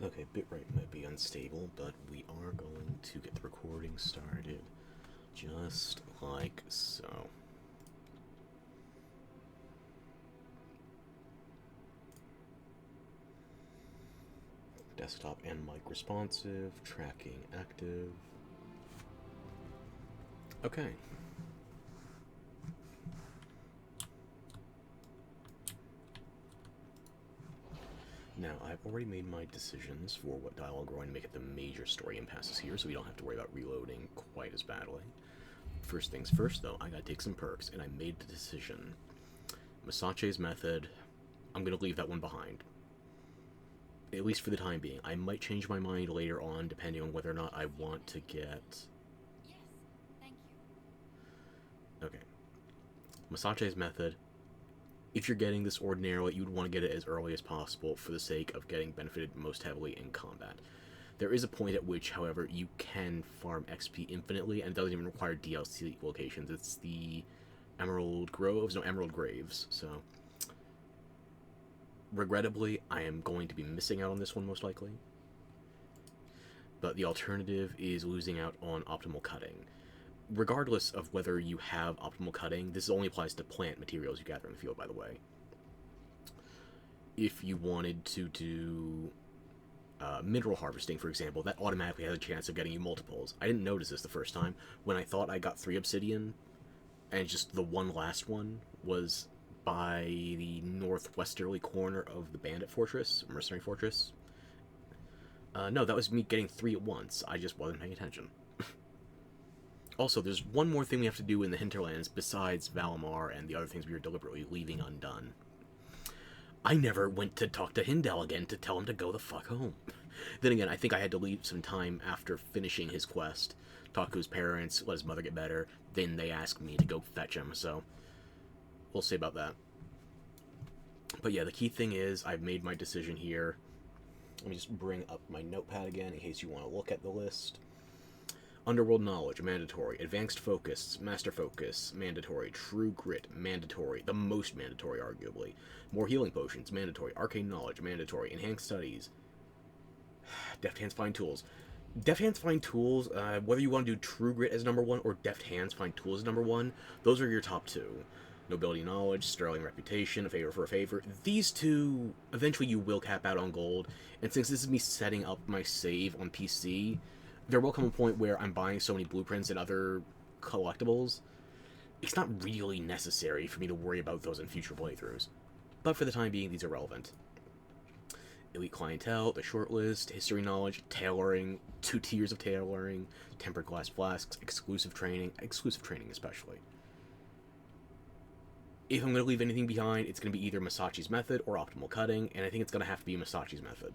Okay, bitrate might be unstable, but we are going to get the recording started just like so. Desktop and mic responsive, tracking active. Okay. Now, I've already made my decisions for what dialogue we're going to make at the major story impasses here, so we don't have to worry about reloading quite as badly. First things first, though, I gotta take some perks, and I made the decision. Masache's method, I'm gonna leave that one behind. At least for the time being. I might change my mind later on, depending on whether or not I want to get... Yes, thank you. Okay. Masache's method, if you're getting this ordinarily, you'd want to get it as early as possible for the sake of getting benefited most heavily in combat. There is a point at which, however, you can farm XP infinitely, and it doesn't even require DLC locations. It's the Emerald Groves? No, Emerald Graves. So, regrettably, I am going to be missing out on this one most likely. But the alternative is losing out on optimal cutting. Regardless of whether you have optimal cutting, this only applies to plant materials you gather in the field, by the way. If you wanted to do mineral harvesting, for example, that automatically has a chance of getting you multiples. I didn't notice this the first time. When I thought I got 3 obsidian, and just the one last one was by the northwesterly corner of the bandit fortress, mercenary fortress. No, that was me getting 3 at once. I just wasn't paying attention. Also, there's one more thing we have to do in the hinterlands besides Valimar and the other things we were deliberately leaving undone. I never went to talk to Hindel again to tell him to go the fuck home. Then again, I think I had to leave some time after finishing his quest, talk to his parents, let his mother get better. Then they asked me to go fetch him, so we'll see about that. But yeah, the key thing is I've made my decision here. Let me just bring up my notepad again in case you want to look at the list. Underworld knowledge, mandatory. Advanced focus, master focus, mandatory. True grit, mandatory. The most mandatory, arguably. More healing potions, mandatory. Arcane knowledge, mandatory. Enhanced studies. Deft hands, fine tools. Deft hands, fine tools. Whether you want to do true grit as number one or deft hands, fine tools as number one, those are your top two. Nobility knowledge, sterling reputation, a favor for a favor. These two, eventually you will cap out on gold. And since this is me setting up my save on PC, there will come a point where I'm buying so many blueprints and other collectibles, it's not really necessary for me to worry about those in future playthroughs. But for the time being, these are relevant. Elite clientele, the shortlist, history knowledge, tailoring, 2 tiers of tailoring, tempered glass flasks, exclusive training especially. If I'm going to leave anything behind, it's going to be either Masachi's method or optimal cutting, and I think it's going to have to be Masachi's method.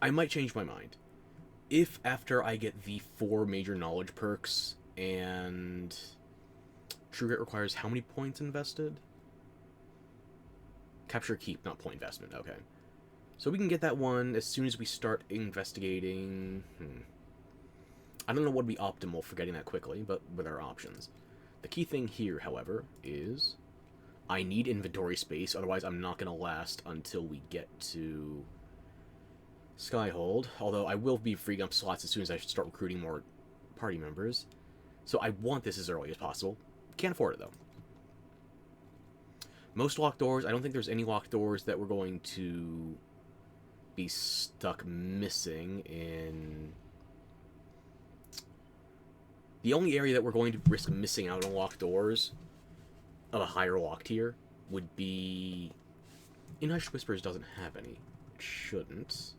I might change my mind. If after I get the 4 major knowledge perks, and True Grit requires how many points invested? Capture keep, not point investment, okay. So we can get that one as soon as we start investigating. I don't know what would be optimal for getting that quickly, but with our options. The key thing here, however, is I need inventory space, otherwise I'm not going to last until we get to Skyhold, although I will be freeing up slots as soon as I start recruiting more party members. So I want this as early as possible. Can't afford it, though. Most locked doors, I don't think there's any locked doors that we're going to be stuck missing in... The only area that we're going to risk missing out on locked doors of a higher lock tier would be... In Hushed Whispers doesn't have any. It shouldn't.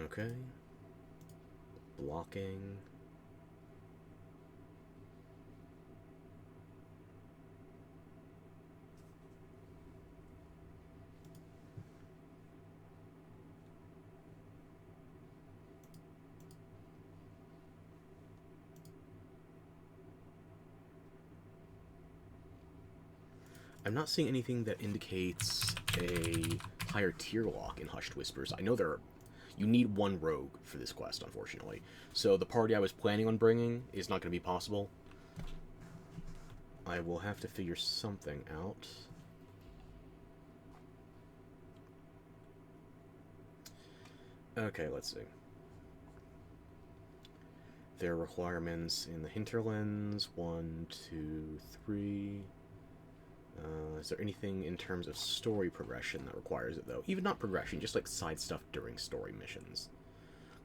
Okay. Blocking. I'm not seeing anything that indicates a higher tier lock in Hushed Whispers. I know there are... You need one rogue for this quest, unfortunately. So the party I was planning on bringing is not going to be possible. I will have to figure something out. Okay, let's see. There are requirements in the hinterlands. 1, 2, 3... is there anything in terms of story progression that requires it, though? Even not progression, just like side stuff during story missions.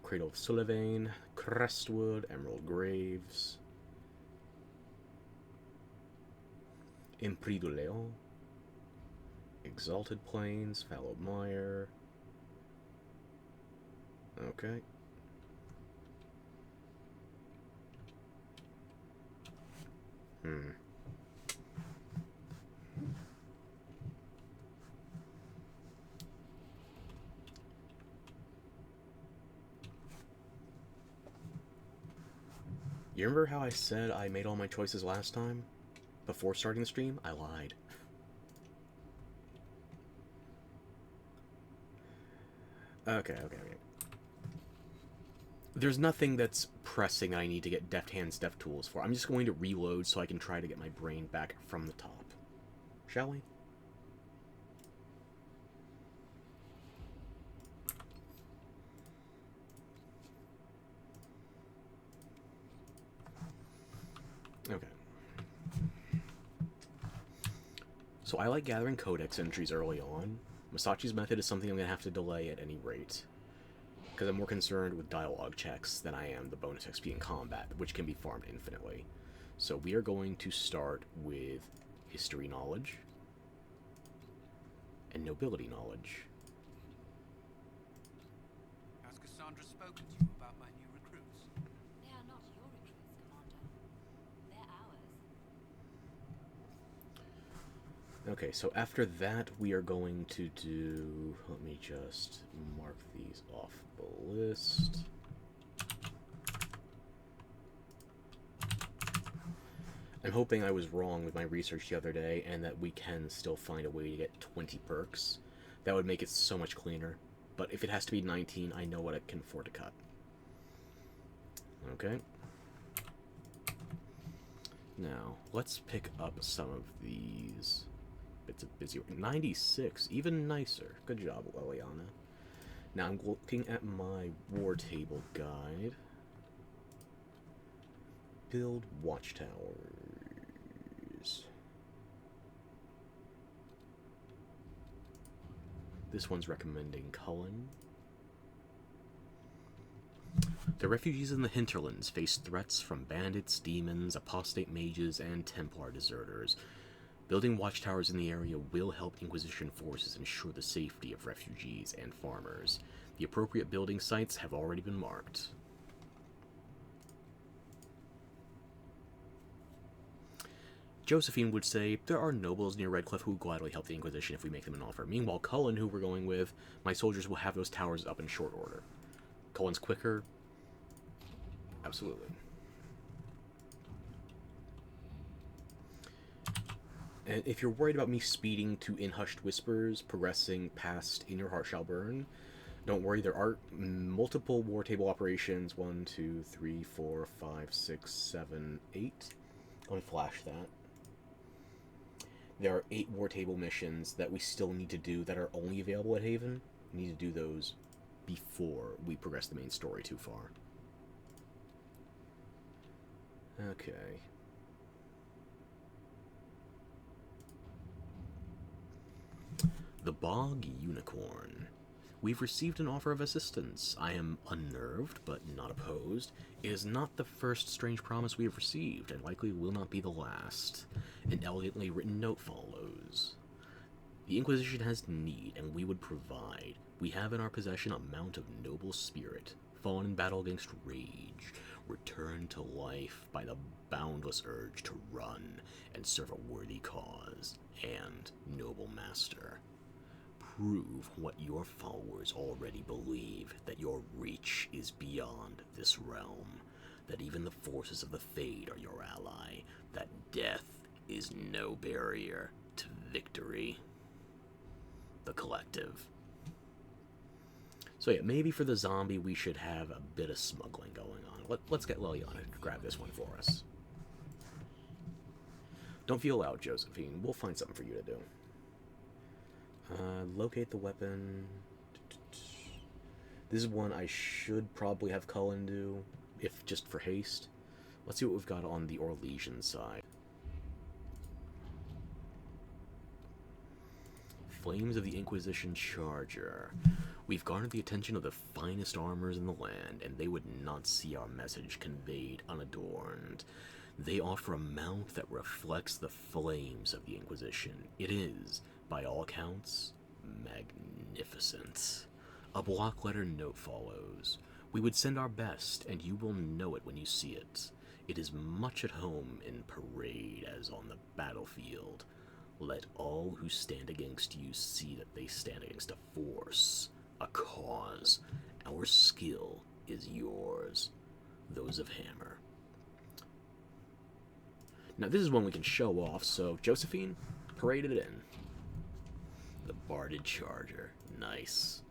Cradle of Sullivan, Crestwood, Emerald Graves, Impriduleo, Exalted Plains, Fallow Mire. Okay. You remember how I said I made all my choices last time? Before starting the stream? I lied. Okay. There's nothing that's pressing that I need to get deft hands, deft tools for. I'm just going to reload so I can try to get my brain back from the top. Shall we? Okay. So I like gathering codex entries early on. Masachi's method is something I'm going to have to delay at any rate, because I'm more concerned with dialogue checks than I am the bonus XP in combat, which can be farmed infinitely. So we are going to start with history knowledge and nobility knowledge. Has Cassandra spoken to you about my new recruits? They are not your recruits, Commander. They're ours. Okay, so after that, we are going to do... Let me just mark these off the list. I'm hoping I was wrong with my research the other day, and that we can still find a way to get 20 perks. That would make it so much cleaner. But if it has to be 19, I know what I can afford to cut. Okay. Now, let's pick up some of these bits of busy work. 96, even nicer. Good job, Liliana. Now I'm looking at my war table guide. Build watchtowers. This one's recommending Cullen. The refugees in the hinterlands face threats from bandits, demons, apostate mages, and Templar deserters. Building watchtowers in the area will help Inquisition forces ensure the safety of refugees and farmers. The appropriate building sites have already been marked. Josephine would say, there are nobles near Redcliffe who would gladly help the Inquisition if we make them an offer. Meanwhile, Cullen, who we're going with, my soldiers will have those towers up in short order. Cullen's quicker. Absolutely. And if you're worried about me speeding to In Hushed Whispers, progressing past In Your Heart Shall Burn, don't worry, there are multiple war table operations. 1, 2, 3, 4, 5, 6, 7, 8. Let me flash that. There are 8 war table missions that we still need to do that are only available at Haven. We need to do those before we progress the main story too far. Okay. The Bog Unicorn. We've received an offer of assistance. I am unnerved, but not opposed. It is not the first strange promise we have received, and likely will not be the last. An elegantly written note follows. The Inquisition has need, and we would provide. We have in our possession a mount of noble spirit, fallen in battle against rage, returned to life by the boundless urge to run and serve a worthy cause, and noble master. Prove what your followers already believe, that your reach is beyond this realm, that even the forces of the Fade are your ally, that death is no barrier to victory. The collective. So yeah, maybe for the zombie we should have a bit of smuggling going on. Let's get Liliana to grab this one for us. Don't feel out, Josephine. We'll find something for you to do. Locate the weapon. This is one I should probably have Cullen do, if just for haste. Let's see what we've got on the Orlesian side. Flames of the Inquisition Charger. We've garnered the attention of the finest armors in the land, and they would not see our message conveyed unadorned. They offer a mount that reflects the flames of the Inquisition. It is, by all accounts, magnificent. A block letter note follows. We would send our best, and you will know it when you see it. It is much at home in parade as on the battlefield. Let all who stand against you see that they stand against a force, a cause. Our skill is yours, those of Hammer. Now this is one we can show off, so Josephine, parade it in. The Barded Charger. Nice.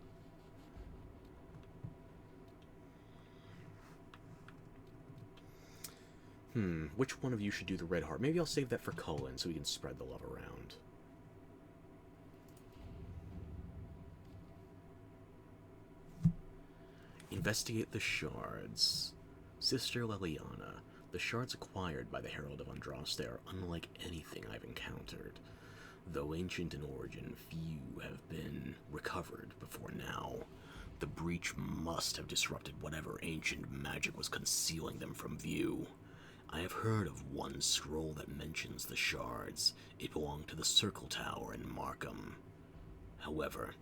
Which one of you should do the red heart? Maybe I'll save that for Cullen so we can spread the love around. Investigate the shards. Sister Liliana. The shards acquired by the Herald of Andraste are unlike anything I've encountered. Though ancient in origin, few have been recovered before now. The breach must have disrupted whatever ancient magic was concealing them from view. I have heard of one scroll that mentions the shards. It belonged to the Circle Tower in Markham. However,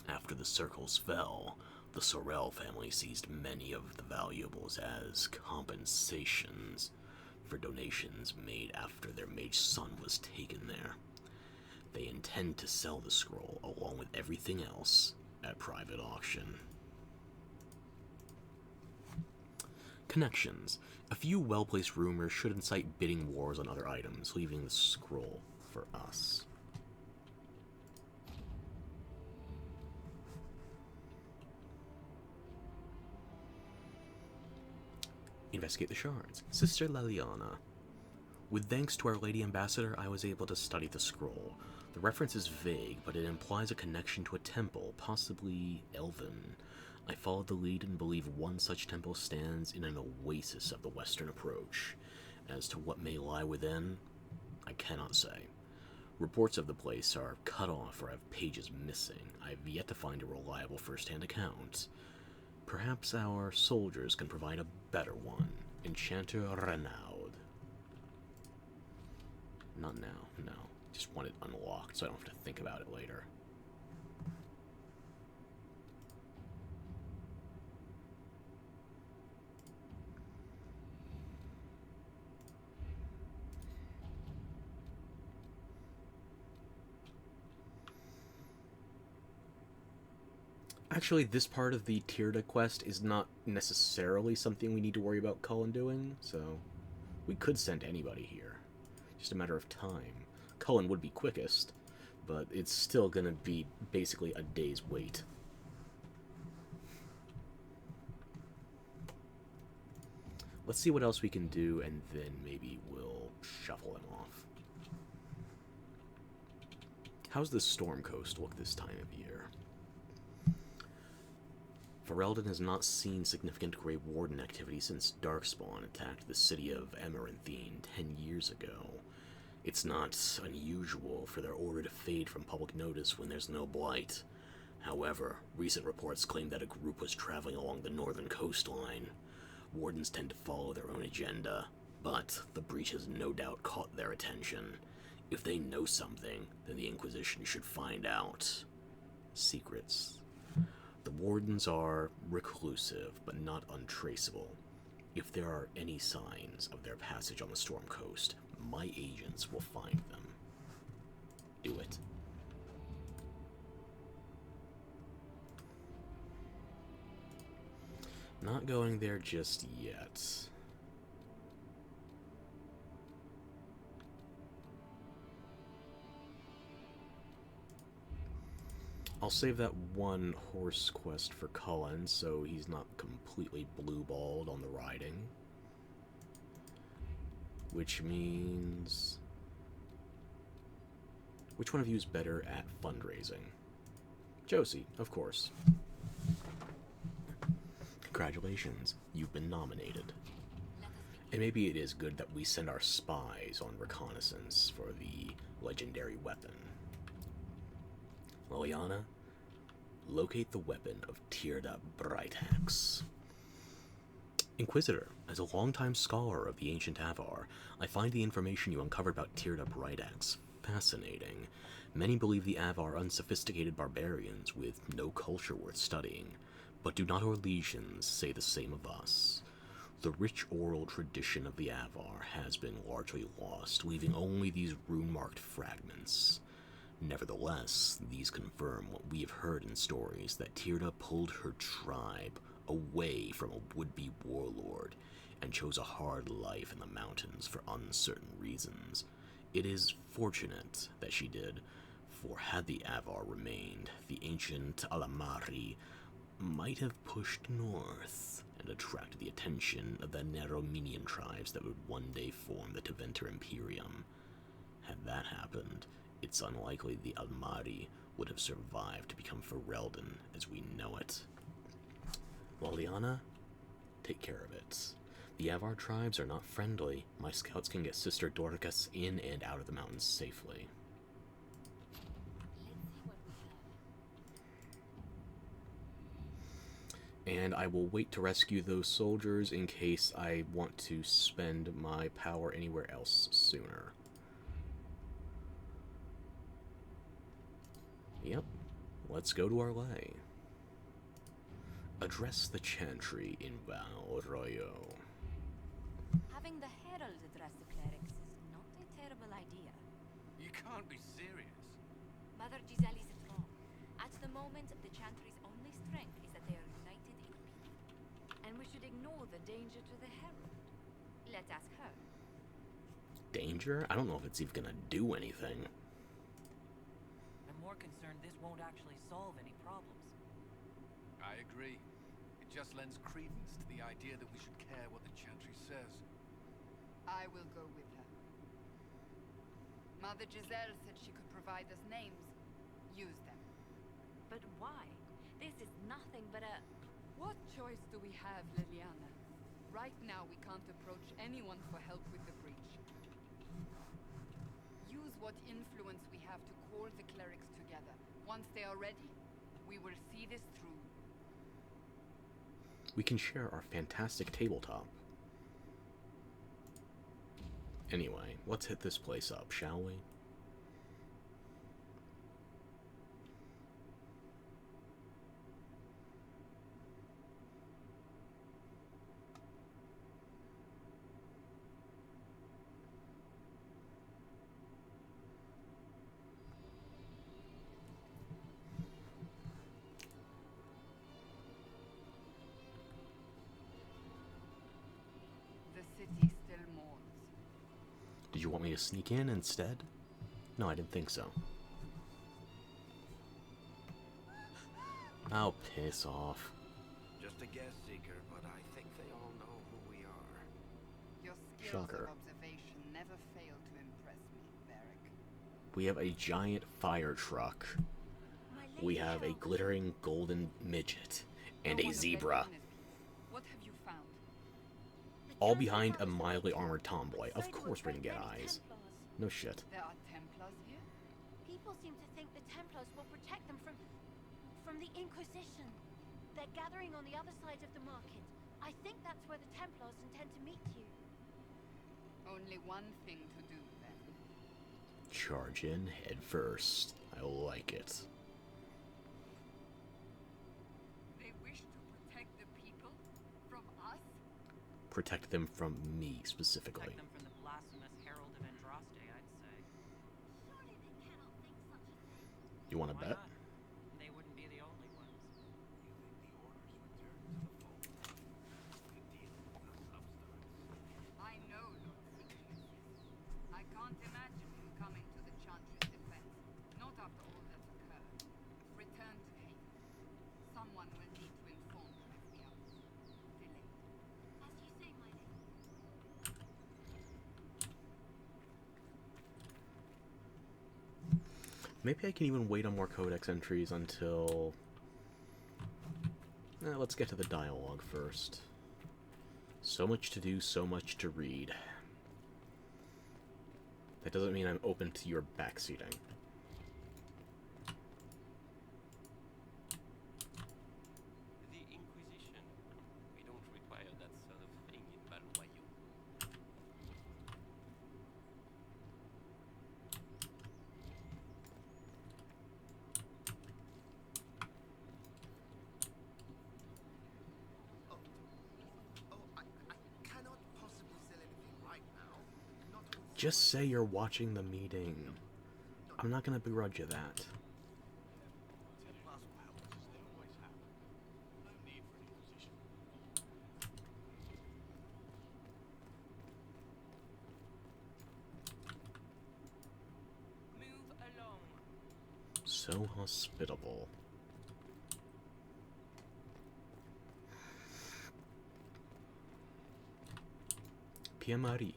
after the circles fell, the Sorrel family seized many of the valuables as compensations for donations made after their mage son was taken there. They intend to sell the scroll along with everything else at private auction. Connections. A few well-placed rumors should incite bidding wars on other items, leaving the scroll for us. Investigate the shards. Sister Liliana. With thanks to Our Lady Ambassador, I was able to study the scroll. The reference is vague, but it implies a connection to a temple, possibly elven. I followed the lead and believe one such temple stands in an oasis of the western approach. As to what may lie within, I cannot say. Reports of the place are cut off or have pages missing. I have yet to find a reliable first-hand account. Perhaps our soldiers can provide a better one. Enchanter Renaud. Not now, no. Just want it unlocked so I don't have to think about it later. Actually, this part of the Tirda quest is not necessarily something we need to worry about Cullen doing, so we could send anybody here. Just a matter of time. Cullen would be quickest, but it's still gonna be basically a day's wait. Let's see what else we can do, and then maybe we'll shuffle them off. How's the Storm Coast look this time of year? Ferelden has not seen significant Grey Warden activity since Darkspawn attacked the city of Emeranthine 10 years ago. It's not unusual for their order to fade from public notice when there's no blight. However, recent reports claim that a group was traveling along the northern coastline. Wardens tend to follow their own agenda, but the breach has no doubt caught their attention. If they know something, then the Inquisition should find out. Secrets. The Wardens are reclusive, but not untraceable. If there are any signs of their passage on the Storm Coast, my agents will find them. Do it. Not going there just yet. I'll save that one horse quest for Cullen, so he's not completely blue-balled on the riding. Which means... Which one of you is better at fundraising? Josie, of course. Congratulations, you've been nominated. And maybe it is good that we send our spies on reconnaissance for the legendary weapon. Liliana, locate the weapon of Tirda Brightaxe. Inquisitor, as a longtime scholar of the ancient Avar, I find the information you uncovered about Tirda Brightaxe fascinating. Many believe the Avar are unsophisticated barbarians with no culture worth studying, but do not our legions say the same of us? The rich oral tradition of the Avar has been largely lost, leaving only these rune-marked fragments. Nevertheless, these confirm what we have heard in stories, that Tirda pulled her tribe away from a would-be warlord and chose a hard life in the mountains for uncertain reasons. It is fortunate that she did, for had the Avar remained, the ancient Alamari might have pushed north and attracted the attention of the Nerominian tribes that would one day form the Teventer Imperium. Had that happened, it's unlikely the Almari would have survived to become Ferelden as we know it. Liliana, take care of it. The Avar tribes are not friendly. My scouts can get Sister Dorcas in and out of the mountains safely. And I will wait to rescue those soldiers in case I want to spend my power anywhere else sooner. Yep, let's go to our lay. Address the chantry in Val Royo. Having the herald address the clerics is not a terrible idea. You can't be serious. Mother Giselle is wrong. At the moment, the chantry's only strength is that they are united in people. And we should ignore the danger to the herald. Let's ask her. Danger? I don't know if it's even gonna do anything. I'm more concerned this won't actually solve any problems. I agree. It just lends credence to the idea that we should care what the chantry says. I will go with her. Mother Giselle said she could provide us names. Use them. But why? This is nothing but a... What choice do we have, Liliana? Right now we can't approach anyone for help with the breach. Use what influence we have to core the clerics together. Once they are ready, we will see this through. We can share our fantastic tabletop. Anyway, let's hit this place up, shall we? The city still mourns. Did you want me to sneak in instead? No, I didn't think so. Oh, piss off. Just a guest seeker, but I think they all know who we are. Your skills Shocker. of observation never fail to impress me, Varric. We have a giant fire truck. We have a glittering golden midget. And No a one of zebra. Veilguard is- What have you found? All behind a mildly armored tomboy. Of course we're gonna get eyes. No shit. There are Templars here? People seem to think the Templars will protect them from the Inquisition. They're gathering on the other side of the market. I think that's where the Templars intend to meet you. Only one thing to do, then. Charge in head first. I like it. They wish to protect the people from us? Protect them from me, specifically. Protect them from the blasphemous herald of Andraste, I'd say. Surely they cannot think such a thing. You wanna Why bet? not? They wouldn't be the only ones. I know, Lord Sirius. I can't imagine him coming to the Chantry's defense. Not after all that's occurred. Return to Maybe I can even wait on more codex entries until... let's get to the dialogue first. So much to do, so much to read. That doesn't mean I'm open to your backseating. The Inquisition. We don't require that sort of thing in Veilguard. I cannot possibly sell anything right now. Not with Just say you're watching the meeting. I'm not gonna begrudge you that. Templars will help us as they always have. No need for an Inquisition. Move along. So hospitable. Pierre Marie.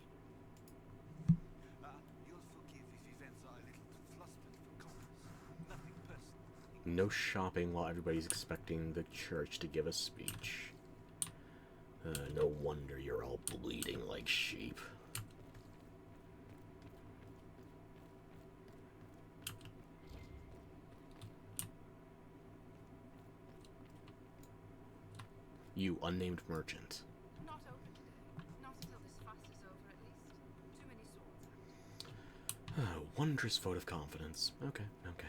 You'll forgive if events are a little flustered from conference. Nothing personal. No shopping while everybody's expecting the church to give a speech. No wonder you're all bleeding like sheep. You unnamed merchant. Not open today. Not until this fast is over, at least. Too many swords out. Wondrous vote of confidence. Okay, okay.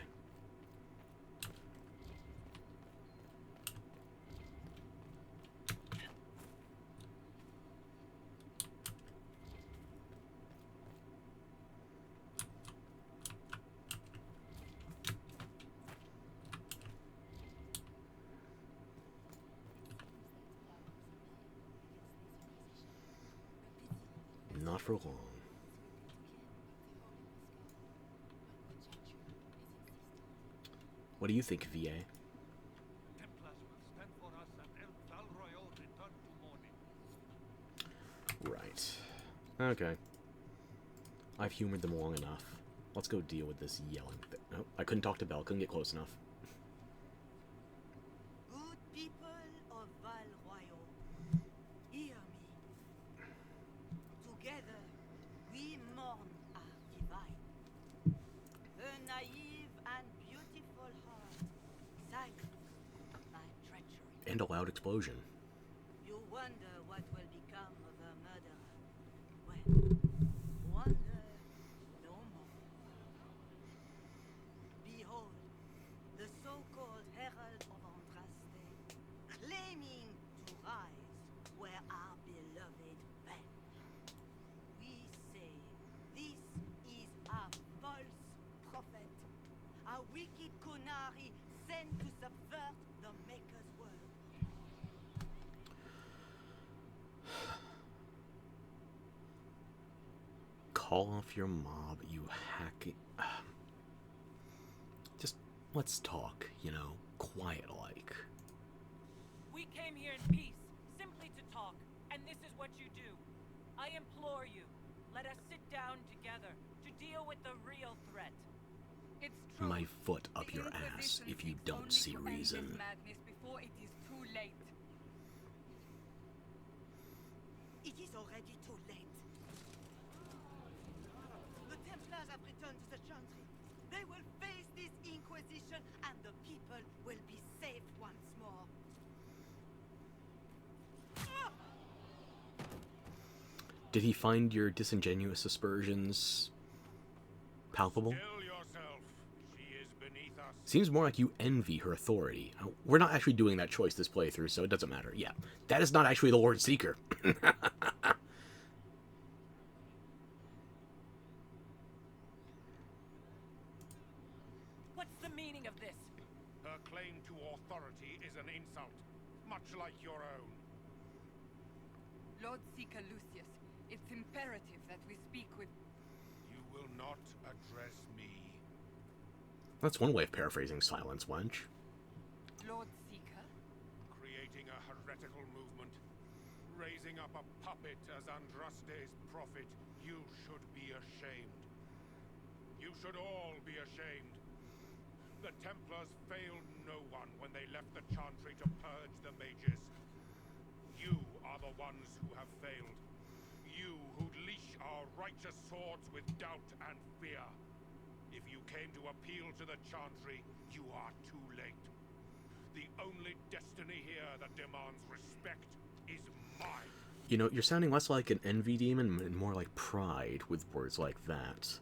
Not for long. What do you think, VA? Templars will stand for us and El Valroyal return to mourning. Right. Okay. I've humored them long enough. Let's go deal with this yelling thing. Oh, I couldn't talk to Belle. Couldn't get close enough. Good people of Valroyal, hear me. Together, we mourn our divine. Her naive and beautiful heart, silenced by treachery. And a loud explosion. You wonder what will become of her murderer. Well, wonder no more. Behold, the so-called Herald of Andraste, claiming to rise where our beloved fell. We say this is a false prophet, a wicked Kunari sent to subvert the Maker's world. Call off your mob, you hacking... Just, let's talk, you know, quiet-like. We came here in peace, simply to talk, and this is what you do. I implore you, let us sit down together to deal with the real threat. It's true. My foot up The your ass Inquisition if you seeks don't only see to end this reason. madness before it is too late. It is already too late. The Templars have returned to the Chantry. They will face this Inquisition and the people will be saved once more. Did he find your disingenuous aspersions palpable? Kill yourself. She is beneath us. Seems more like you envy her authority. We're not actually doing that choice this playthrough, so it doesn't matter. Yeah, that is not actually the Lord Seeker. What's the meaning of this? Her claim to authority is an insult, much like your own. Lord Seeker Lucius, it's imperative that we speak with... You will not address me. That's one way of paraphrasing Silence Wench. Lord Seeker? Creating a heretical movement. Raising up a puppet as Andraste's prophet. You should be ashamed. You should all be ashamed. Templars failed no one when they left the Chantry to purge the mages. You are the ones who have failed. You who leash our righteous swords with doubt and fear. If you came to appeal to the Chantry, you are too late. The only destiny here that demands respect is mine. You know, you're sounding less like an envy demon and more like pride with words like that.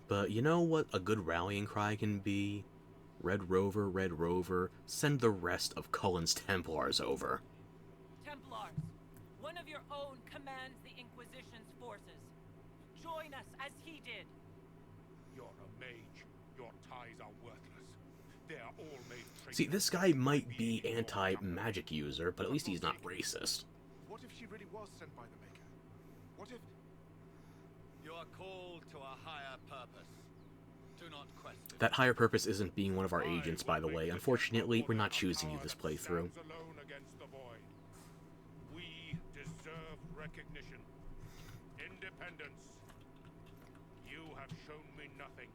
But you know what a good rallying cry can be? Red Rover, send the rest of Cullen's Templars over. Templars, one of your own commands the Inquisition's forces. Join us as he did. You're a mage. Your ties are worthless. They are all made traitors. See, this guy might be anti-magic user, but at least he's not racist. What if she really was sent by the Maker? What if... You are called to a higher purpose. Do not question. That higher purpose isn't being one of our agents, by the way. Unfortunately, we're not choosing you this playthrough. Alone against the void. We deserve recognition. Independence. You have shown me nothing,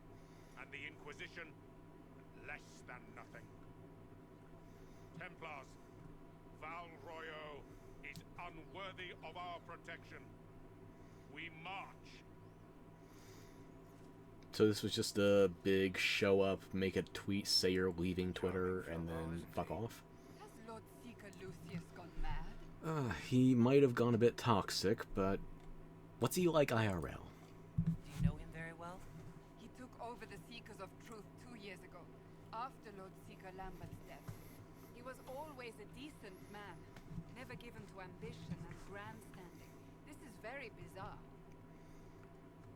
and the Inquisition less than nothing. Templars, Val Royo is unworthy of our protection. We march. So this was just a big show up, make a tweet, say you're leaving Twitter, and then fuck off? Has Lord Seeker Lucius gone mad? He might have gone a bit toxic, but what's he like IRL? Do you know him very well? He took over the Seekers of Truth 2 years ago, after Lord Seeker Lambert's death. He was always a decent man, never given to ambition and grandstanding. This is very bizarre.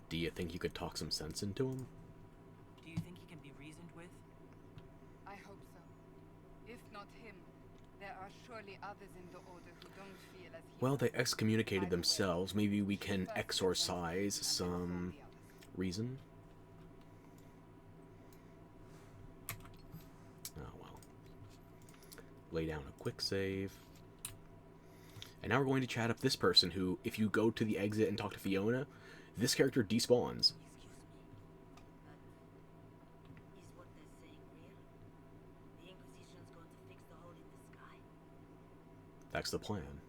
Do you think you could talk some sense into him? Do you think he can be reasoned with? I hope so. If not him, there are surely others in the Order who don't feel as he Well, they does. excommunicated Either way, themselves. Maybe we can first exorcise and some inform the others. reason? Oh, well. Lay down a quick save. And now we're going to chat up this person who, if you go to the exit and talk to Fiona, this character despawns. Excuse me, but is what they're saying real? The Inquisition's going to fix the hole in the sky? That's the plan.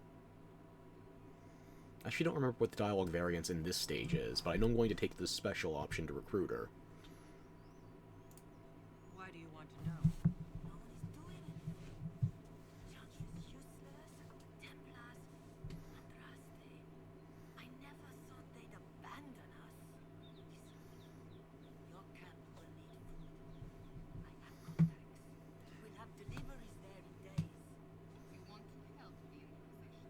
I actually don't remember what the dialogue variance in this stage is, but I know I'm going to take the special option to recruit her. Why do you want to know? No one is doing anything. Chantry's useless. Templars, Andraste. I never thought they'd abandon us. Listen, your camp will need food. I have contacts. We'll have deliveries there in days. We want to help the Inquisition.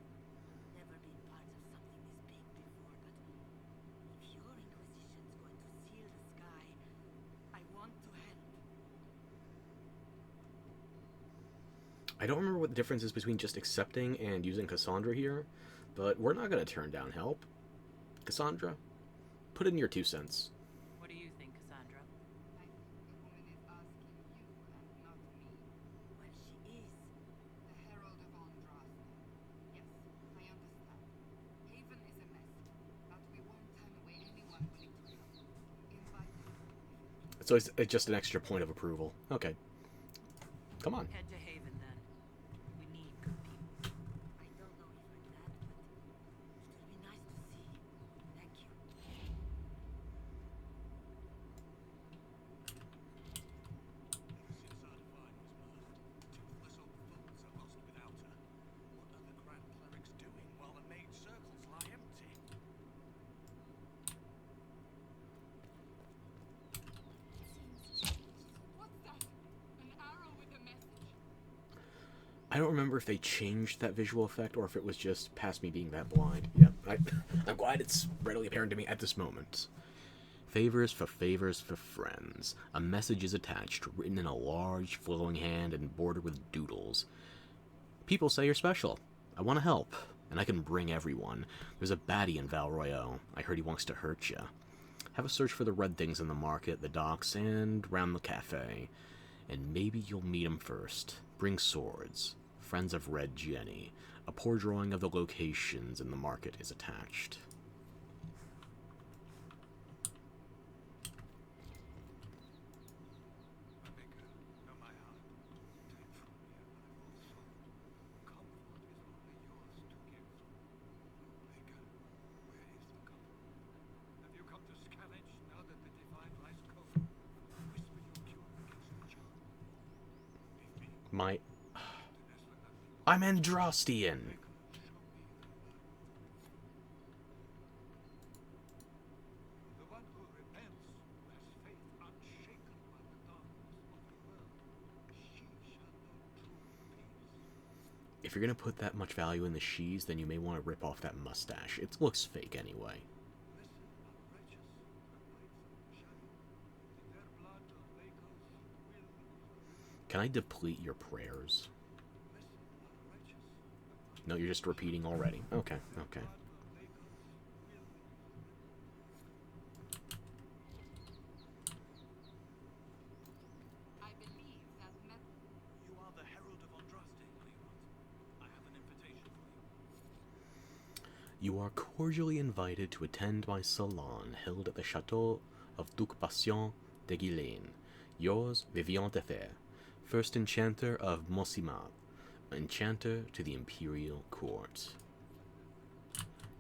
Never been part of something this big before, but if your Inquisition's going to seal the sky, I want to help. I don't remember what the difference is between just accepting and using Cassandra here, but we're not going to turn down help. Cassandra, put in your 2 cents. What do you think, Cassandra? I think the woman is asking you and not me. Well, she is. The Herald of Andraste. Yes, I understand. Haven is a mess, but we won't turn away anyone willing to help. Invite them. So it's just an extra point of approval. Okay. Come on. Head to Haven, then. We need good people. I don't know if I'm that, but it will be nice to see. Thank you. Since our divine was murdered, Toothless or Bones are lost without her. What are the Grand Clerics doing while the mage circles lie empty? What's that? An arrow with a message. I don't remember if they changed that visual effect or if it was just past me being that blind. Yeah, I'm glad it's readily apparent to me at this moment. Favors for friends. A message is attached, written in a large, flowing hand and bordered with doodles. People say you're special. I want to help, and I can bring everyone. There's a baddie in Val Royo. I heard he wants to hurt ya. Have a search for the red things in the market, the docks, and round the cafe. And maybe you'll meet him first. Bring swords. Friends of Red Jenny. A poor drawing of the locations in the market is attached. My Maker, know my heart. My... I'm Andrastian! The one who repents, who has faith unshaken by the darkness of the world, she shall know true peace. If you're gonna put that much value in the she's, then you may want to rip off that mustache. It looks fake anyway. Listen, unrighteous, and wait some shadow. Their blood of makers will... Can I deplete your prayers? Listen, unrighteous, No, you're just repeating already. Okay, okay. blood of makers will... I believe that You are the Herald of Andraste, Veilguard. I have an invitation for you. You are cordially invited to attend my salon held at the Chateau of Duc Patient de Guilaine. Yours, Vivian de Fer, first enchanter of Mosimab, enchanter to the Imperial Court.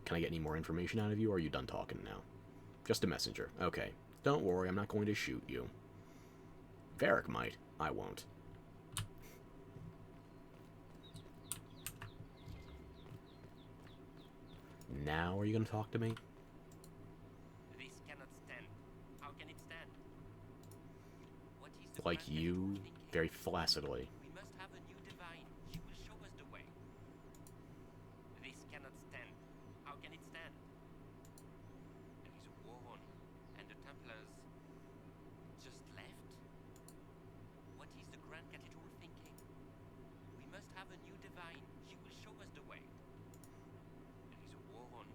Can I get any more information out of you, or are you done talking now? Just a messenger. Okay. Don't worry, I'm not going to shoot you. Varric might. I won't. Now are you going to talk to me? This cannot stand. How can it stand? What is the Like grand you, thinking? very flaccidly. We must have a new divine. She will show us the way. This cannot stand. How can it stand? There is a war on, and the Templars just left. What is the Grand Cathedral thinking? We must have a new divine. She will show us the way. There is a war on,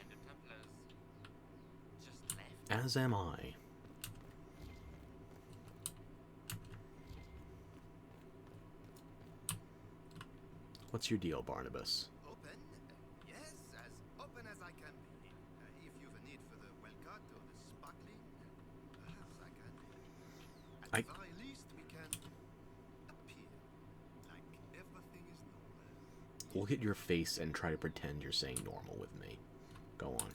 and the Templars just left. As am I. What's your deal, Barnabas? Open? Yes, as open as I can be. If you've a need for the well-cut or the sparkling, perhaps I can. At the very least, we can appear like everything is normal. Look at your face and try to pretend you're saying normal with me. Go on.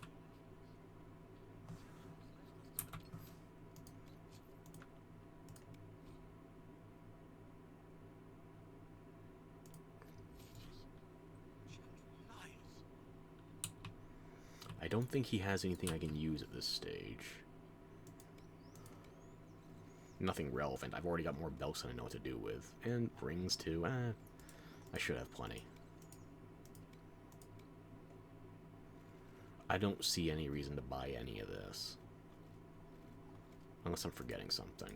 I don't think he has anything I can use at this stage. Nothing relevant. I've already got more belts than I know what to do with. And rings too. I should have plenty. I don't see any reason to buy any of this. Unless I'm forgetting something.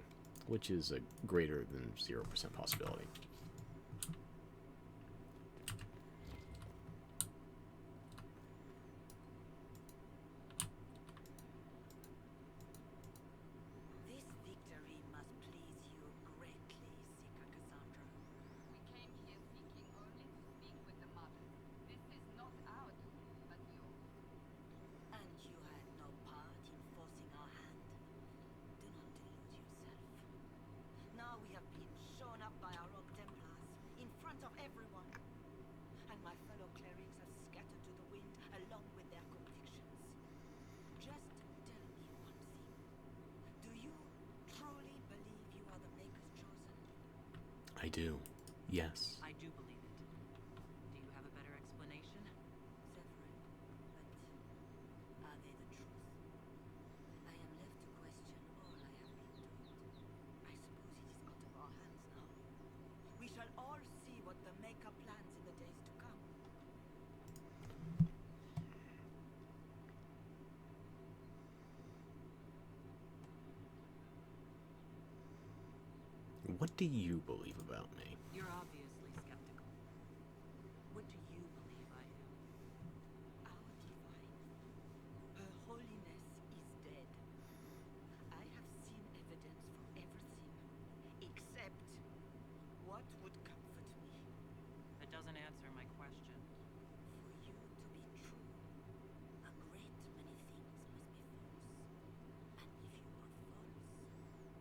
Which is a greater than 0% possibility. This victory must please you greatly, Seeker Cassandra. we came here seeking only to speak with the mother. This is not our duty, but yours. And you had no part in forcing our hand. Do not delude yourself. Now we have been shown up by our Rogue Templars in front of everyone. And my fellow clerics have scattered to the wind along with their convictions. Just tell me one thing. Do you truly believe you are the Maker's chosen? I do. Yes. I do believe it. Do you have a better explanation? Several, but are they the truth? I am left to question all I have been told. I suppose it is out of our hands now. We shall all see what the Maker plans in the days to come. What do you believe about me? You're obviously skeptical. What do you believe I am? Our divine, Her Holiness is dead. I have seen evidence for everything, except what would comfort me. That doesn't answer my question. For you to be true, a great many things must be false. And if you are false,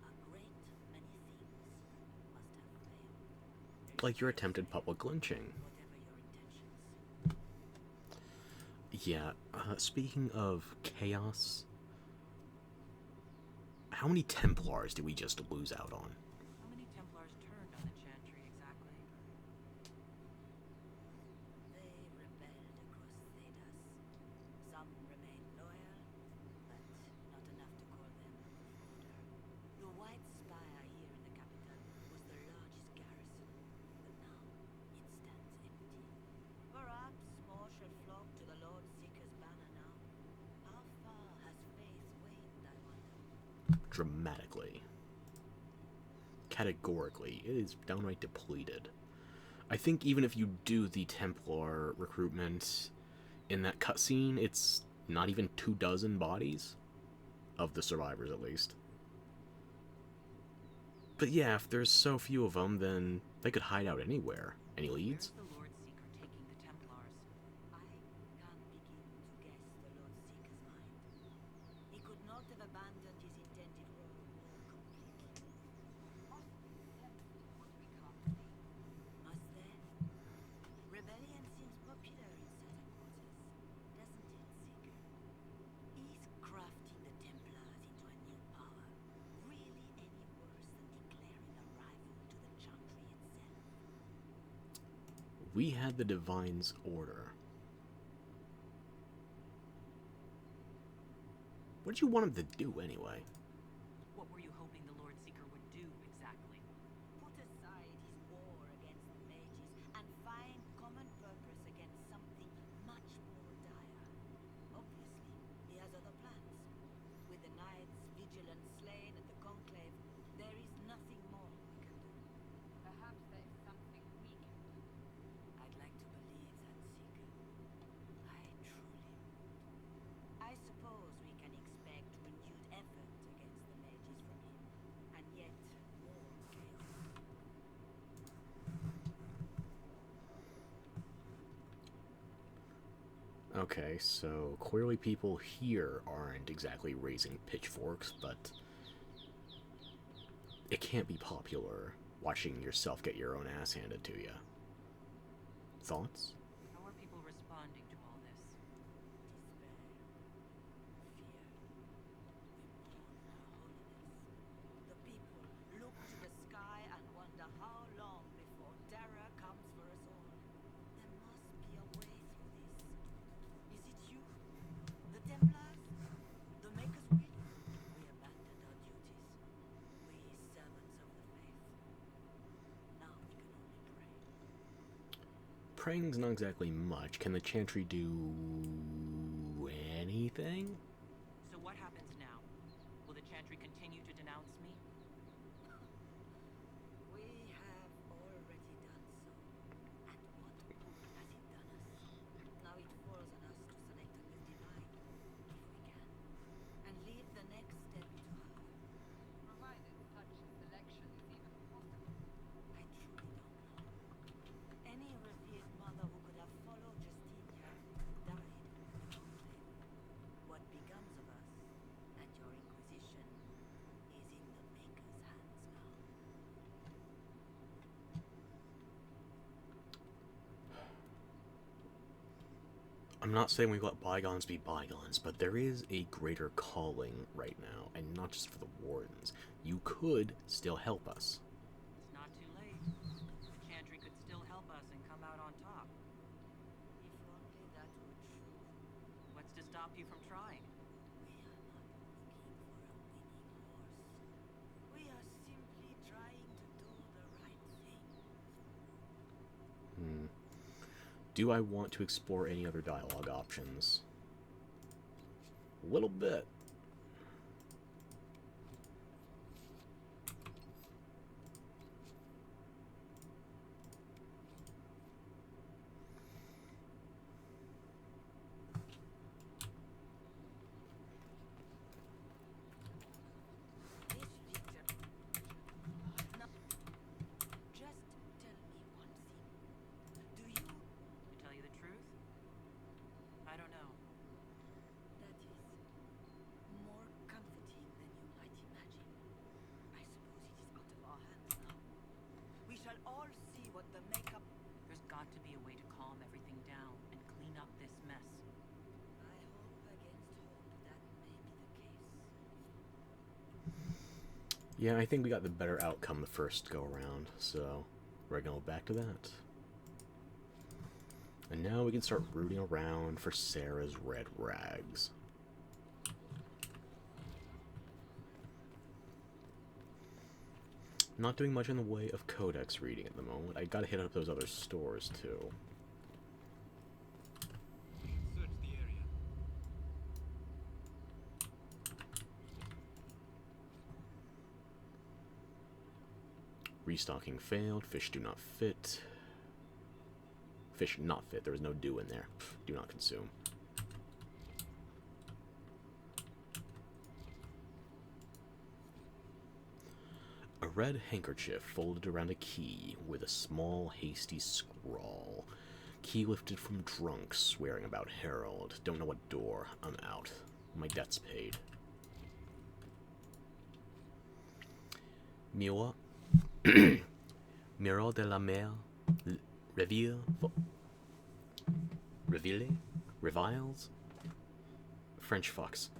a great many things must have failed. Like your attempted public lynching. Whatever your intentions. Yeah, speaking of chaos, how many Templars did we just lose out on? How many Templars turned on the Chantry exactly? dramatically. Categorically, it is downright depleted. I think even if you do the Templar recruitment in that cutscene, it's not even 24 bodies. Of the survivors, at least. But yeah, if there's so few of them, then they could hide out anywhere. Any leads? Where's the Lord Seeker taking the Templars? I can't begin to guess the Lord Seeker's mind. He could not have abandoned his intended role more completely. Must be what we can't see. Must there? Rebellion seems popular in certain quarters, doesn't it, Seeker? Is crafting the Templars into a new power really any worse than declaring a rival to the Chantry itself? We had the Divine's Order. What did you want him to do, anyway? What were you hoping the Lord Seeker would do, exactly? Put aside his war against the mages and find common purpose against something much more dire. Obviously, he has other plans. With the Knights, Vigilance slain, and the Conclave, there is nothing more we can do. Perhaps there is something we can do. I'd like to believe that, Seeker. I truly would. I suppose we can expect renewed effort against the mages from him, and yet more chaos. Okay, so clearly people here aren't exactly raising pitchforks, but it can't be popular watching yourself get your own ass handed to you. Thoughts? How are people responding to all this? Despair, fear. We mourn her holiness. The people look to the sky and wonder how long before terror comes for us all. There must be a way through this. Is it you? The Templars? The Maker's Will? We abandoned our duties. We servants of the faith. Now we can only pray. Praying's not exactly much. Can the Chantry do anything? So what happens now? Will the Chantry continue to denounce me? We have already done so. And what good has it done us? Now it falls on us to select a new divine, if we can, and leave the next step to her. Provided such a selection is even possible. I truly don't know. Any revered mother who could have followed Justinia died in the Conclave. What becomes of us at your Inquisition is in the Maker's hands now. I'm not saying we let bygones be bygones, but there is a greater calling right now, and not just for the Wardens. You could still help us. It's not too late. The Chantry could still help us and come out on top. If only that were true. What's to stop you from trying? We are not looking for a winning horse. We are simply trying to do the right thing. Do I want to explore any other dialogue options? A little bit. This Victor. No. Just tell me one thing. Do you? To tell you the truth? I don't know. That is more comforting than you might imagine. I suppose it is out of our hands now. We shall all see what the makeup. There's got to be a way to calm everything down and clean up this mess. I hope against hope that may be the case. Yeah, I think we got the better outcome the first go around, so we're gonna go back to that. And now we can start rooting around for Sarah's red rags. Not doing much in the way of codex reading at the moment. I gotta hit up those other stores too. Search the area. Restocking failed. Fish do not fit. Fish not fit. There is no do in there. Do not consume. A red handkerchief folded around a key with a small, hasty scrawl. Key lifted from drunk, swearing about Harold. Don't know what door. I'm out. My debt's paid. Miro Miro de la Mer Reville Reviles French fox.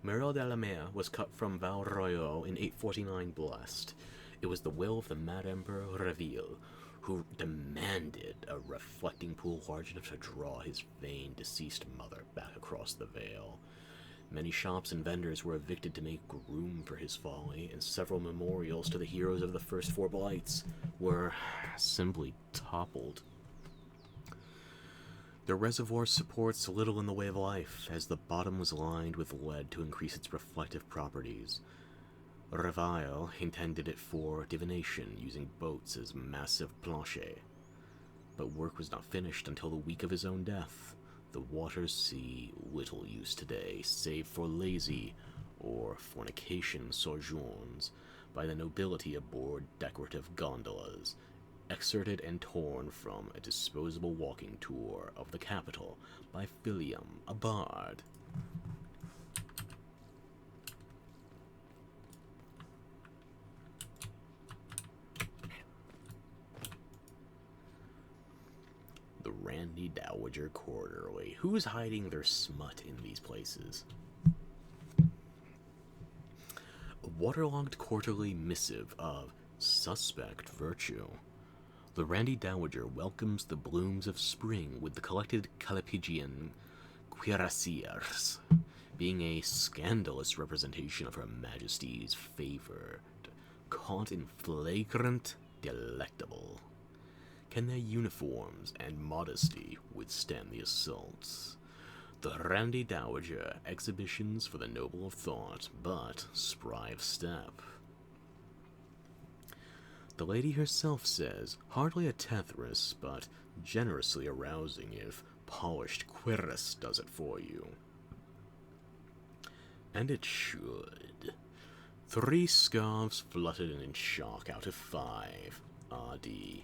Miro de la Mer was cut from Val Royaux in 849 Blessed. It was the will of the Mad Emperor Reville, who demanded a reflecting pool large enough to draw his vain deceased mother back across the Vale. Many shops and vendors were evicted to make room for his folly, and several memorials to the heroes of the first 4 Blights were simply toppled. The reservoir supports little in the way of life, as the bottom was lined with lead to increase its reflective properties. Reville intended it for divination, using boats as massive planches. But work was not finished until the week of his own death. The waters see little use today, save for lazy or fornication sojourns by the nobility aboard decorative gondolas, excerpted and torn from a disposable walking tour of the capital by Philium, a bard. The Randy Dowager Quarterly. Who's hiding their smut in these places? A waterlogged quarterly missive of suspect virtue. The Randy Dowager welcomes the blooms of spring with the collected Calipigian cuirassiers, being a scandalous representation of Her Majesty's favored, caught in flagrant delectable. Can their uniforms and modesty withstand the assaults? The Randy Dowager exhibitions for the noble of thought, but spry of step. The lady herself says, hardly a Tethris, but generously arousing if polished cuirass does it for you. And it should. 3 scarves fluttered in shock out of 5. RD.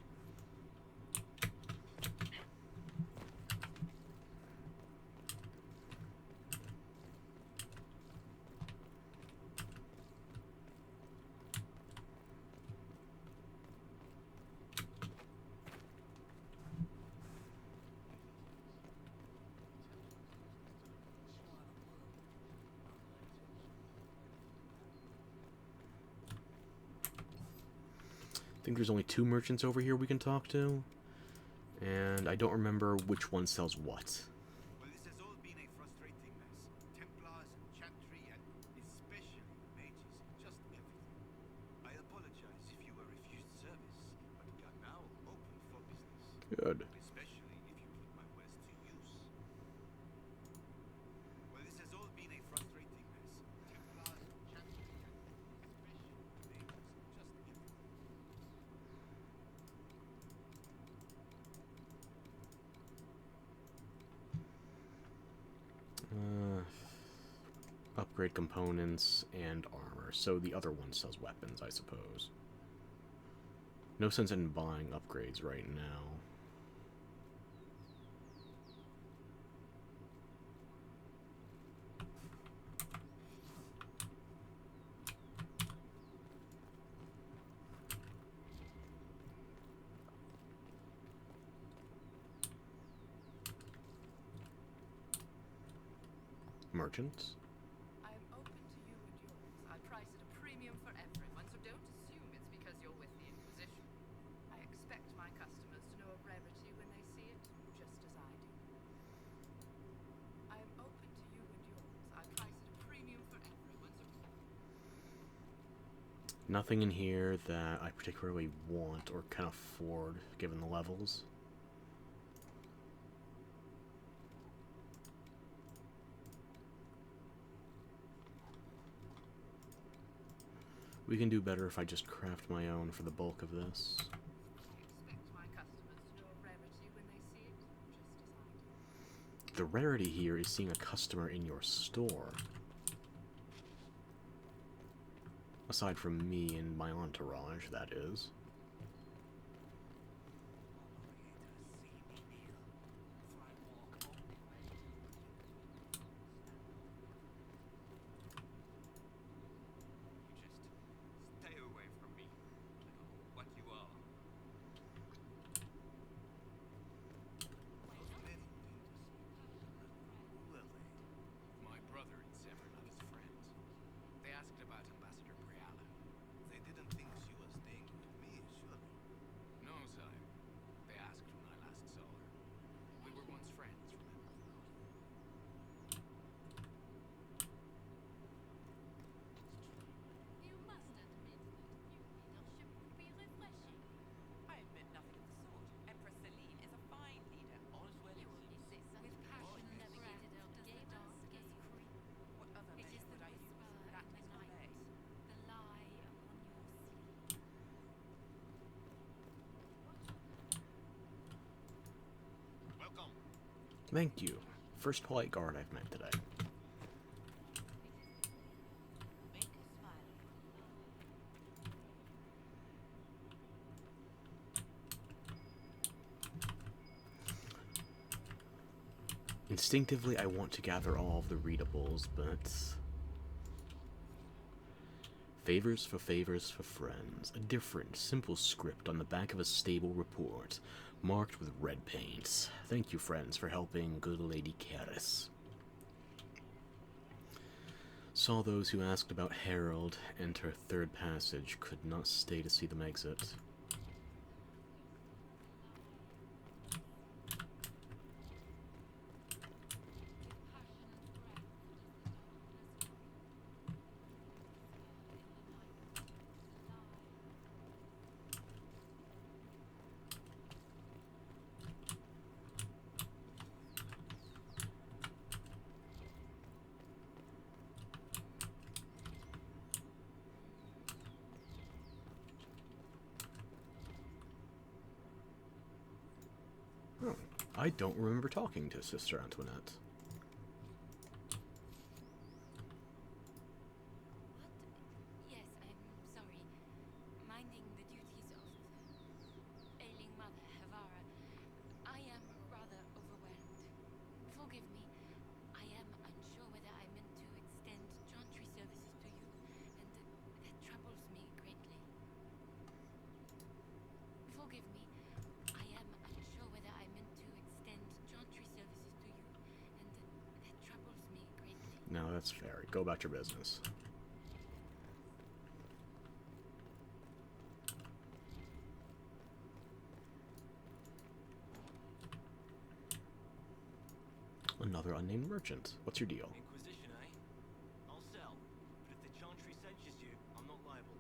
I think there's only 2 merchants over here we can talk to, and I don't remember which one sells what. Well, this has all been a frustrating mess. Templars and Chantry and especially mages, just everything. I apologize if you were refused service, but we are now open for business. Good. Especially if you put my wares to use. Well, this has all been a frustrating mess. Templars and Chantry and especially mages, just everything. Upgrade components and armor. So the other one sells weapons, I suppose. No sense in buying upgrades right now. Merchants. I am open to you and yours. I price at a premium for everyone, so don't assume it's because you're with the Inquisition. I expect my customers to know a rarity when they see it, just as I do. I am open to you and yours. I price at a premium for everyone, so... Nothing in here that I particularly want or can afford, given the levels. We can do better if I just craft my own for the bulk of this. I expect my customers to know rarity when they see it, just as I do. The rarity here is seeing a customer in your store. Aside from me and my entourage, that is. Stay away from me. I don't know what you are. My brother and Severin are his friends. They asked about Ambassador Briala. They didn't think she was staying with me, surely. No, sire. They asked when I last saw her. We were once friends, remember? You must admit that new leadership would be refreshing. I admit nothing of the sort. Empress Celine is a fine leader. All is well, You it only seems. say such With passion passion and navigated breath out does the game darkness unscathed. creep. What other It measure is the would I use whisper for that in the night, display? the lie upon your sleep. Welcome. Thank you. First polite guard I've met today. Make a smile. Instinctively, I want to gather all of the readables, but... Favors for friends. A different, simple script on the back of a stable report, marked with red paint. Thank you, friends, for helping good Lady Karis. Saw those who asked about Herald enter third passage. Could not stay to see them exit. Oh, I don't remember talking to Sister Antoinette. What? Yes, I'm sorry. Minding the duties of ailing Mother Havara, I am rather overwhelmed. Forgive me. I am unsure whether I meant to extend chantry services to you, and that troubles me greatly. Forgive me. I am unsure whether I meant to extend chantry services to you, and that troubles me greatly. No, that's fair. Go about your business. Another unnamed merchant. What's your deal? Inquisition, eh? I'll sell. But if the Chantry censures you, I'm not liable.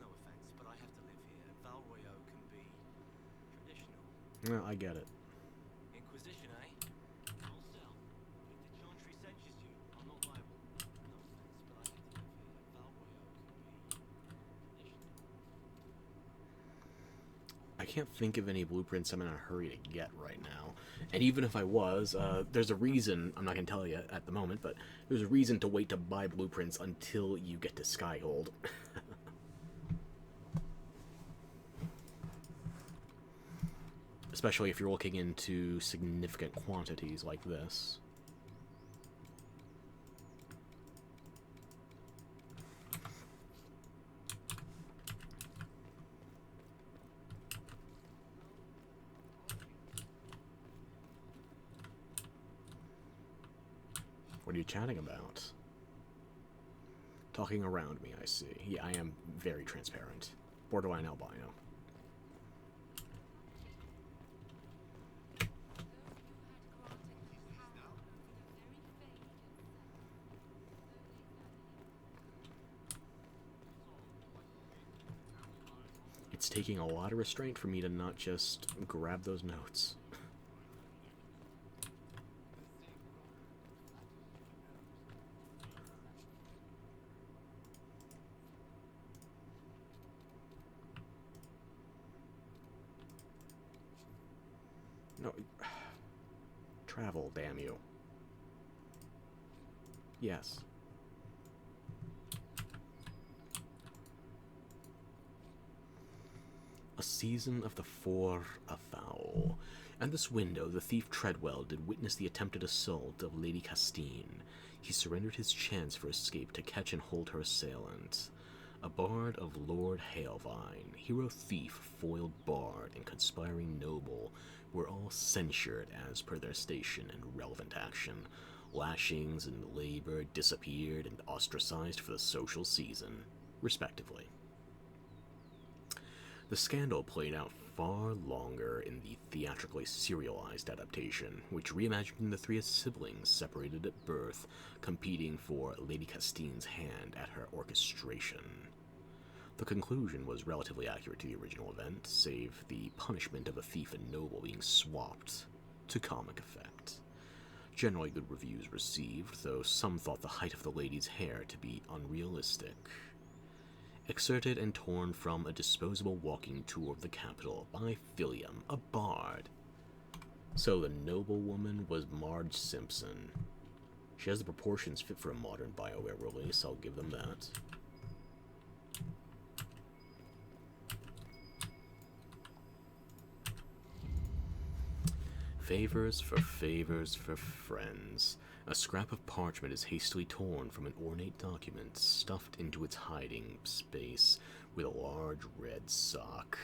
No offense, but I have to live here, and Val Royaux can be traditional. No, I get it. Inquisition, eh? I'll sell. But if the Chantry censures you, I'm not liable. No offense, but I have to live here, and Val Royaux can be traditional. I can't think of any blueprints I'm in a hurry to get right now. And even if I was, there's a reason, I'm not going to tell you at the moment, but there's a reason to wait to buy blueprints until you get to Skyhold. Especially if you're looking into significant quantities like this. What are you chatting about? Talking around me, I see. Yeah, I am very transparent. Borderline albino. It's taking a lot of restraint for me to not just grab those notes. No. Travel, damn you. Yes. A season of the four afoul. At this window, the thief Treadwell did witness the attempted assault of Lady Castine. He surrendered his chance for escape to catch and hold her assailant. A bard of Lord Hailvine, hero thief, foiled bard, and conspiring noble were all censured as per their station and relevant action. Lashings and labor disappeared and ostracized for the social season, respectively. The scandal played out far longer in the theatrically serialized adaptation, which reimagined the three as siblings separated at birth, competing for Lady Castine's hand at her orchestration. The conclusion was relatively accurate to the original event, save the punishment of a thief and noble being swapped to comic effect. Generally good reviews received, though some thought the height of the lady's hair to be unrealistic. Excerpted and torn from a disposable walking tour of the capital by Philium, a bard. So the noblewoman was Marge Simpson. She has the proportions fit for a modern BioWare release, I'll give them that. Favors for friends. A scrap of parchment is hastily torn from an ornate document, stuffed into its hiding space with a large red sock.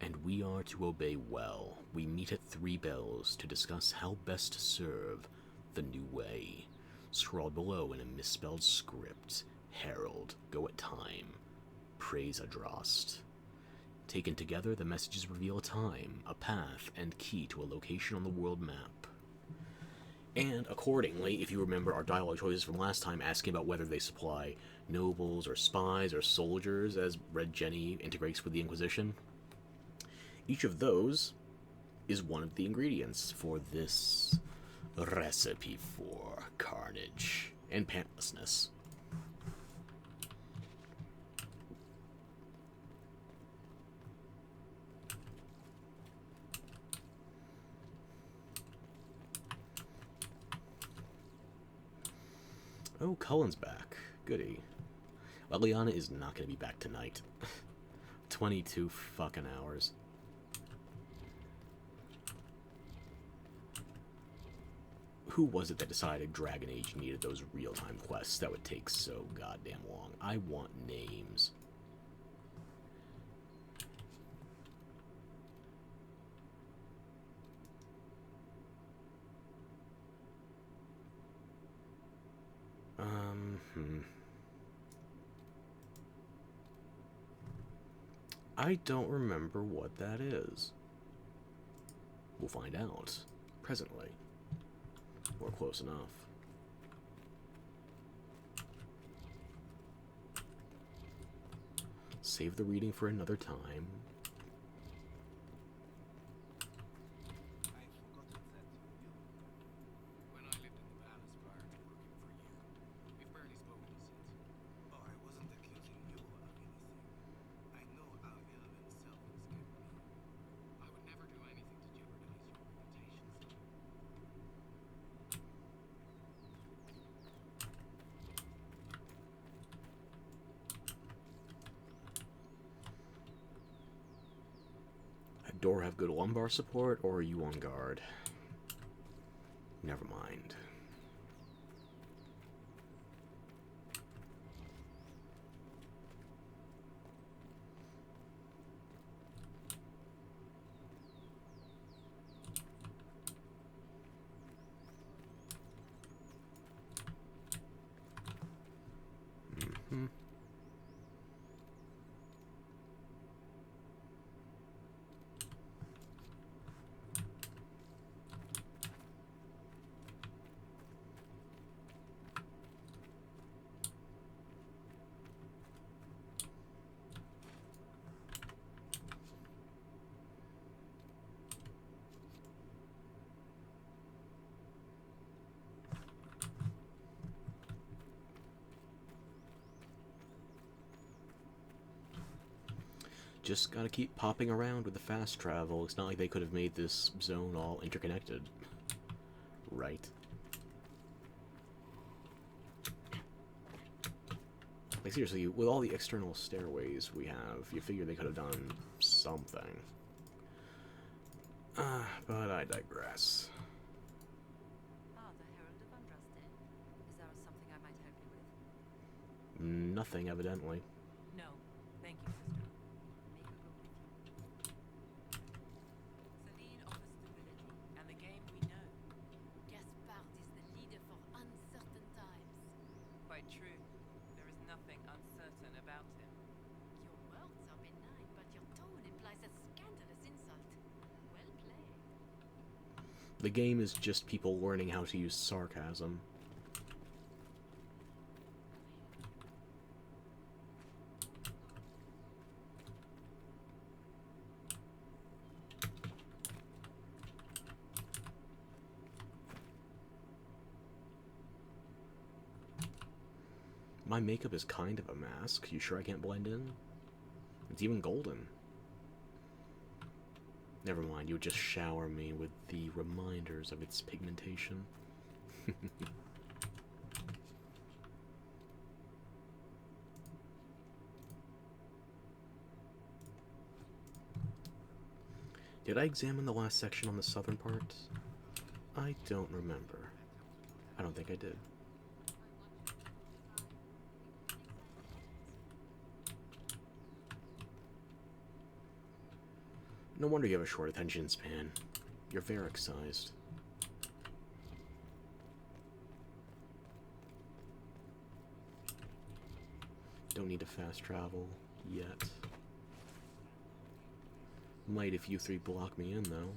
And we are to obey well. We meet at 3 bells to discuss how best to serve the new way. Scrawled below in a misspelled script. Herald, go at time. Praise Adrost. Taken together, the messages reveal a time, a path, and key to a location on the world map. And accordingly, if you remember our dialogue choices from last time asking about whether they supply nobles or spies or soldiers as Red Jenny integrates with the Inquisition, each of those is one of the ingredients for this recipe for carnage and pantlessness. Oh, Cullen's back. Goody. Liliana is not going to be back tonight. 22 fucking hours. Who was it that decided Dragon Age needed those real-time quests that would take so goddamn long? I want names. I don't remember what that is. We'll find out presently. We're close enough. Save the reading for another time. Door have good lumbar support, or are you on guard? Never mind. Just gotta keep popping around with the fast travel. It's not like they could have made this zone all interconnected. Right? Like, seriously, with all the external stairways we have, you figure they could have done something. But I digress. Ah, the Herald of Andraste. Is there something I might help you with? Nothing, evidently. No, thank you, sister. Make her go with you. Celine offers stability, and the game we know. Gaspard is the leader for uncertain times. Quite true. There is nothing uncertain about him. Your words are benign, but your tone implies a scandalous insult. Well played. The game is just people learning how to use sarcasm. My makeup is kind of a mask. You sure I can't blend in? It's even golden. Never mind, you would just shower me with the reminders of its pigmentation. Did I examine the last section on the southern part? I don't remember. I don't think I did. No wonder you have a short attention span. You're Varric-sized. Don't need to fast travel yet. Might if you three block me in, though.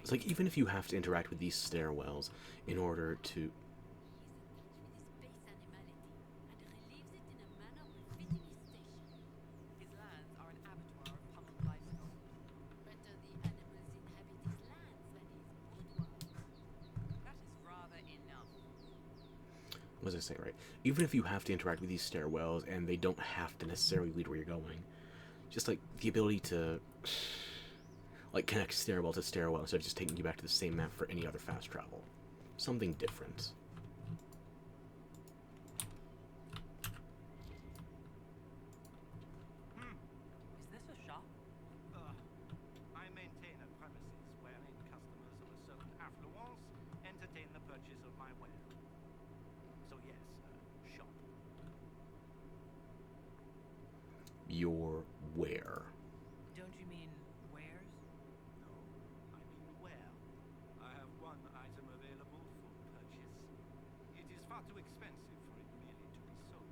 It's like, even if you have to interact with these stairwells in order to... He is in touch with his base animality and relieves it in a manner befitting his station. His lands are an abattoir of pummeled livestock. Better the animals inhabit his lands than his boudoir. That is rather enough. What was I saying, right? Even if you have to interact with these stairwells and they don't have to necessarily lead where you're going, just like the ability to... like, connect stairwell to stairwell instead of just taking you back to the same map for any other fast travel. Something different. Is this a shop? I maintain a premises wherein customers of a certain affluence entertain the purchase of my ware. So yes, shop. Your where? Don't you mean wares? No, I mean where. I have one item available for purchase. It is far too expensive for it merely to be sold.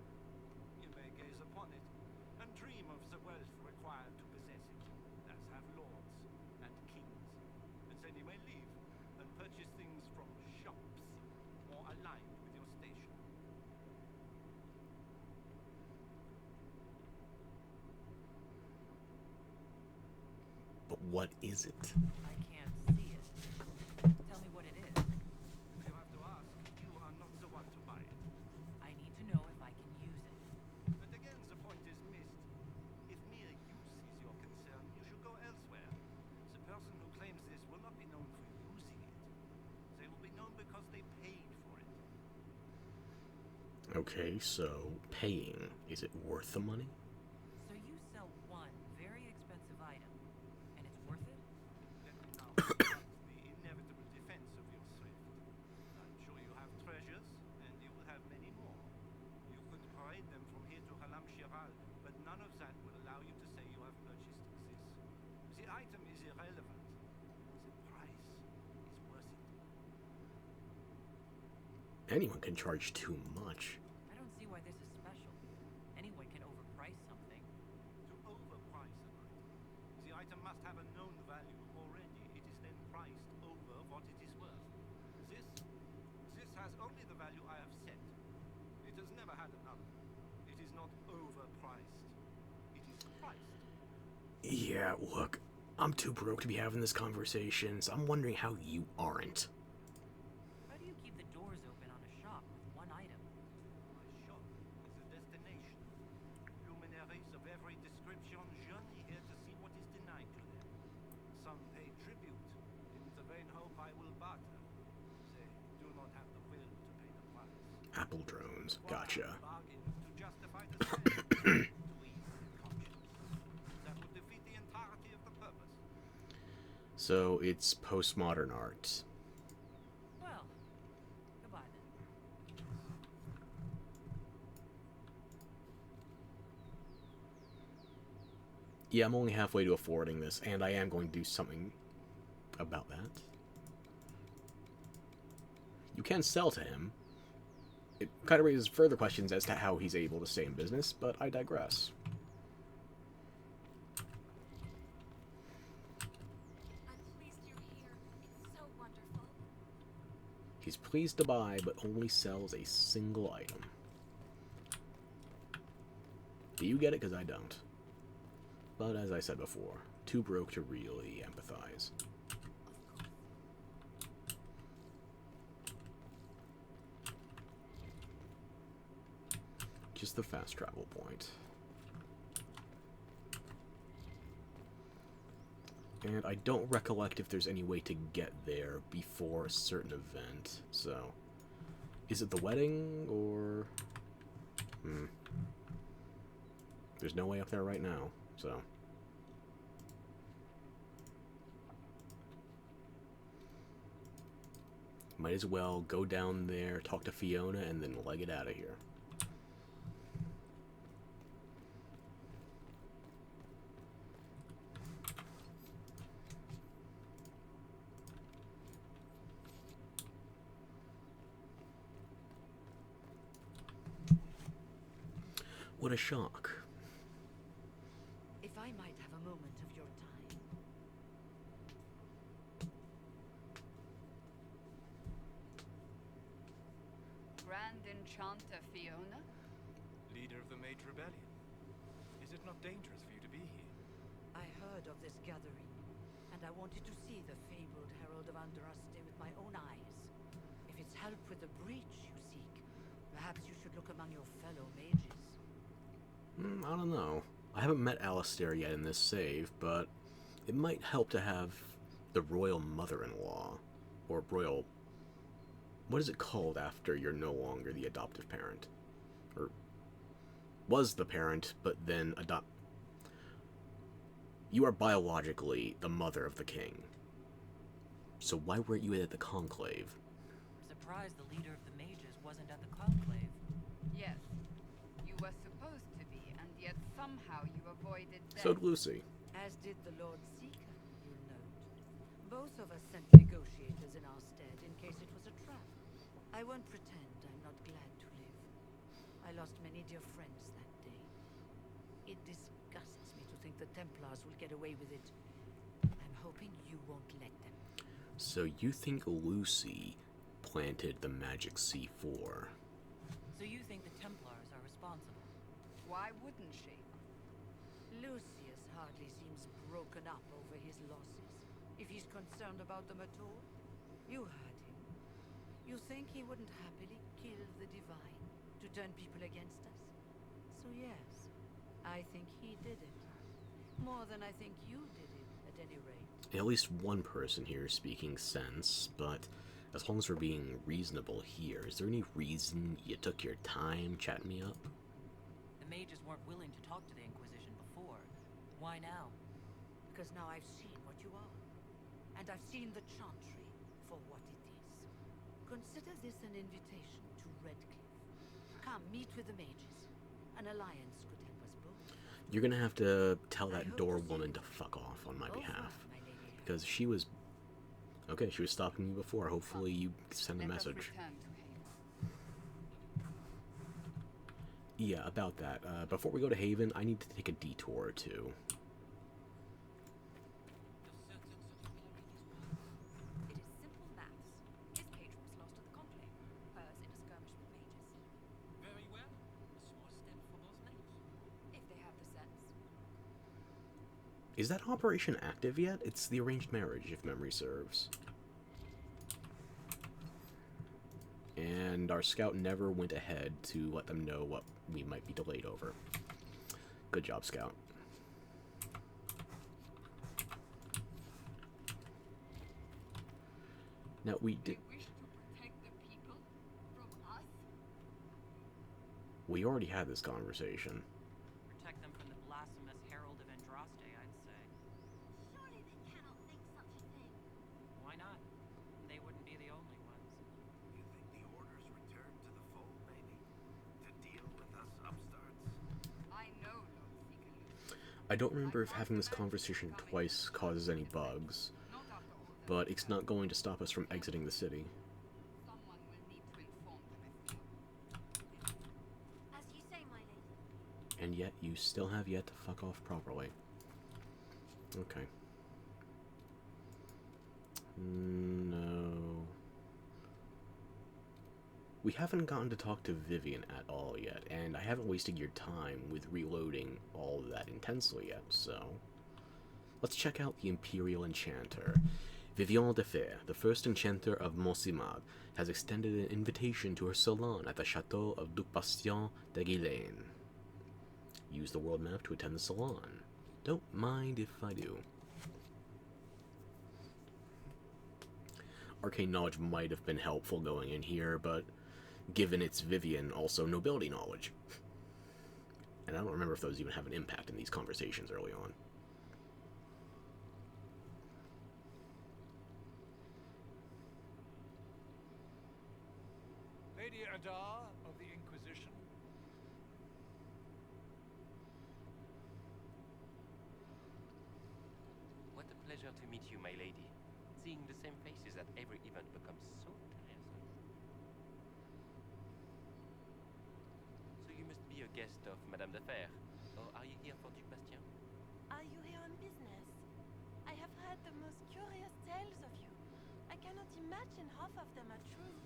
You may gaze upon it and dream of the wealth required to possess it, as have lords and kings. And then you may leave and purchase things from shops more aligned with your station. But what is it? I can't see it. Tell me what it is. You have to ask. You are not the one to buy it. I need to know if I can use it. But again, the point is missed. If mere use is your concern, you should go elsewhere. The person who claims this will not be known for using it. They will be known because they paid for it. Okay, so paying. Is it worth the money? So you sell one very expensive item, and it's worth it? Let me now discuss the inevitable defense of your thrift. I'm sure you have treasures, and you will have many more. You could parade them from here to Halam Shiral, but none of that will allow you to say you have purchased this. The item is irrelevant. The price is worth it. Anyone can charge too much. I don't see why this is special. Anyone can overprice something. To overprice an item, the item must have a known value already. It is then priced over what it is worth. This has only the value I have set. It has never had another. It is not overpriced. It is priced. Yeah, look, I'm too broke to be having this conversation, so I'm wondering how you aren't. How do you keep the doors open on a shop with one item? My shop is a destination. Luminaries of every description journey here to see what is denied to them. Some pay tribute, in the vain hope I will barter. They do not have the will to pay the price. Apple drones. Gotcha. Bargain to justify the sale, to ease their conscience. That would defeat the entirety of the purpose. So it's postmodern art. Well, goodbye then. Yeah, I'm only halfway to affording this, and I am going to do something about that. You can sell to him. It kind of raises further questions as to how he's able to stay in business, but I digress. I'm pleased you're here. It's so wonderful. He's pleased to buy, but only sells a single item. Do you get it? Because I don't. But as I said before, too broke to really empathize. Just the fast travel point. And I don't recollect if there's any way to get there before a certain event, so... Is it the wedding, or... There's no way up there right now, so... Might as well go down there, talk to Fiona, and then leg it out of here. What a shock. If I might have a moment of your time. Grand Enchanter Fiona? Leader of the Mage Rebellion. Is it not dangerous for you to be here? I heard of this gathering, and I wanted to see the fabled Herald of Andraste with my own eyes. If it's help with the breach you seek, perhaps you should look among your fellow mages. I don't know. I haven't met Alistair yet in this save, but it might help to have the royal mother-in-law, or royal... What is it called after you're no longer the adoptive parent? Or was the parent, but then You are biologically the mother of the king. So why weren't you at the conclave? I'm surprised the leader of the mages wasn't at the conclave. Yes. You were supposed to be, and yet somehow you avoided death. So did Lucy. As did the Lord Seeker, you'll note. Both of us sent negotiators in our stead in case it was a trap. I won't pretend I'm not glad to live. I lost many dear friends that day. It disgusts me to think the Templars will get away with it. I'm hoping you won't let them. So you think Lucy planted the magic C4? So you think the Templars are responsible? Why wouldn't she? Lucius hardly seems broken up over his losses. If he's concerned about them at all, you heard him. You think he wouldn't happily kill the Divine to turn people against us? So yes, I think he did it. More than I think you did it, at any rate. At least one person here is speaking sense, but as long as we're being reasonable here, is there any reason you took your time chatting me up? The mages weren't willing to talk to the Inquisition before. Why now? Because now I've seen what you are. And I've seen the Chantry for what it is. Consider this an invitation to Redcliffe. Come, meet with the mages. An alliance could help us both. You're gonna have to tell that door woman to fuck off on my behalf. Because she was... Okay, she was stopping me before. Hopefully you send a message. Yeah, about that. Before we go to Haven, I need to take a detour or two. It is simple maths. His patron was lost at the conclave. Hers in a skirmish with mages. Very well. A small step for both knights. If they have the sense. Is that operation active yet? It's the arranged marriage, if memory serves. And our scout never went ahead to let them know what we might be delayed over. Good job, Scout. Now, we did... They wish to protect the people from us? We already had this conversation. Protect them from the blasphemous herald of Andraste, I'd say. Surely they cannot think such a thing. Why not? They wouldn't be the only ones. You think the orders return to the fold, maybe? To deal with us upstarts? I know, Lord Seeker. I don't remember if having this conversation twice causes any bugs, but it's not going to stop us from exiting the city. Someone will need to inform the rest. As you say, my lady. And yet, you still have yet to fuck off properly. Okay. No. We haven't gotten to talk to Vivian at all yet, and I haven't wasted your time with reloading all that intensely yet, so... Let's check out the Imperial Enchanter. Vivian de Fer, the first enchanter of Monsimard, has extended an invitation to her salon at the Chateau of Duc Bastien de Guilaine. Use the world map to attend the salon. Don't mind if I do. Arcane knowledge might have been helpful going in here, but given it's Vivian, also nobility knowledge. And I don't remember if those even have an impact in these conversations early on. Lady Adar of the Inquisition. What a pleasure to meet you, my lady. Seeing the same faces at every event becomes so tiresome. So you must be a guest of Madame de Fer, or are you here for Duc Bastien? Are you here on business? I have heard the most curious tales of you. I cannot imagine half of them are true.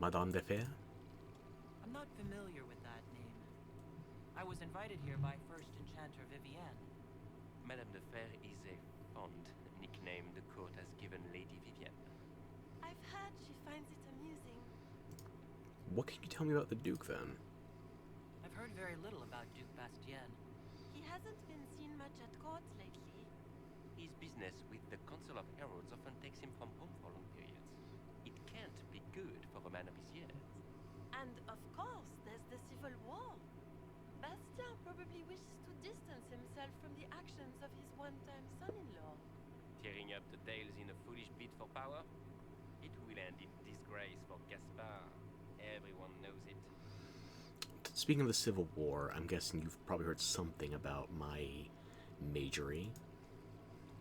Madame de Fer? I'm not familiar with that name. I was invited here by First Enchanter Vivienne. Madame de Fer is a fond nickname the court has given Lady Vivienne. I've heard she finds it amusing. What can you tell me about the Duke, then? I've heard very little about Duc Bastien. He hasn't been seen much at court lately. His business with the Council of Heralds often takes him from home for long periods. It can't be good for a man of his years. And of course, there's the civil war. Bastien probably wishes to distance himself from the actions of his one-time son-in-law. Tearing up the tails in a foolish bid for power? It will end in disgrace for Gaspard. Everyone knows it. Speaking of the Civil War, I'm guessing you've probably heard something about my majory.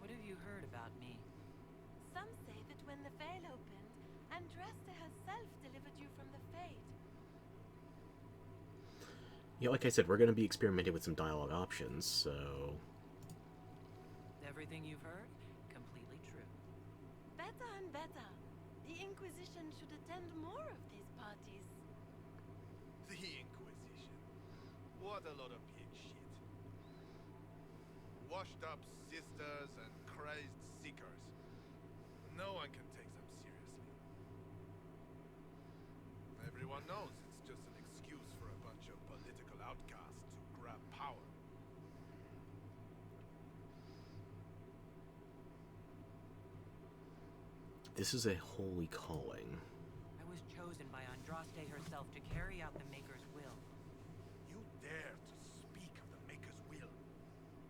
What have you heard about me? Some say that when the veil opened, Andraste herself delivered you from the Fade. Yeah, like I said, we're going to be experimenting with some dialogue options, so... Everything you've heard? Completely true. Better and better. The Inquisition should attend more of these parties. The Inquisition. What a lot of pig shit. Washed up sisters and crazed seekers. No one can take them seriously. Everyone knows it's just an excuse for a bunch of political outcasts to grab power. This is a holy calling. I was chosen by Andraste herself to carry out the Maker's will. You dare to speak of the Maker's will,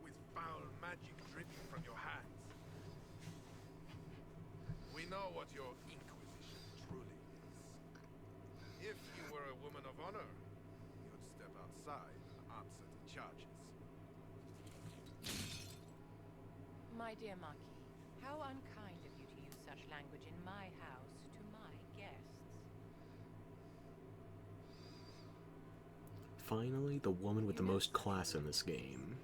with foul magic dripping from your hands. We know what your Inquisition truly is. If you were a woman of honor, you'd step outside and answer the charges. My dear Marquis, how unkind of you to use such language in my house to my guests. Finally, the woman with the most class in this game.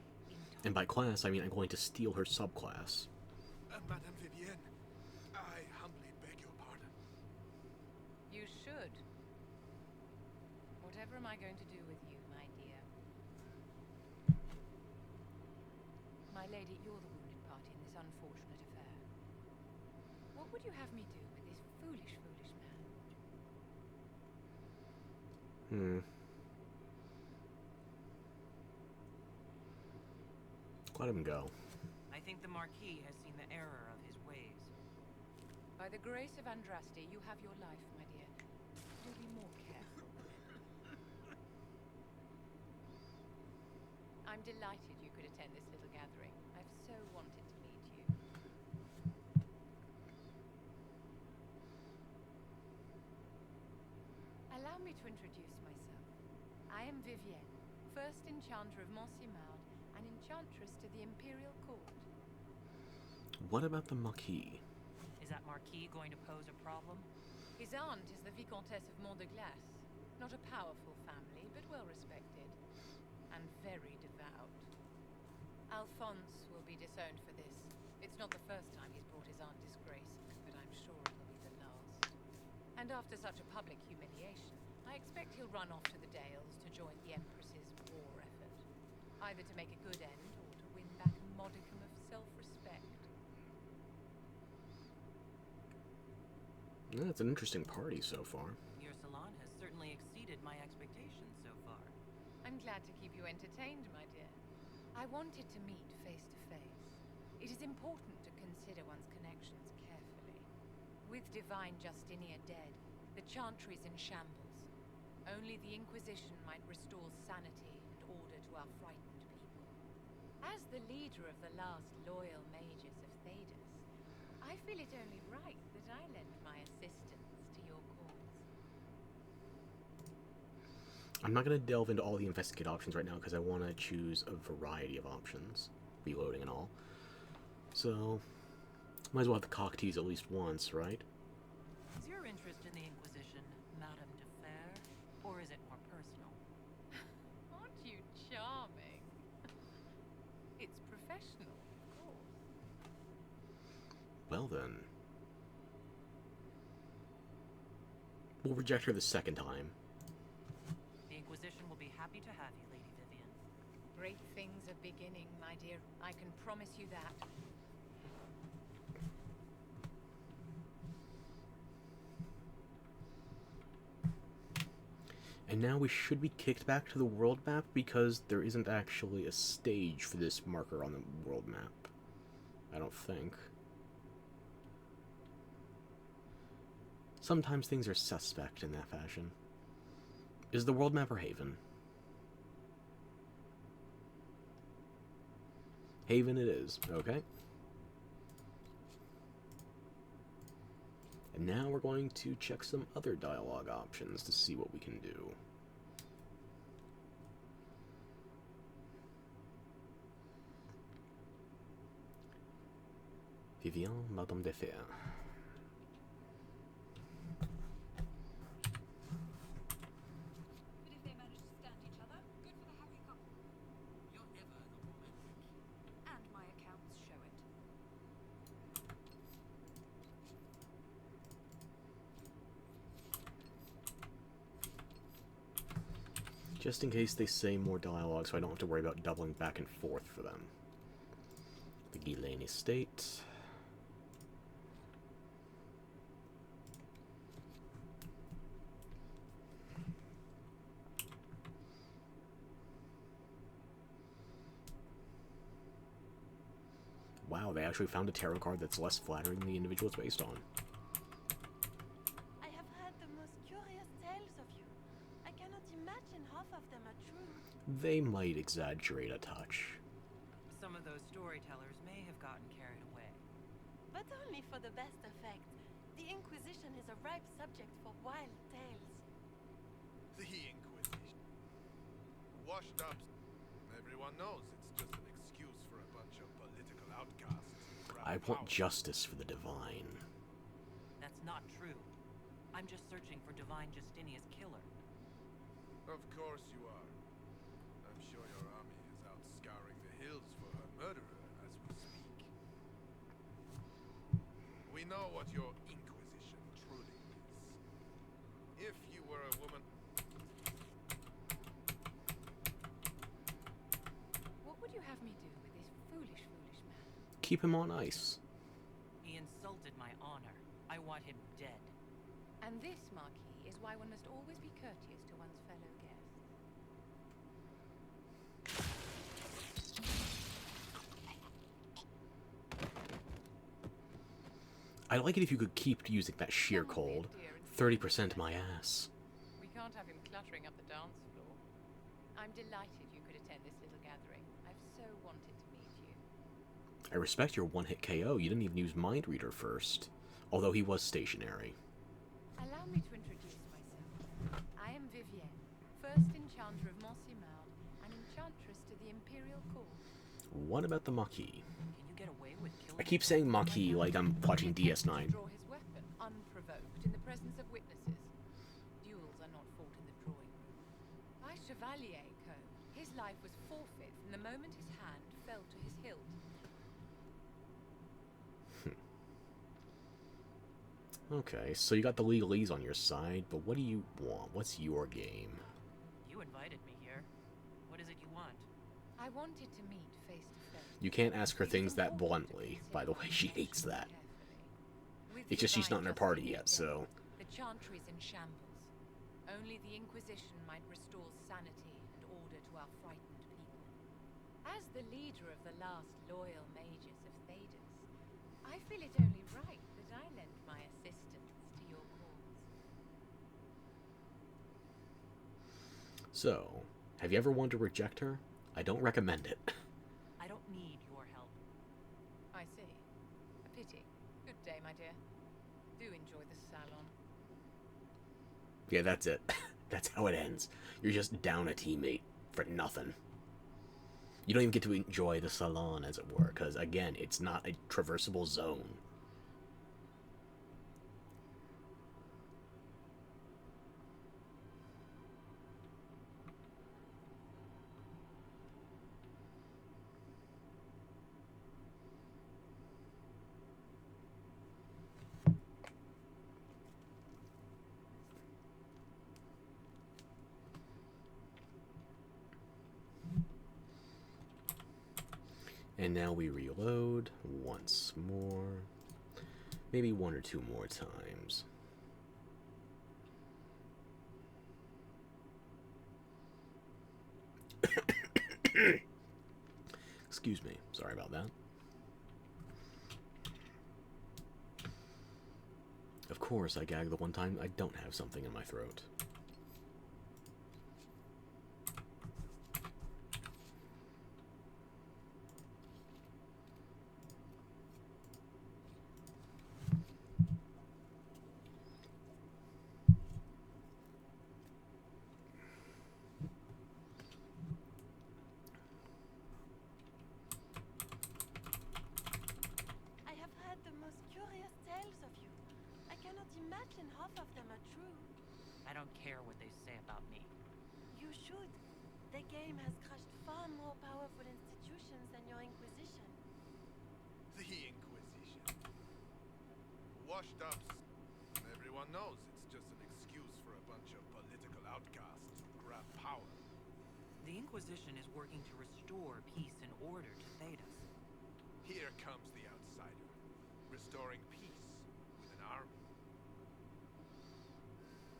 And by class, I mean I'm going to steal her subclass. Madame Vivienne, I humbly beg your pardon. You should. Whatever am I going to do with you, my dear? My lady, you're the wounded party in this unfortunate affair. What would you have me do with this foolish, foolish man? Let him go. I think the Marquis has seen the error of his ways. By the grace of Andraste, you have your life, my dear. Do be more careful. I'm delighted you could attend this little gathering. I've so wanted to meet you. Allow me to introduce myself. I am Vivienne, first enchanter of Mont-Simard, and enchantress to the Imperial Court. What about the Marquis? Is that Marquis going to pose a problem? His aunt is the Vicomtesse of Mont de Glace. Not a powerful family, but well respected. And very devout. Alphonse will be disowned for this. It's not the first time he's brought his aunt disgrace, but I'm sure it'll be the last. And after such a public humiliation, I expect he'll run off to the Dales to join the Empress's war effort. Either to make a good end, or to win back a modicum of self-respect. That's an interesting party so far. Your salon has certainly exceeded my expectations so far. I'm glad to keep you entertained, my dear. I wanted to meet face to face. It is important to consider one's connections carefully. With Divine Justinia dead, the Chantry's in shambles. Only the Inquisition might restore sanity and order to our frightened people. As the leader of the last loyal mages of Thedas, I feel it only right that I lend my assistance to your cause. I'm not going to delve into all the investigate options right now because I want to choose a variety of options, reloading and all. So, might as well have the cock tease at least once, right? Is your interest in the Inquisition Madame de Fer, or is it more personal? Aren't you charming? It's professional, of course. Well then. We'll reject her the second time. The Inquisition will be happy to have you, Lady Vivian. Great things are beginning, my dear. I can promise you that. And now we should be kicked back to the world map because there isn't actually a stage for this marker on the world map. I don't think. Sometimes things are suspect in that fashion. Is the world map or Haven? Haven it is. Okay. And now we're going to check some other dialogue options to see what we can do. Vivian, Madame de Fer. But if they manage to stand each other, good for the happy couple. You're ever romantic. And my accounts show it. Just in case they say more dialogue so I don't have to worry about doubling back and forth for them. The Ghislaine Estate. Wow, they actually found a tarot card that's less flattering than the individual it's based on. I have heard the most curious tales of you. I cannot imagine half of them are true. They might exaggerate a touch. Some of those storytellers may have gotten carried away. But only for the best effect. The Inquisition is a ripe subject for wild tales. The Inquisition. Washed up. Everyone knows it's just an excuse for a bunch of political outcasts. I want justice for the Divine. That's not true. I'm just searching for Divine Justinia's killer. Of course you are. I'm sure your army is out scouring the hills for her murderer as we speak. We know what your Inquisition truly is. If you were a woman... keep him on ice. He insulted my honor. I want him dead. And this, Marquis, is why one must always be courteous to one's fellow guests. I'd like it if you could keep using that sheer cold. 30% my ass. We can't have him cluttering up the dance floor. I'm delighted you could attend this little gathering. I've so wanted to meet you. I respect your one-hit KO. You didn't even use Mind Reader first. Although he was stationary. Allow me to introduce myself. I am Vivienne, first enchanter of Monsignor, and enchantress to the Imperial Court. What about the Marquis? Can you get away with killing I keep saying Marquis like I'm watching DS9. Draw his weapon, unprovoked, in the presence of witnesses. Duels are not fought in the drawing room. By Chevalier Code, his life was forfeit from the moment his hand fell to his hilt. Okay, so you got the legalese on your side, but what do you want? What's your game? You invited me here. What is it you want? I wanted to meet face to face. You can't ask her things that bluntly. By the way, she hates that. It's just she's not in her party yet, so... The Chantry's in shambles. Only the Inquisition might restore sanity and order to our frightened people. As the leader of the last loyal mages of Thedas, I feel it only right that I lend my assistance to your cause. So, have you ever wanted to reject her? I don't recommend it. I don't need your help. I see. A pity. Good day, my dear. Do enjoy the salon. Yeah, that's it. That's how it ends. You're just down a teammate for nothing. You don't even get to enjoy the salon, as it were, because, again, it's not a traversable zone. And now we reload once more. Maybe one or two more times. Excuse me. Sorry about that. Of course, I gag the one time I don't have something in my throat. I have heard the most curious tales of you. I cannot imagine half of them are true. I don't care what they say about me. You should. The game has crushed far more powerful institutions than your Inquisition. The Inquisition. Washed ups. Everyone knows it's just an excuse for a bunch of political outcasts to grab power. The Inquisition is working to restore peace and order to Thedas. Here comes the outsider, restoring peace with an army.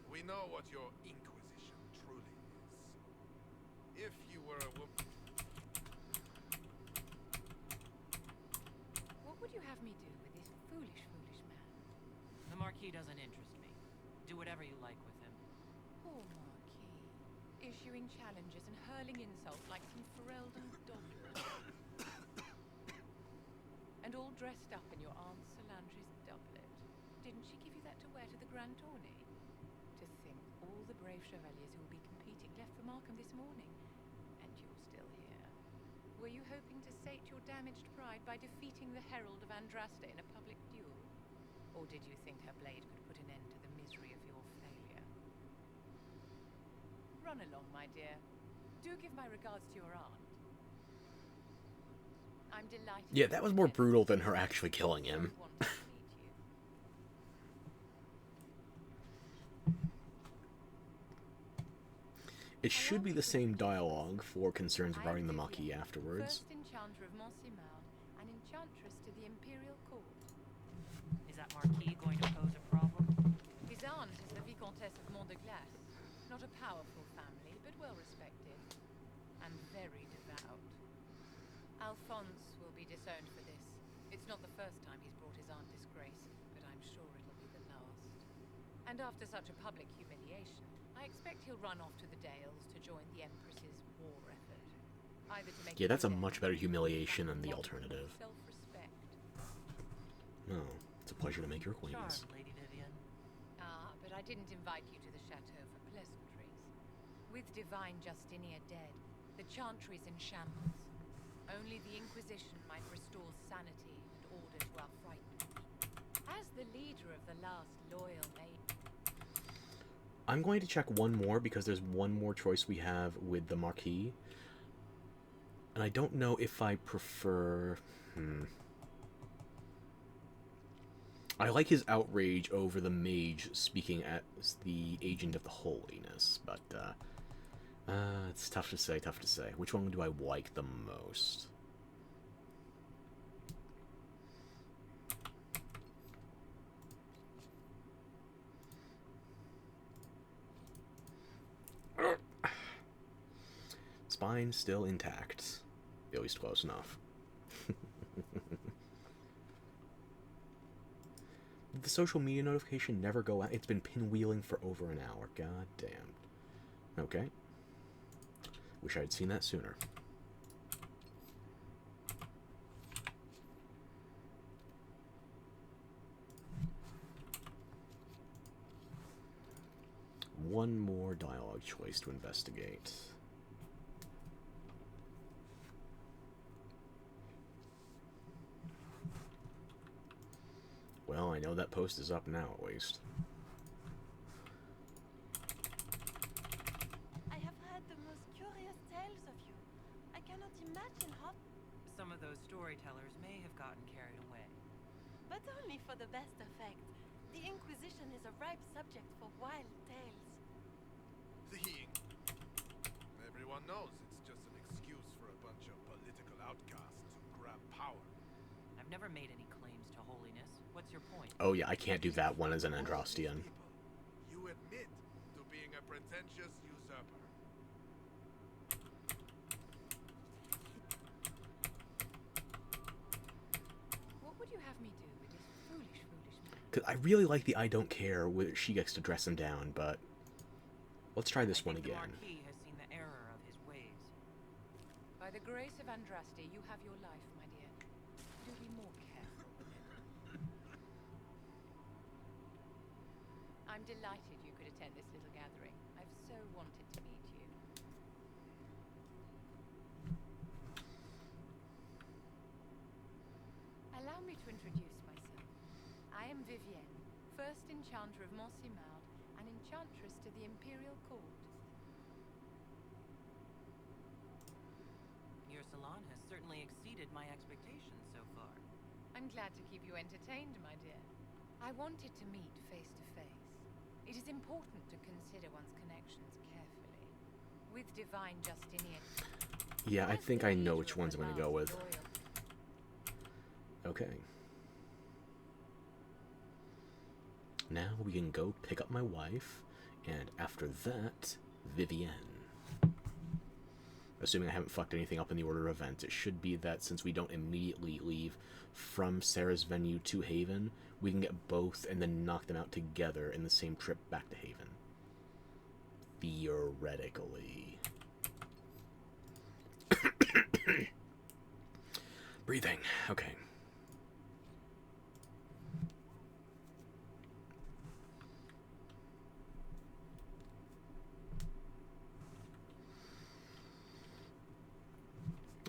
We know what your Inquisition truly is. If you were a woman... What would you have me do with this foolish man? The Marquis doesn't interest me. Do whatever you like with him. Poor Marquis. Issuing challenges and hurling insults like some Ferelden dog. And all dressed up in your Aunt Solange's doublet. Didn't she give you that to wear to the Grand Tourney? To think all the brave chevaliers who will be competing left for Markham this morning, and you're still here. Were you hoping to sate your damaged pride by defeating the Herald of Andraste in a public duel? Or did you think her blade could put an end to the misery of your failure? Run along, my dear. Do give my regards to your aunt. I'm delighted. Yeah, that was more brutal than her actually killing him. It should be the same dialogue for concerns regarding the Marquis afterwards. First enchanter of Monsignor, an enchantress to the Imperial Court. Is that Marquis going to pose a problem? His aunt is the Vicomtesse of Mont de Glace. Not a powerful family, but well respected. And very devout. Alphonse will be disowned for this. It's not the first time he's brought his aunt disgrace, but I'm sure it'll be the last. And after such a public humiliation, I expect he'll run off to the Dales to join the Empress's war effort. Either to make Yeah, that's a good much ends better humiliation or than the to alternative. self-respect. No, it's a pleasure to make your acquaintance. Charmed, Lady Vivian. Ah, but I didn't invite you to the chateau for pleasantries. With Divine Justinia dead, the Chantry's in shambles. Only the Inquisition might restore sanity and order to our frightened people. As the leader of the last loyal maid... I'm going to check one more because there's one more choice we have with the Marquis. And I don't know if I prefer... I like his outrage over the mage speaking as the agent of the holiness, but it's tough to say, tough to say. Which one do I like the most? Spine still intact. At least close enough. Did the social media notification never go out? It's been pinwheeling for over an hour. God damn. Okay. Wish I'd seen that sooner. One more dialogue choice to investigate. Well, I know that post is up now, at least. I have heard the most curious tales of you. I cannot imagine how... Some of those storytellers may have gotten carried away. But only for the best effect. The Inquisition is a ripe subject for wild tales. Everyone knows it's just an excuse for a bunch of political outcasts who grab power. I've never made any claims to holiness. What's your point? Oh yeah, I can't do that one as an Andrastian. You admit to being a pretentious usurper. What would you have me do with this foolish man? Because I really like the I don't care whether she gets to dress him down, but let's try this one again. The Marquis has seen the error of his ways. By the grace of Andraste, you have your life, my dear. Do be more careful with it. I'm delighted you could attend this little gathering. I've so wanted to meet you. Allow me to introduce myself. I am Vivienne, first enchanter of Mont-Simard, and enchantress to the Imperial Court. Your salon has certainly exceeded my expectations so far. I'm glad to keep you entertained, my dear. I wanted to meet face to face. It is important to consider one's connections carefully. With Divine Justinian... Yeah, I think I know which ones I'm going to go with. Okay. Now we can go pick up my wife, and after that, Vivienne. Assuming I haven't fucked anything up in the order of events, it should be that since we don't immediately leave from Sarah's venue to Haven, we can get both and then knock them out together in the same trip back to Haven. Theoretically. Breathing. Okay.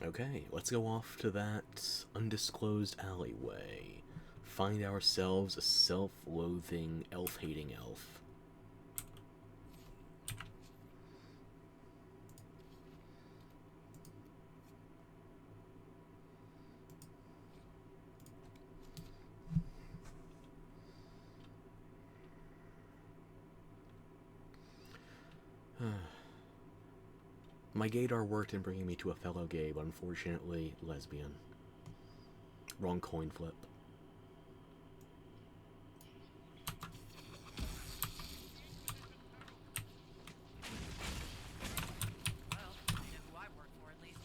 Okay, let's go off to that undisclosed alleyway. Find ourselves a self-loathing, elf-hating elf. My gaydar worked in bringing me to a fellow gay, but unfortunately lesbian. Wrong coin flip. Well, I know who I work for, at least.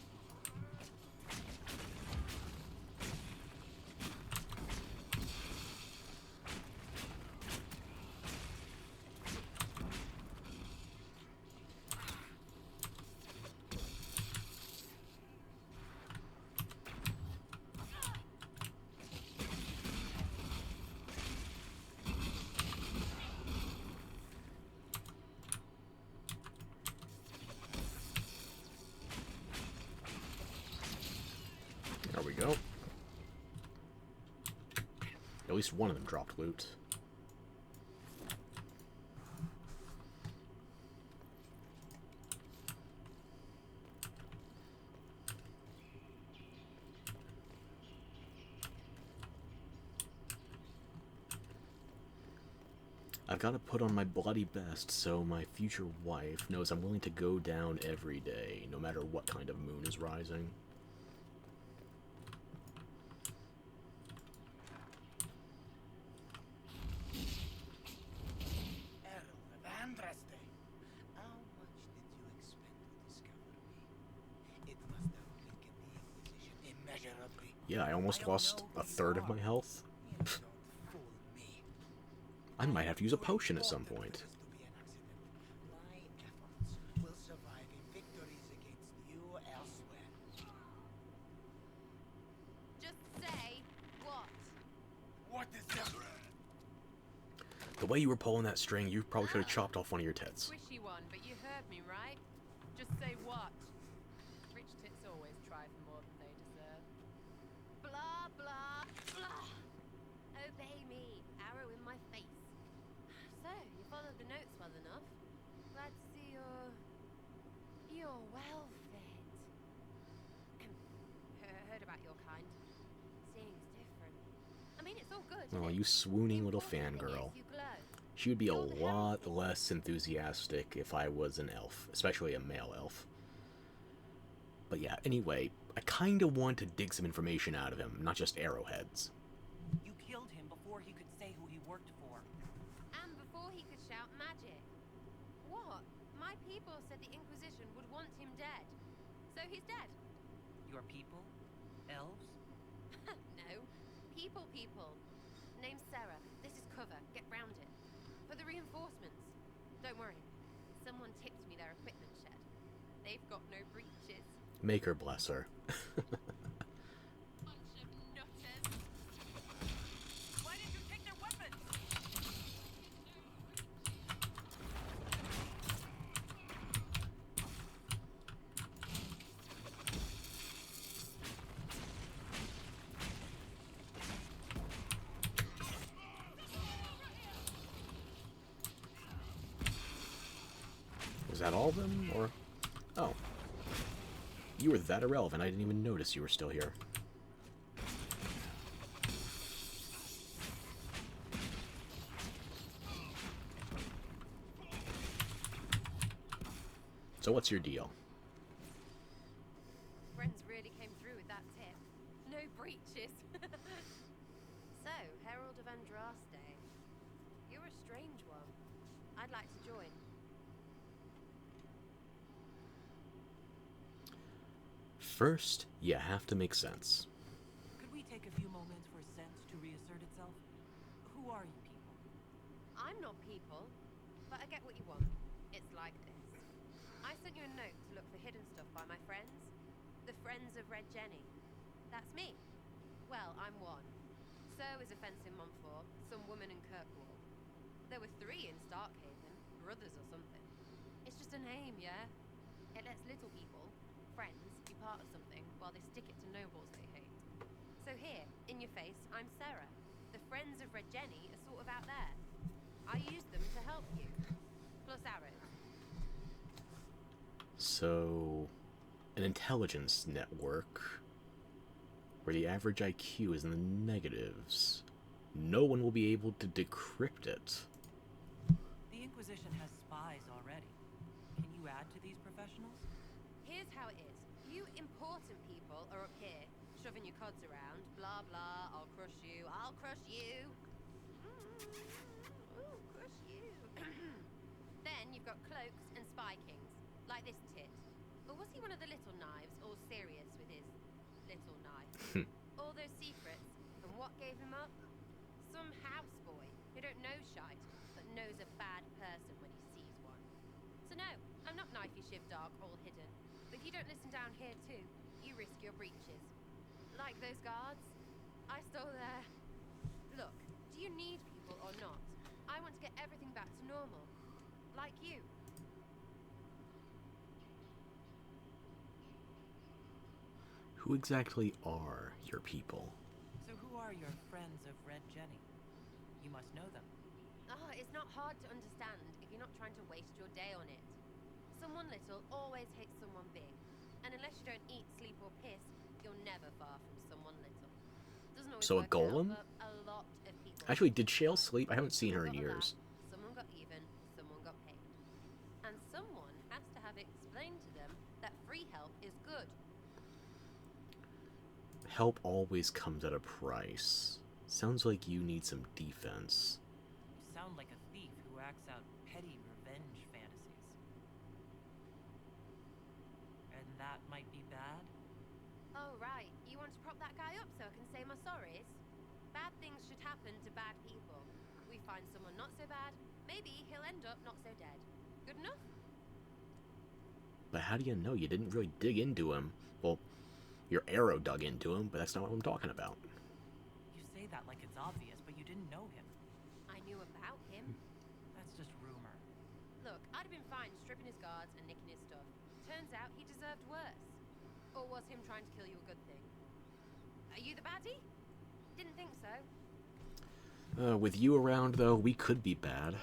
There we go. At least one of them dropped loot. I've got to put on my bloody best so my future wife knows I'm willing to go down every day, no matter what kind of moon is rising. How much did you expect to discover me? It must have weakened the Inquisition immeasurably. Yeah, I almost lost a third of my health. You don't fool me. I might have to use a potion at some point. My efforts will survive in victories against you elsewhere. Just say what? What is that? The way you were pulling that string, you probably could have chopped off one of your tits. Squishy one, but you heard me, right? Just say what? Rich tits always try for more than they deserve. Blah, blah, blah. Obey me. Arrow in my face. So, you followed the notes well enough. Glad to see you're well fed. Heard about your kind. Seeing's different. I mean, it's all good. Oh, isn't you it? swooning little The important thing fangirl. is you glow. She would be a lot less enthusiastic if I was an elf, especially a male elf. But yeah, anyway, I kinda want to dig some information out of him, not just arrowheads. You killed him before he could say who he worked for. And before he could shout magic. What? My people said the Inquisition would want him dead. So he's dead. Your people? Elves? No. People. Name's Sarah. This is cover. Get round it. For the reinforcements. Don't worry. Someone tipped me their equipment shed. They've got no breaches. Make her bless her. Bunch of nutters. Why did you take their weapons? Was that all of them, or... Oh. You were that irrelevant, I didn't even notice you were still here. So what's your deal? Friends really came through with that tip. No breaches. So, Herald of Andraste. You're a strange one. I'd like to join. First, you have to make sense. Could we take a few moments for sense to reassert itself? Who are you people? I'm not people, but I get what you want. It's like this. I sent you a note to look for hidden stuff by my friends. The Friends of Red Jenny. That's me. Well, I'm one. So is a fence in Montfort, some woman in Kirkwall. There were 3 in Starkhaven, brothers or something. It's just a name, yeah? It lets little people, friends, be part of something while they stick it to nobles they hate. So here, in your face, I'm Sarah. The Friends of Red Jenny are sort of out there. I use them to help you. Plus arrows. So, an intelligence network where the average IQ is in the negatives. No one will be able to decrypt it. The Inquisition has spies already. Can you add to these professionals? Here's how it is. You important people are up here, shoving your cods around. Blah, blah, I'll crush you. I'll crush you. Ooh, crush you. Then you've got cloaks and spy kings, like this tit. Or was he one of the little knives, all serious with his little knife? All those secrets, and what gave him up? Some houseboy who don't know shite, but knows a bad person when he sees one. So no, I'm not knifey shiv dark, all hidden. But if you don't listen down here too, you risk your breeches. Like those guards, I stole their... Look, do you need people or not? I want to get everything back to normal. Like you. Who exactly are your people? So who are your friends of Red Jenny? You must know them. Ah, it's not hard to understand if you're not trying to waste your day on it. Someone little always hates someone big. And unless you don't eat, sleep, or piss, you're never far from someone little. Doesn't always So a work out, golem? but a lot of people... Actually, did Shale sleep? I haven't seen her in Someone got a years. laugh, someone got even, someone got paid. And someone has to have explained to them that free help is good. Help always comes at a price. Sounds like you need some defense. You sound like a thief who acts out petty revenge fantasies. And that might be bad? Oh, right. You want to prop that guy up so I can say my sorries? Bad things should happen to bad people. We find someone not so bad, maybe he'll end up not so dead. Good enough? But how do you know? You didn't really dig into him. Well, your arrow dug into him, but that's not what I'm talking about. You say that like it's obvious, but you didn't know him. I knew about him. That's just rumor. Look, I'd have been fine stripping his guards and nicking his stuff. Turns out he deserved worse. Or was him trying to kill you a good thing? Are you the baddie? Didn't think so. With you around, though, we could be bad.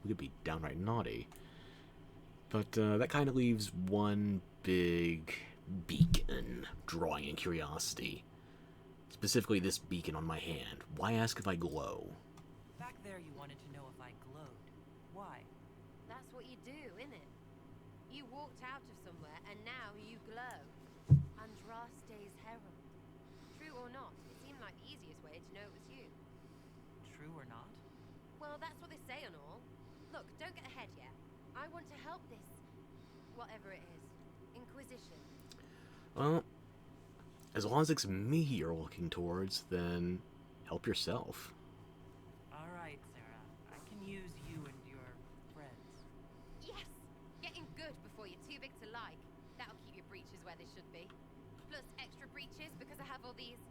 We could be downright naughty. But that kind of leaves one big beacon drawing in curiosity. Specifically this beacon on my hand. Why ask if I glow? Back there you wanted to know if I glowed. Why? That's what you do, innit? You walked out of somewhere and now you glow. Andraste's herald. True or not, it seemed like the easiest way to know it was you. True or not? Well, that's what they say and all. Look, don't get ahead yet. I want to help this... whatever it is. Inquisition. Well, as long as it's me you're looking towards, then help yourself. Alright, Sarah. I can use you and your friends. Yes! Getting good before you're too big to like. That'll keep your breeches where they should be. Plus extra breeches because I have all these...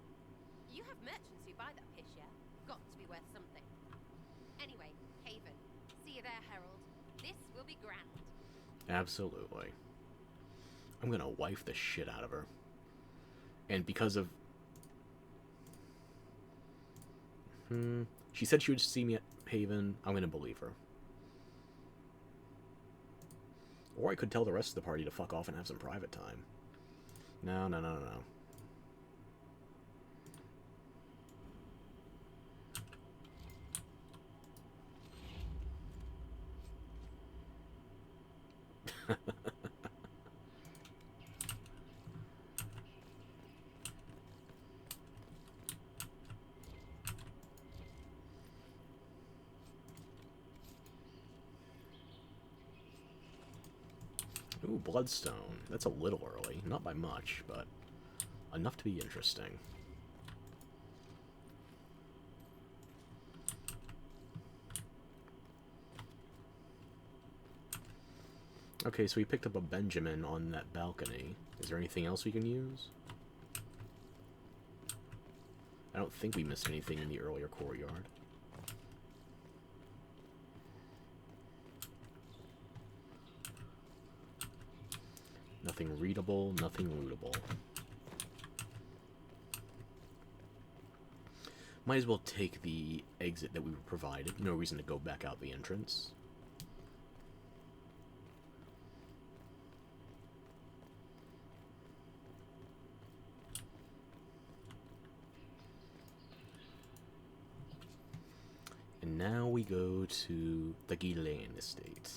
You have merchants who buy that piss, yeah? Got to be worth something. Anyway, Haven. See you there, Herald. This will be grand. Absolutely. I'm gonna wife the shit out of her. And because of... She said she would see me at Haven. I'm gonna believe her. Or I could tell the rest of the party to fuck off and have some private time. No, no, no, no, no. Ooh, Bloodstone. That's a little early. Not by much, but enough to be interesting. Okay, so we picked up a Benjamin on that balcony. Is there anything else we can use? I don't think we missed anything in the earlier courtyard. Nothing readable, nothing lootable. Might as well take the exit that we were provided. No reason to go back out the entrance. And now we go to the Guillain estate.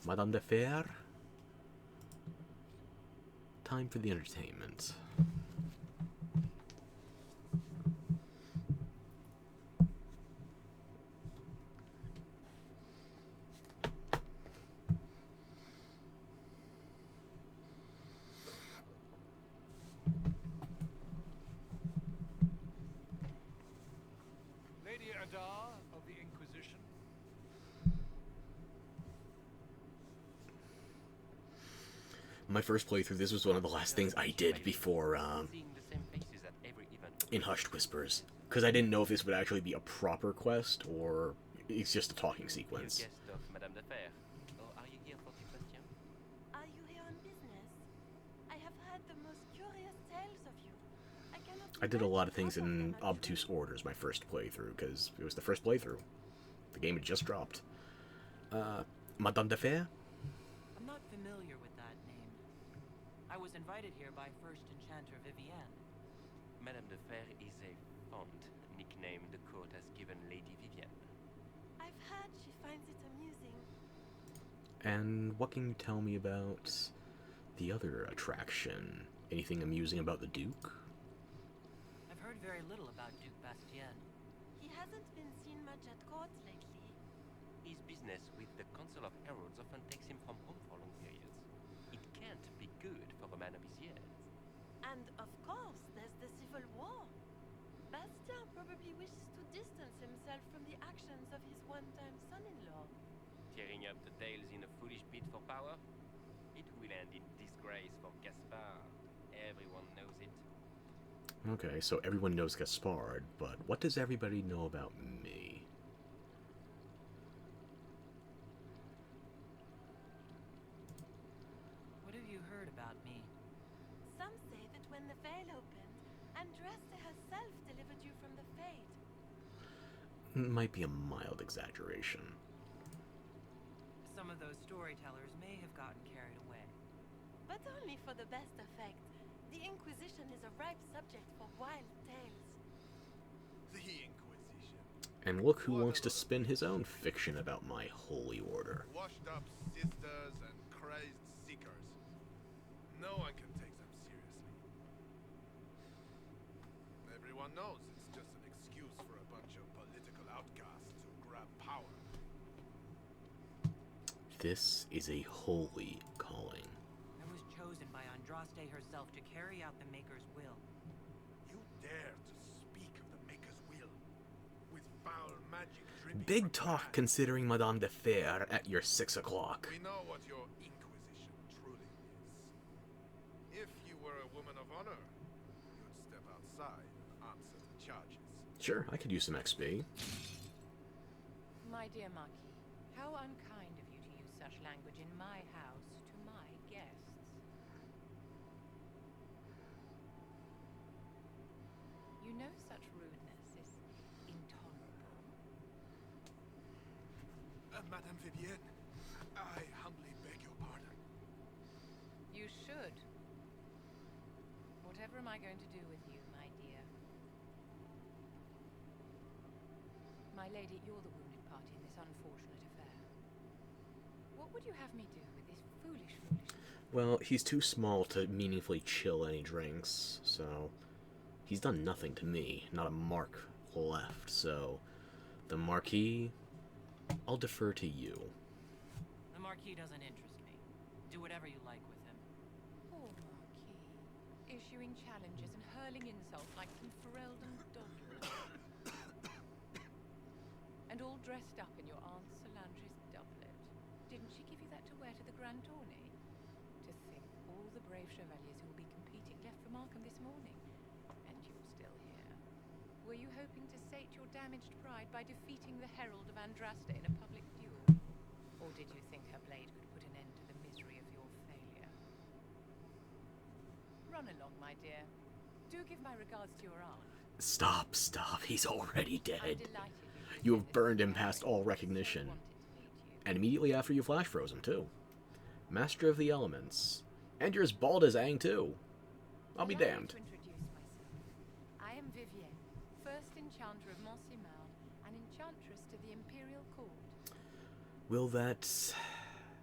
Madame de Fer. Time for the entertainment. My first playthrough, this was one of the last things I did before, Seeing the same faces at every event. in Hushed Whispers. Because I didn't know if this would actually be a proper quest, or it's just a talking sequence. Guest of Madame de Fer. Or are you here for the question? Are you here on business? I have heard the most curious tales of you. I cannot. I did a lot of things imagine in half of them are obtuse true. orders my first playthrough, because it was the first playthrough. The game had just dropped. Madame de Fer? I'm not familiar with that name. I was invited here by First Enchanter Vivienne. Madame de Fer is a fond nickname the court has given Lady Vivienne. I've heard she finds it amusing. And what can you tell me about the other attraction? Anything amusing about the Duke? I've heard very little about Duke Bastien. He hasn't been seen much at court lately. His business with the Council of Heralds often takes him from home for long periods. It can't be good for a man of his years. And of course, there's the civil war. Bastien probably wishes to distance himself from the actions of his one-time son-in-law. Tearing up the tails in a foolish bid for power? It will end in disgrace for Gaspard. Everyone knows it. Okay, so everyone knows Gaspard, but what does everybody know about me? What have you heard about me? Some say that when the veil opened, Andraste herself delivered you from the Fate. Might be a mild exaggeration. Some of those storytellers may have gotten carried away. But only for the best effect. The Inquisition is a ripe subject for wild tales. The Inquisition. And look who wants to spin his own fiction about my holy order. Washed up sisters and crazed seekers. No one can take them seriously. Everyone knows it's just an excuse for a bunch of political outcasts to grab power. This is a holy calling. I was chosen by Andraste herself to carry out the Maker's will. You dare to speak of the Maker's will with foul magic dripping Big from talk your considering Madame de Fer at your 6 o'clock. We know what your Inquisition truly is. If you were a woman of honor, you'd step outside and answer the charges. Sure, I could use some XP. My dear Marquis, how unkind of you to use such language in my house to my guests. You know such rudeness is intolerable. Madame Vivienne, I humbly beg your pardon. You should. Whatever am I going to do with you, my dear? My lady, you're the wounded party in this unfortunate affair. What would you have me do with this foolish? Well, he's too small to meaningfully chill any drinks, so he's done nothing to me, not a mark left, so the Marquis, I'll defer to you. The Marquis doesn't interest me. Do whatever you like with him. Poor Marquis, issuing challenges and hurling insults like some Ferelden dodgers. And all dressed up in your Aunt Solange's doublet. Didn't she give you that to wear to the Grand Tourney? To think all the brave chevaliers who will be competing left for Markham this morning, and you're still here. Were you hoping to sate your damaged pride by defeating the Herald of Andraste in a public duel? Or did you think her blade could put an end to the misery of your failure? Run along, my dear. Do give my regards to your aunt. Stop, he's already I'm dead. delighted You have burned him past all recognition. And immediately after you flash froze him, too. Master of the Elements. And you're as bald as Aang, too. I'll be Allow me damned. to introduce myself. I am Vivienne, first enchanter of Monsimal, and enchantress to the Imperial Court. Will that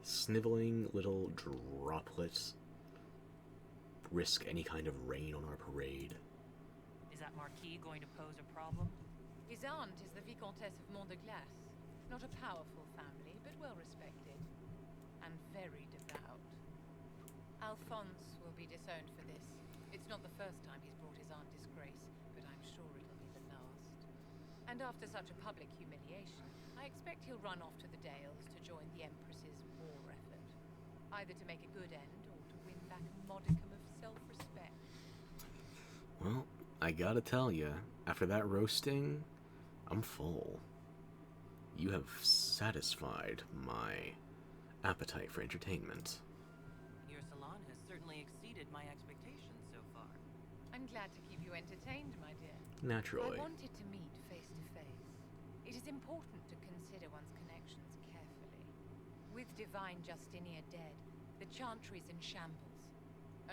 sniveling little droplet risk any kind of rain on our parade? Is that Marquis going to pose a problem? His aunt is the Vicomtesse of Mont de Glace. Not a powerful family, but well respected. And very devout. Alphonse will be disowned for this. It's not the first time he's brought his aunt disgrace, but I'm sure it'll be the last. And after such a public humiliation, I expect he'll run off to the Dales to join the Empress's war effort. Either to make a good end or to win back a modicum of self-respect. Well, I gotta tell you, after that roasting, I'm full. You have satisfied my appetite for entertainment. Your salon has certainly exceeded my expectations so far. I'm glad to keep you entertained, my dear. Naturally. I wanted to meet face to face. It is important to consider one's connections carefully. With Divine Justinia dead, the Chantry's in shambles.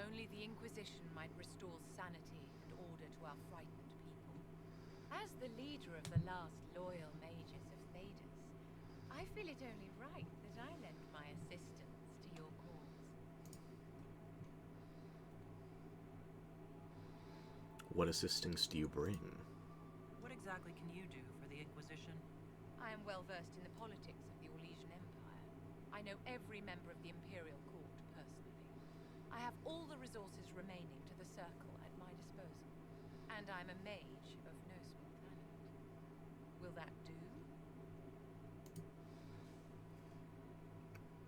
Only the Inquisition might restore sanity and order to our frightened people. As the leader of the last loyal mages of Thedas, I feel it only right that I lend my assistance to your cause. What assistance do you bring? What exactly can you do for the Inquisition? I am well versed in the politics of the Orlesian Empire. I know every member of the Imperial Court personally. I have all the resources remaining to the Circle at my disposal. And I'm a mage of no small talent. Will that do?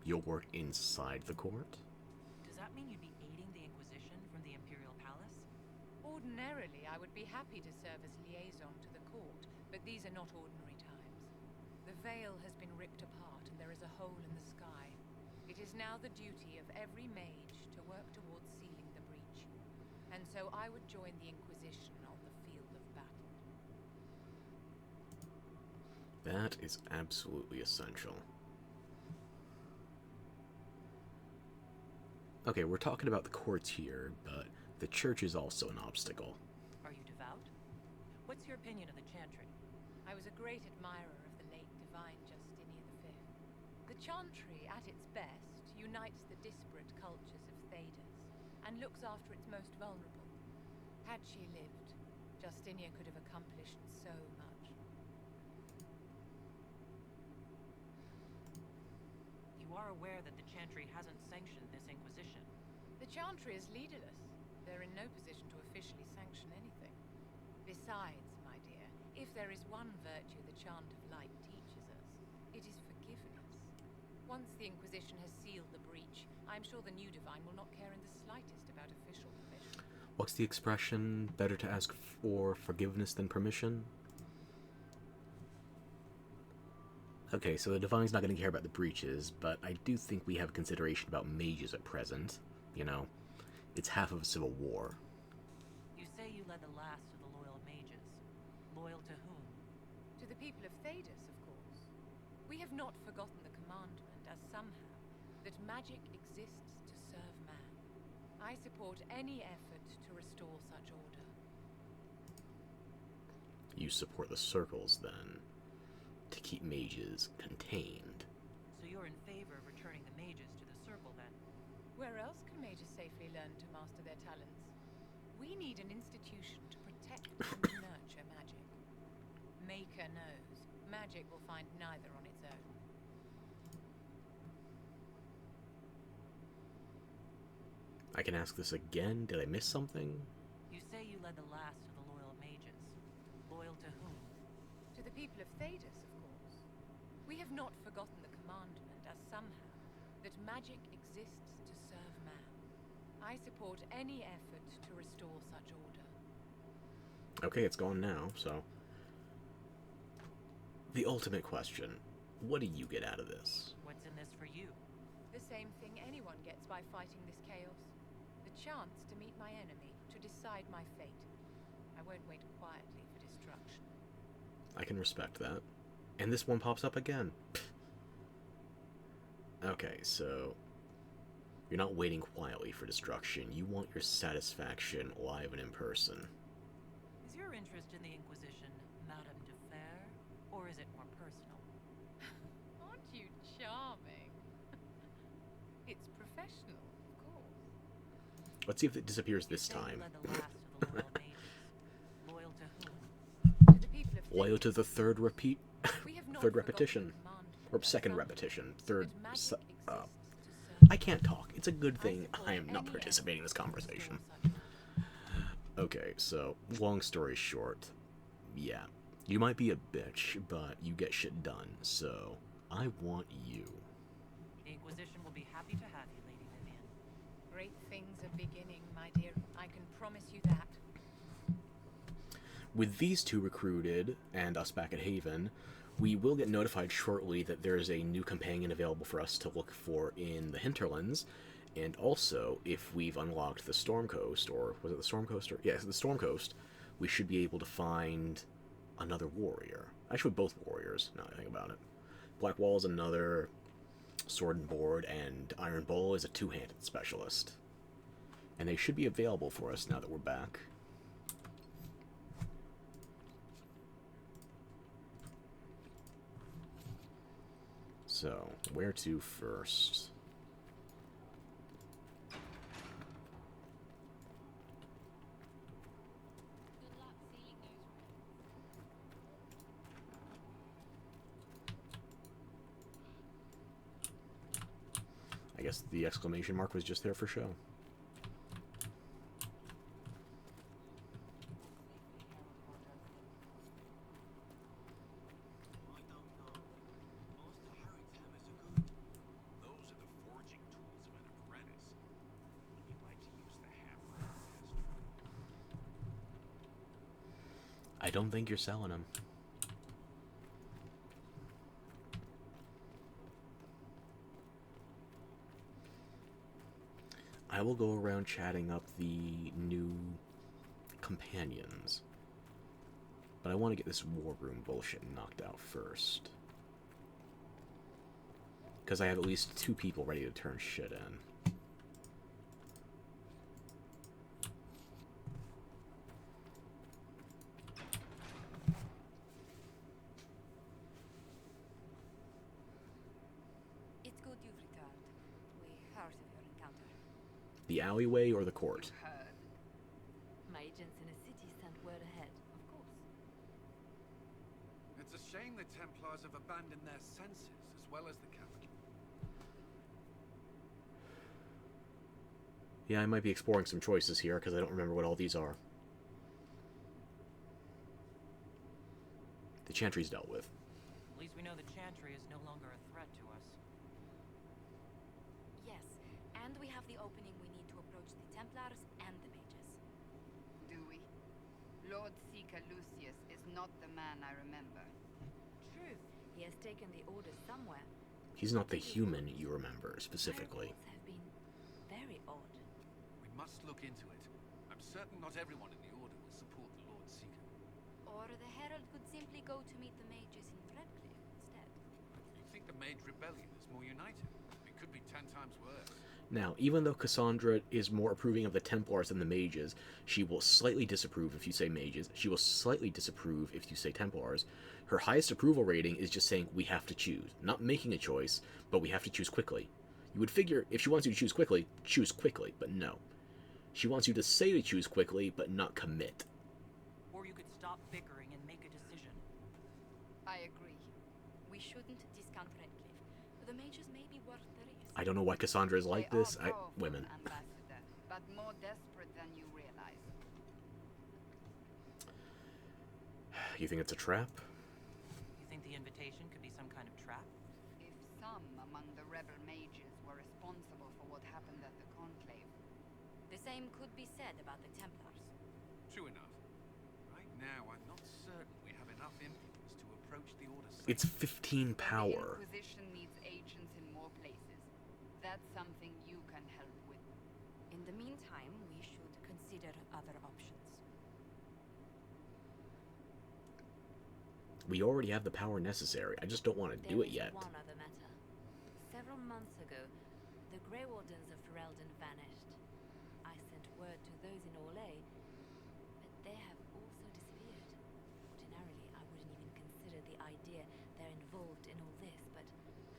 You'll work inside the court? Does that mean you'd be aiding the Inquisition from the Imperial Palace? Ordinarily, I would be happy to serve as liaison to the court, but these are not ordinary times. The veil has been ripped apart and there is a hole in the sky. It is now the duty of every mage to work towards sealing the breach. And so I would join the Inquisition on the field of battle. That is absolutely essential. Okay, we're talking about the courts here, but the church is also an obstacle. Are you devout? What's your opinion of the Chantry? I was a great admirer of the late Divine Justinia V. The Chantry, at its best, unites the disparate cultures of Thedas, and looks after its most vulnerable. Had she lived, Justinia could have accomplished so much. You are aware that the Chantry hasn't sanctioned this Inquisition. The Chantry is leaderless. They're in no position to officially sanction anything. Besides, my dear, if there is one virtue the Chant of Light teaches us, it is forgiveness. Once the Inquisition has sealed the breach, I'm sure the new Divine will not care in the slightest about official permission. What's the expression? Better to ask for forgiveness than permission? Okay, so the Divine's not going to care about the breaches, but I do think we have consideration about mages at present. You know, it's half of a civil war. You say you led the last of the loyal mages. Loyal to whom? To the people of Thedas, of course. We have not forgotten the commandment, as some have, that magic exists to serve man. I support any effort to restore such order. You support the circles, then, to keep mages contained. So you're in favor of returning the mages to the Circle, then? Where else can mages safely learn to master their talents? We need an institution to protect and nurture magic. Maker knows, magic will find neither on its own. I can ask this again. Did I miss something? You say you led the last of the loyal mages. Loyal to whom? To the people of Thedas, of course. We have not forgotten the commandment, as some have, that magic exists to serve man. I support any effort to restore such order. Okay, it's gone now, so... The ultimate question. What do you get out of this? What's in this for you? The same thing anyone gets by fighting this chaos. The chance to meet my enemy, to decide my fate. I won't wait quietly for destruction. I can respect that. And this one pops up again. Okay, so... You're not waiting quietly for destruction. You want your satisfaction live and in person. Is your interest in the Inquisition Madame de Fer, or is it more personal? Aren't you charming? It's professional, of course. Let's see if it disappears this time. Loyal to whom? To the people of Loyal to the third repeat... We have not third forgotten repetition. the commandment, Or as second some repetition. have, Third... that magic exists to serve I can't talk. It's a good thing I am not participating in this conversation. Okay, so, long story short, yeah, you might be a bitch, but you get shit done, so I want you. The Inquisition will be happy to have you, Lady Vivian. Great things are beginning, my dear. I can promise you that. With these two recruited, and us back at Haven, we will get notified shortly that there is a new companion available for us to look for in the hinterlands, and also, if we've unlocked the Storm Coast, or was it the Storm Coast? Or yes, the Storm Coast, we should be able to find another warrior. Actually, both warriors, now that I think about it. Black Wall is another sword and board, and Iron Bull is a two-handed specialist. And they should be available for us now that we're back. So, where to first? I guess the exclamation mark was just there for show. I don't think you're selling them. I will go around chatting up the new companions. But I want to get this war room bullshit knocked out first. Because I have at least 2 people ready to turn shit in. It's good you've returned. We heard of your encounter. The alleyway or the court? You heard. My agents in the city sent word ahead, of course. It's a shame the Templars have abandoned their senses as well as the capital. Yeah, I might be exploring some choices here, because I don't remember what all these are. The Chantry's dealt with. At least we know the Chantry is no longer a threat to us. Yes, and we have the opening we need to approach the Templars and the mages. Do we? Lord Seeker Lucius is not the man I remember. True, he has taken the orders somewhere. He's not the human you remember, specifically. Have been very odd. We must look into it. I'm certain not everyone in the Order will support the Lord Seeker. Or the Herald could simply go to meet the mages in Redcliffe instead. You think the Mage Rebellion is more united? It could be 10 times worse. Now, even though Cassandra is more approving of the Templars than the mages, she will slightly disapprove if you say mages. She will slightly disapprove if you say Templars. Her highest approval rating is just saying we have to choose. Not making a choice, but we have to choose quickly. You would figure if she wants you to choose quickly, but no. She wants you to say to choose quickly, but not commit. Or you could stop bickering and make a decision. I agree. We shouldn't discount Redcliffe. The mages may be worth the risk. I don't know why Cassandra is like They this. are powerful, Women. Ambassador, but more desperate than you realize. You think it's a trap? You think the invitation could be some kind of trap? If some among the rebel mages were responsible for what happened at the Conclave, the same could be said about the Templars. True enough. Right now, I'm not certain we have enough influence to approach the Order. It's 15 power. The Inquisition needs agents in more places. That's something you can help with. In the meantime, we should consider other options. We already have the power necessary. I just don't want to do it yet. One other matter. Several months ago, the Grey Wardens of Ferelden vanished. I sent word to those in Orlais, but they have also disappeared. Ordinarily, I wouldn't even consider the idea they're involved in all this, but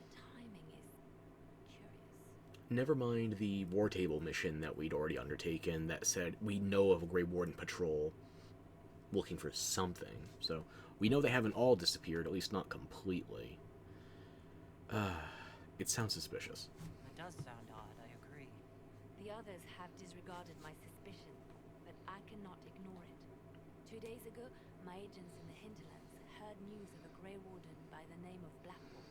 the timing is curious. Never mind the war table mission that we'd already undertaken that said we know of a Grey Warden patrol looking for something. So we know they haven't all disappeared, at least not completely. It sounds suspicious. It does sound odd, I agree. The others have disregarded my suspicion, but I cannot ignore it. 2 days ago, my agents in the hinterlands heard news of a Grey Warden by the name of Blackwall.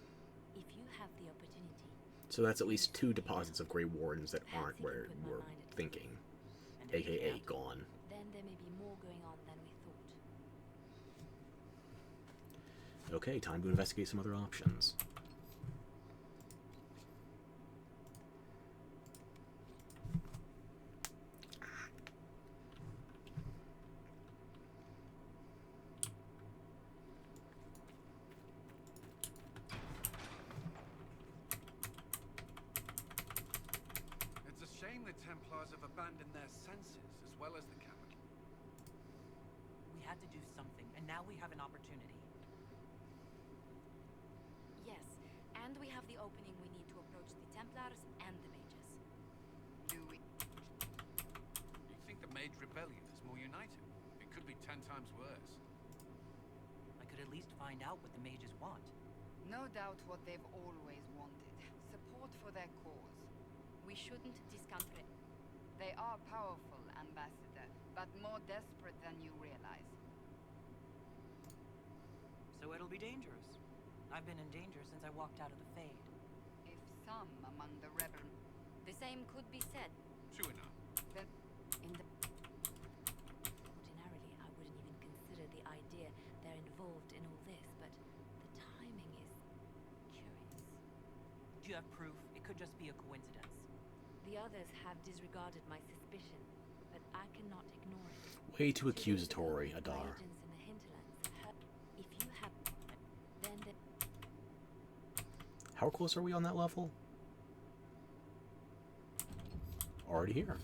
If you have the opportunity, So that's at least 2 deposits of Grey Wardens that aren't where we're thinking, aka gone. Then there may be more going on than we thought. Okay, time to investigate some other options. It's a shame the Templars have abandoned their senses as well as the capital. We had to do something, and now we have an opportunity. Yes, and we have the opening we need to approach the Templars and the mages. Do we? You think the Mage Rebellion is more united? It could be 10 times worse. I could at least find out what the mages want. No doubt what they've always wanted. Support for their cause. We shouldn't discount it. They are powerful, Ambassador, but more desperate than you realize. So it'll be dangerous. I've been in danger since I walked out of the Fade. If some among the rebel... The same could be said. True enough. Then... In the... Ordinarily, I wouldn't even consider the idea they're involved in all this, but the timing is curious. Do you have proof? It could just be a coincidence. The others have disregarded my suspicion, but I cannot ignore it. Way too accusatory, My Adar. agents in the hinterlands heard. If you have... Then the... How close are we on that level? Already here.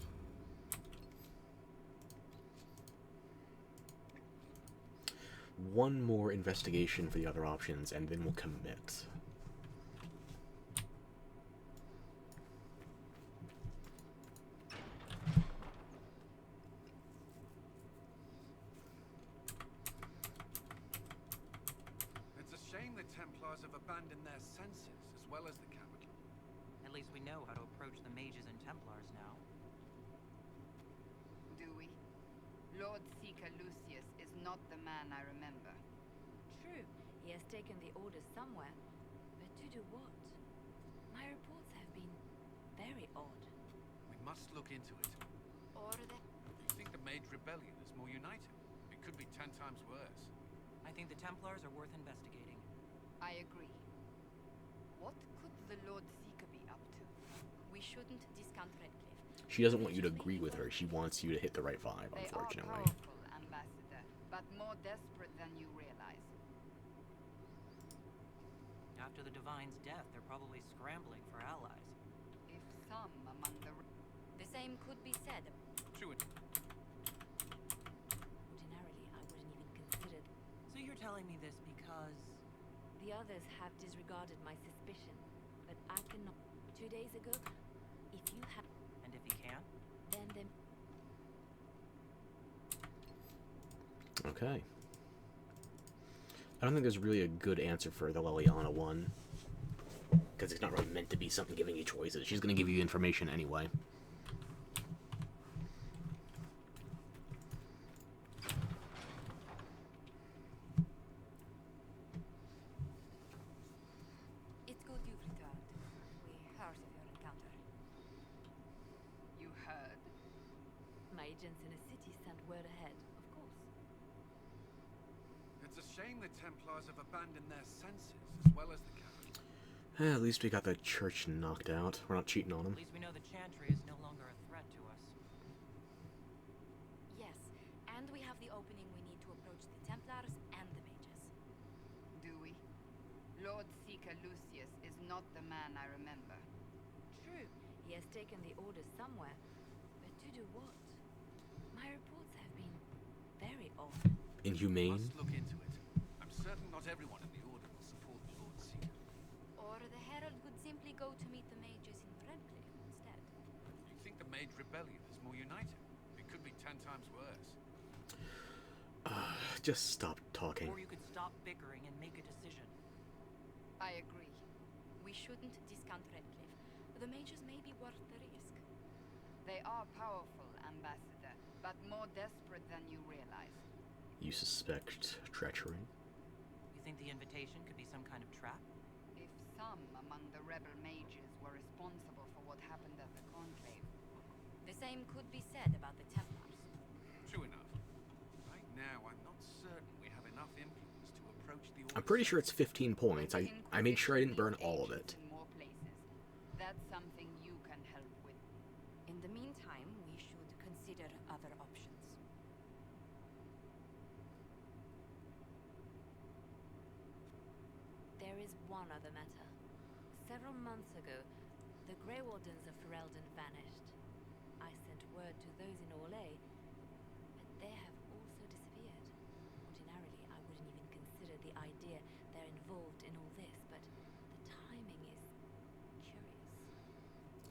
One more investigation for the other options, and then we'll commit. It's a shame the Templars have abandoned their senses as well as the capital. At least we know how to approach the mages and Templars now. Do we? Lord Seeker Lucius is not the man I remember. True, he has taken the orders somewhere, but to do what? My reports have been very odd. We must look into it. Or the... You think the Mage Rebellion is more united? It could be 10 times worse. I think the Templars are worth investigating. I agree. What could the Lord Seeker be up to? We shouldn't discount Redcliffe. She doesn't want you to agree with her. She wants you to hit the right vibe, They unfortunately. are powerful, Ambassador, but more desperate than you realize. After the Divine's death, they're probably scrambling for allies. If some among the... The same could be said. True enough. Ordinarily, I wouldn't even consider... So you're telling me this because... The others have disregarded my suspicion, but I cannot... 2 days ago, if you have... And if he can? Then the... Okay. I don't think there's really a good answer for the Leliana one. Because it's not really meant to be something giving you choices. She's going to give you information anyway. It's good you've returned. We heard of your encounter. You heard? My agents in the city sent word ahead, of course. It's a shame the Templars have abandoned their senses as well as the capital. At least we got the church knocked out. We're not cheating on them. At least we know the Chantry is no longer a threat to us. Yes, and we have the opening we need to approach the Templars and the mages. Do we? Lord Seeker Lucius is not the man I remember. True, he has taken the orders somewhere, but to do what? My reports have been very odd. Inhumane? Must look into it. I'm certain not everyone in the Order will support the Lord Seeker. Or the Herald could simply go to meet the mages in Redcliffe instead. You think the Mage Rebellion is more united? It could be 10 times worse. Just stop talking. Or you could stop bickering and make a decision. I agree. We shouldn't discount Redcliffe. The mages may be worth the risk. They are powerful, Ambassador, but more desperate than you realize. You suspect treachery? You think the invitation could be some kind of trap? If some among the rebel mages were responsible for what happened at the Conclave. The same could be said about the Templars. True enough. Right now, I'm not certain we have enough influence to approach the I'm pretty sure it's 15 points. I made sure I didn't burn all of it. In more places. That's something you can help with. In the meantime, we should consider other options. There is one other matter. Several months ago, the Grey Wardens of Ferelden vanished. I sent word to those in Orlais, but they have also disappeared. Ordinarily, I wouldn't even consider the idea they're involved in all this, but the timing is curious.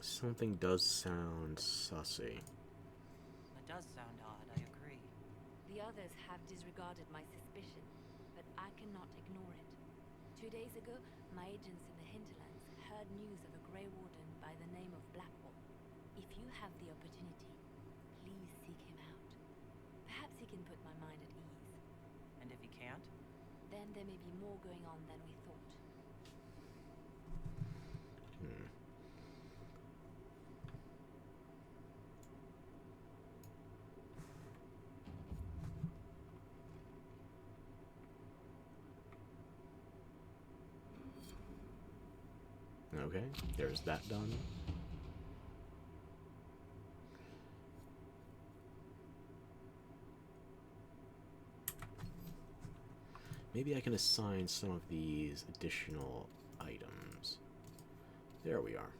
Something does sound sussy. It does sound odd, I agree. The others have disregarded my suspicion, but I cannot ignore it. 2 days ago, my agents in the hinterlands heard news of a Grey Warden by the name of Blackwall. If you have the opportunity, please seek him out. Perhaps he can put my mind at ease. And if he can't? Then there may be more going on than we thought. Okay, there's that done. Maybe I can assign some of these additional items. There we are.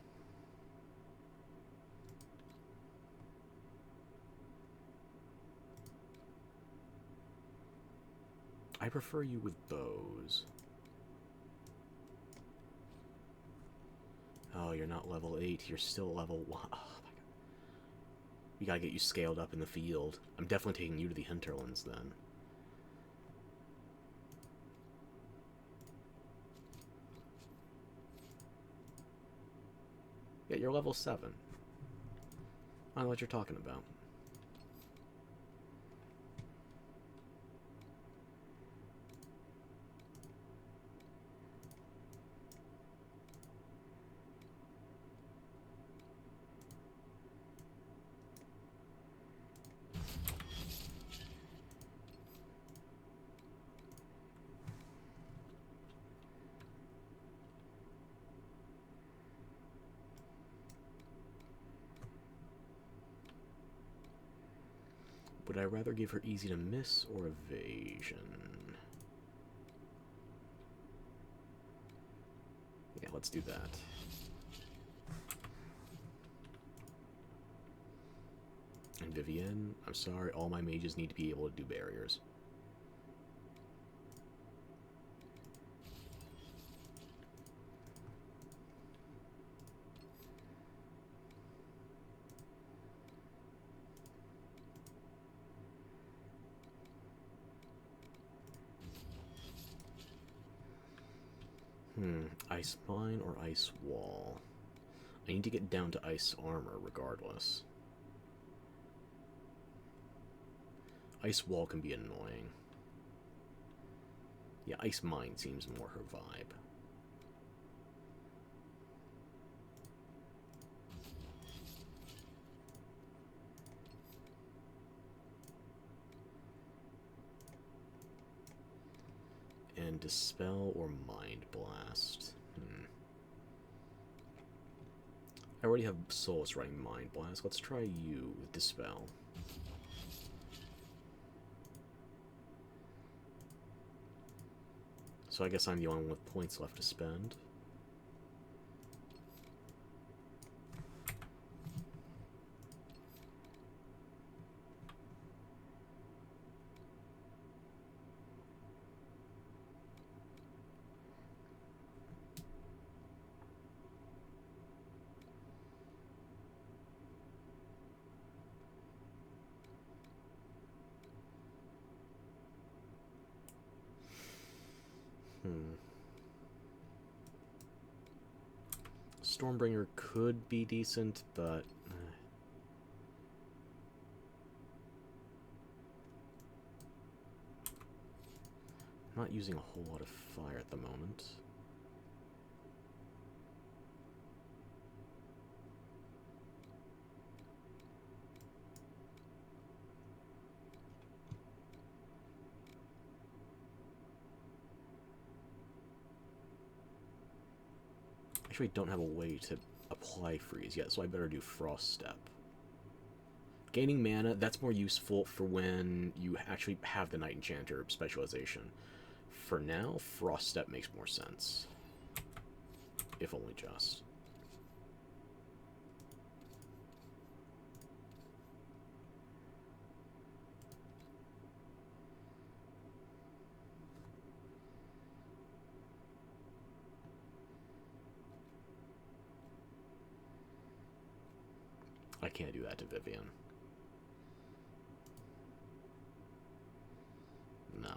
I prefer you with bows. Oh, you're not level 8, you're still level 1. Oh my god. We gotta get you scaled up in the field. I'm definitely taking you to the hinterlands then. Yeah, you're level 7. I don't know what you're talking about. Would I rather give her easy to miss or evasion? Yeah, let's do that. And Vivienne, I'm sorry, all my mages need to be able to do barriers. Ice Spine or Ice Wall? I need to get down to Ice Armor regardless. Ice Wall can be annoying. Yeah, Ice Mine seems more her vibe. And Dispel or Mind Blast? I already have Solus running Mind Blast. Let's try you with Dispel. So I guess I'm the only one with points left to spend. Stormbringer could be decent, but I'm not using a whole lot of fire at the moment. Actually, I don't have a way to apply freeze yet, so I better do Frost Step. Gaining mana, that's more useful for when you actually have the Night Enchanter specialization. For now, Frost Step makes more sense. If only just. I can't do that to Vivian. No.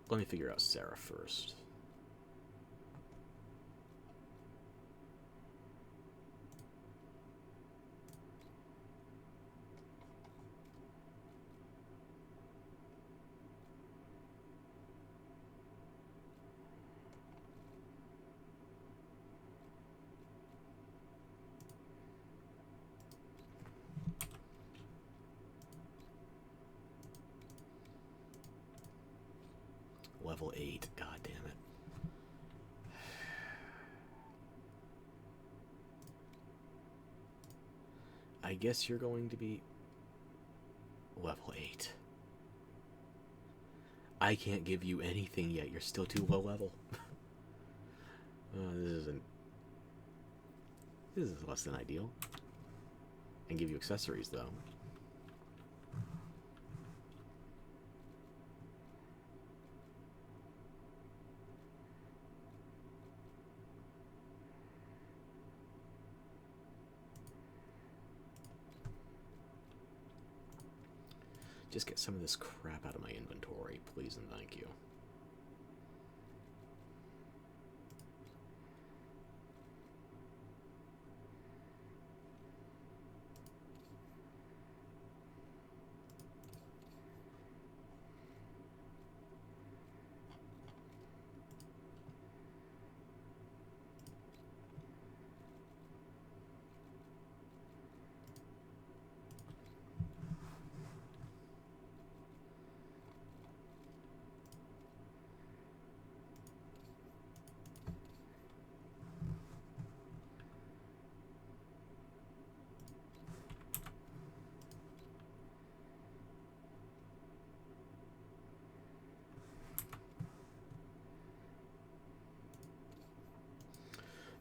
Let me figure out Sarah first. Level 8, god damn it. I guess you're going to be level 8. I can't give you anything yet, you're still too low level. This is less than ideal. And give you accessories though. Just get some of this crap out of my inventory, please and thank you.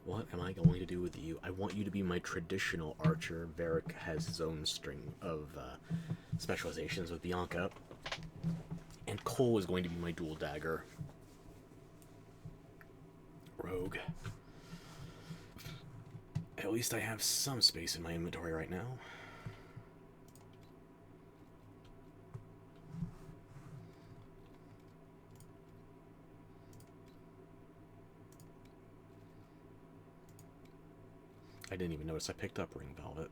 What am I going to do with you? I want you to be my traditional archer. Varric has his own string of specializations with Bianca. And Cole is going to be my dual dagger. Rogue. At least I have some space in my inventory right now. I didn't even notice I picked up Ring Velvet.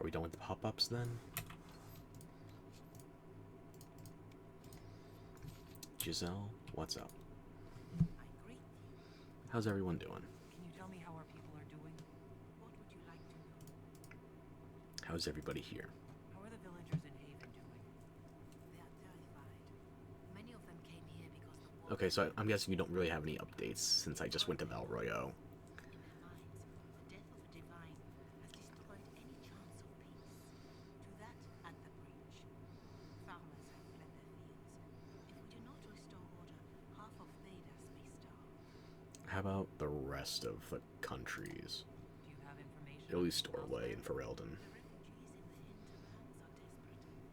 Are we done with the pop-ups then? Giselle, what's up? How's everyone doing? Can you tell me how our people are doing? What would you like to know? How's everybody here? How are the villagers in Haven doing? They are terrified. Many of them came here because the war Okay, so I'm guessing you don't really have any updates since I just went to Val Royo. in their minds. The death of a divine has destroyed any chance of peace. To that and the breach. Farmers have fled their fields. If we do not restore order, half of Thedas may starve. How about the rest of the countries? Do you have information? At least Orlais and Ferelden. The refugees in the hinterlands are desperate.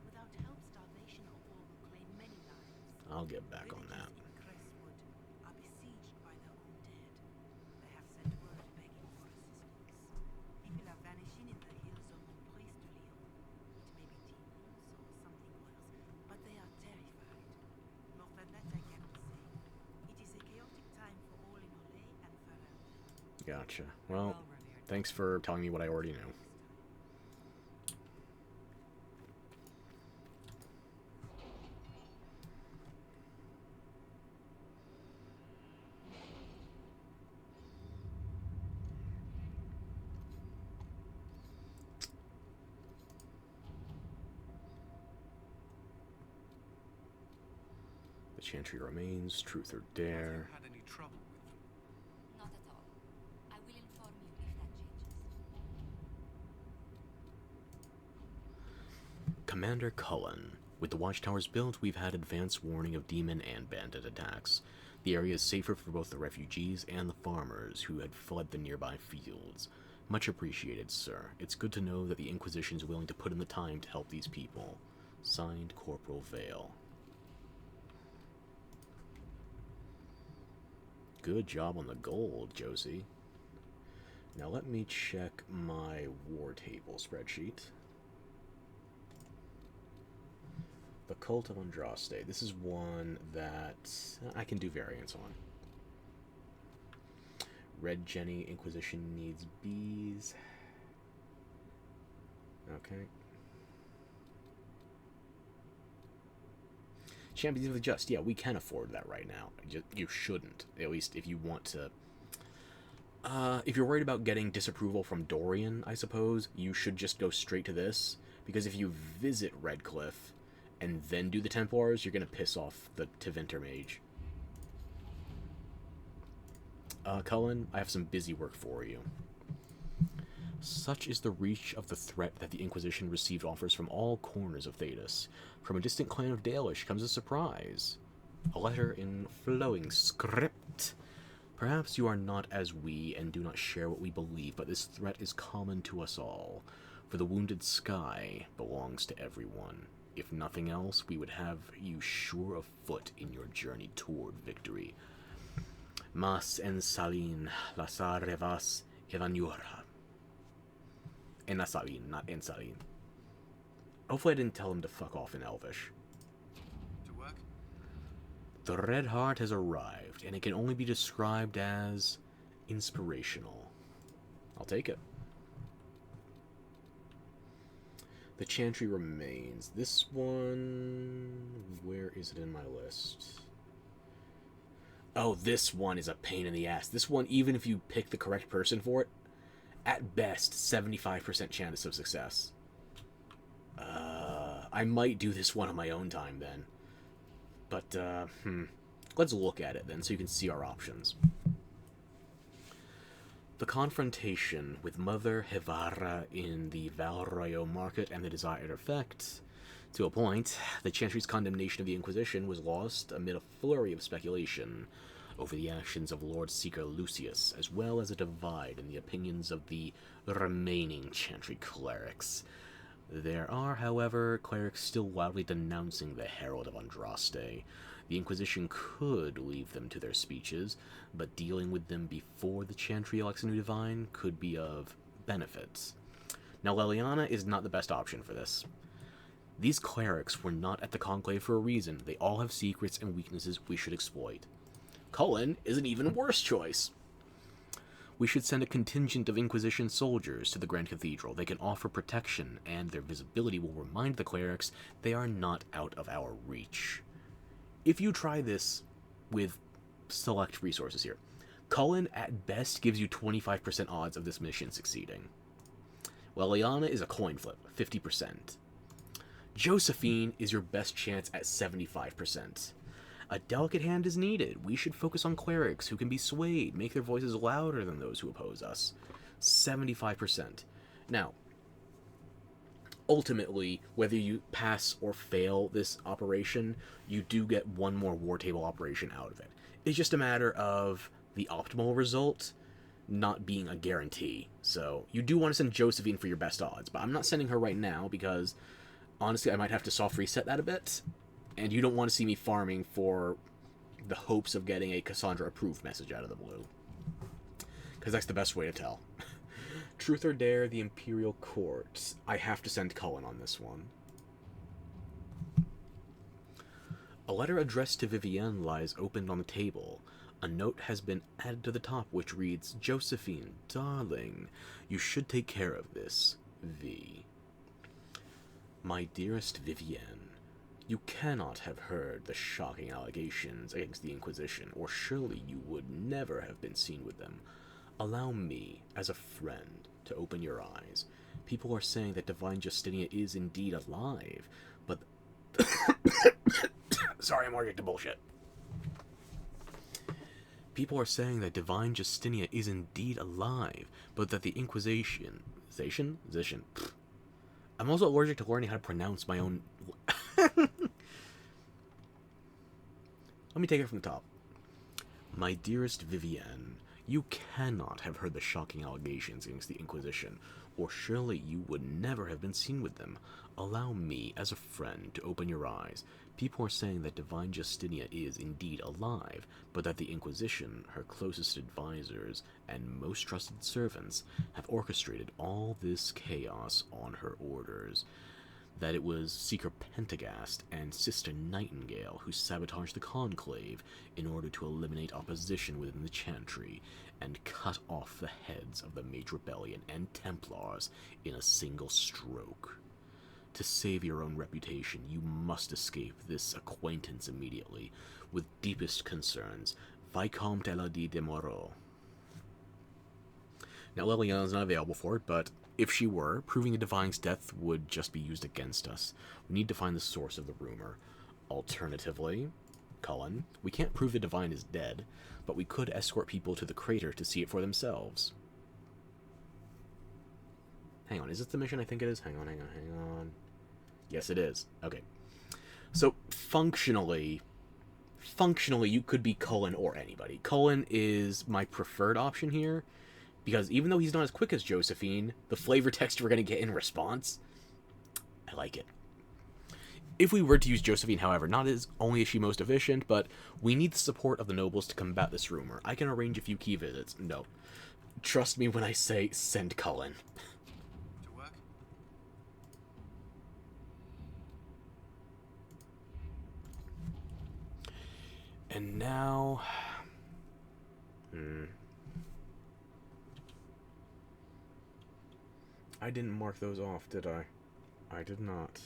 Without help, starvation or war will claim many lives. I'll get back on that. Villages in Crestwood are besieged by their own dead. They have sent word begging for assistance. People are vanishing in the hills of Montprise de Lyon. It may be demons or something else, but they are terrified. More than that I cannot say. It is a chaotic time for all in Orlais and Ferelden. Gotcha. Well, thanks for telling me what I already knew. Chantry remains, truth or dare. Had any trouble with them? Not at all. I will inform you if that changes. Commander Cullen. With the watchtowers built, we've had advance warning of demon and bandit attacks. The area is safer for both the refugees and the farmers who had fled the nearby fields. Much appreciated, sir. It's good to know that the Inquisition is willing to put in the time to help these people. Signed, Corporal Vale. Good job on the gold, Josie. Now let me check my war table spreadsheet. The Cult of Andraste. This is one that I can do variants on. Red Jenny, Inquisition needs bees. Okay. Champions of the Just. Yeah, we can afford that right now. You shouldn't. At least if you want to... if you're worried about getting disapproval from Dorian, I suppose, you should just go straight to this. Because if you visit Redcliffe and then do the Templars, you're going to piss off the Tevinter Mage. Cullen, I have some busy work for you. Such is the reach of the threat that the Inquisition received offers from all corners of Thedas. From a distant clan of Dalish comes a surprise. A letter in flowing script. Perhaps you are not as we and do not share what we believe, but this threat is common to us all. For the wounded sky belongs to everyone. If nothing else, we would have you sure of foot in your journey toward victory. Mas en salin, lasarevas evanura. En salin, not en salin. Hopefully I didn't tell him to fuck off in Elvish. To work? The Red Heart has arrived, and it can only be described as inspirational. I'll take it. The Chantry remains. This one... Where is it in my list? Oh, this one is a pain in the ass. This one, even if you pick the correct person for it, at best, 75% chance of success. I might do this one on my own time then. But, let's look at it then so you can see our options. The confrontation with Mother Hevara in the Valroyo market and the desired effect. To a point, the Chantry's condemnation of the Inquisition was lost amid a flurry of speculation over the actions of Lord Seeker Lucius, as well as a divide in the opinions of the remaining Chantry clerics. There are, however, clerics still wildly denouncing the Herald of Andraste. The Inquisition could leave them to their speeches, but dealing with them before the Chantry elects a new divine could be of benefit. Now, Leliana is not the best option for this. These clerics were not at the Conclave for a reason. They all have secrets and weaknesses we should exploit. Cullen is an even worse choice. We should send a contingent of Inquisition soldiers to the Grand Cathedral. They can offer protection, and their visibility will remind the clerics they are not out of our reach. If you try this with select resources here, Cullen at best gives you 25% odds of this mission succeeding. Well, Liana is a coin flip, 50%. Josephine is your best chance at 75%. A delicate hand is needed. We should focus on clerics who can be swayed, make their voices louder than those who oppose us. 75%. Now, ultimately, whether you pass or fail this operation, you do get one more war table operation out of it. It's just a matter of the optimal result not being a guarantee. So, you do want to send Josephine for your best odds, but I'm not sending her right now because, honestly, I might have to soft reset that a bit. And you don't want to see me farming for the hopes of getting a Cassandra-approved message out of the blue. Because that's the best way to tell. Truth or Dare, the Imperial Court. I have to send Cullen on this one. A letter addressed to Vivienne lies opened on the table. A note has been added to the top which reads, Josephine, darling, you should take care of this. V. My dearest Vivienne, you cannot have heard the shocking allegations against the Inquisition, or surely you would never have been seen with them. Allow me, as a friend, to open your eyes. People are saying that Divine Justinia is indeed alive, but... Sorry, I'm allergic to bullshit. People are saying that Divine Justinia is indeed alive, but that the Inquisition... Zation? I'm also allergic to learning how to pronounce my own... Let me take it from the top. My dearest Vivienne, you cannot have heard the shocking allegations against the Inquisition, or surely you would never have been seen with them. Allow me, as a friend, to open your eyes. People are saying that Divine Justinia is indeed alive, but that the Inquisition, her closest advisors and most trusted servants, have orchestrated all this chaos on her orders. That it was Seeker Pentagast and Sister Nightingale who sabotaged the Conclave in order to eliminate opposition within the Chantry and cut off the heads of the Mage Rebellion and Templars in a single stroke. To save your own reputation, you must escape this acquaintance immediately. With deepest concerns, Vicomte Elodie de Moreau. Now, Liliana's not available for it, but if she were, proving the Divine's death would just be used against us. We need to find the source of the rumor. Alternatively, Cullen, we can't prove the Divine is dead, but we could escort people to the crater to see it for themselves. Hang on, is this the mission I think it is? Hang on. Yes, it is. Okay. So, functionally, you could be Cullen or anybody. Cullen is my preferred option here, because even though he's not as quick as Josephine, the flavor text we're going to get in response, I like it. If we were to use Josephine, however, not as only is she most efficient, but we need the support of the nobles to combat this rumor. I can arrange a few key visits. No. Trust me when I say send Cullen. To work? And now... I didn't mark those off, did I? I did not.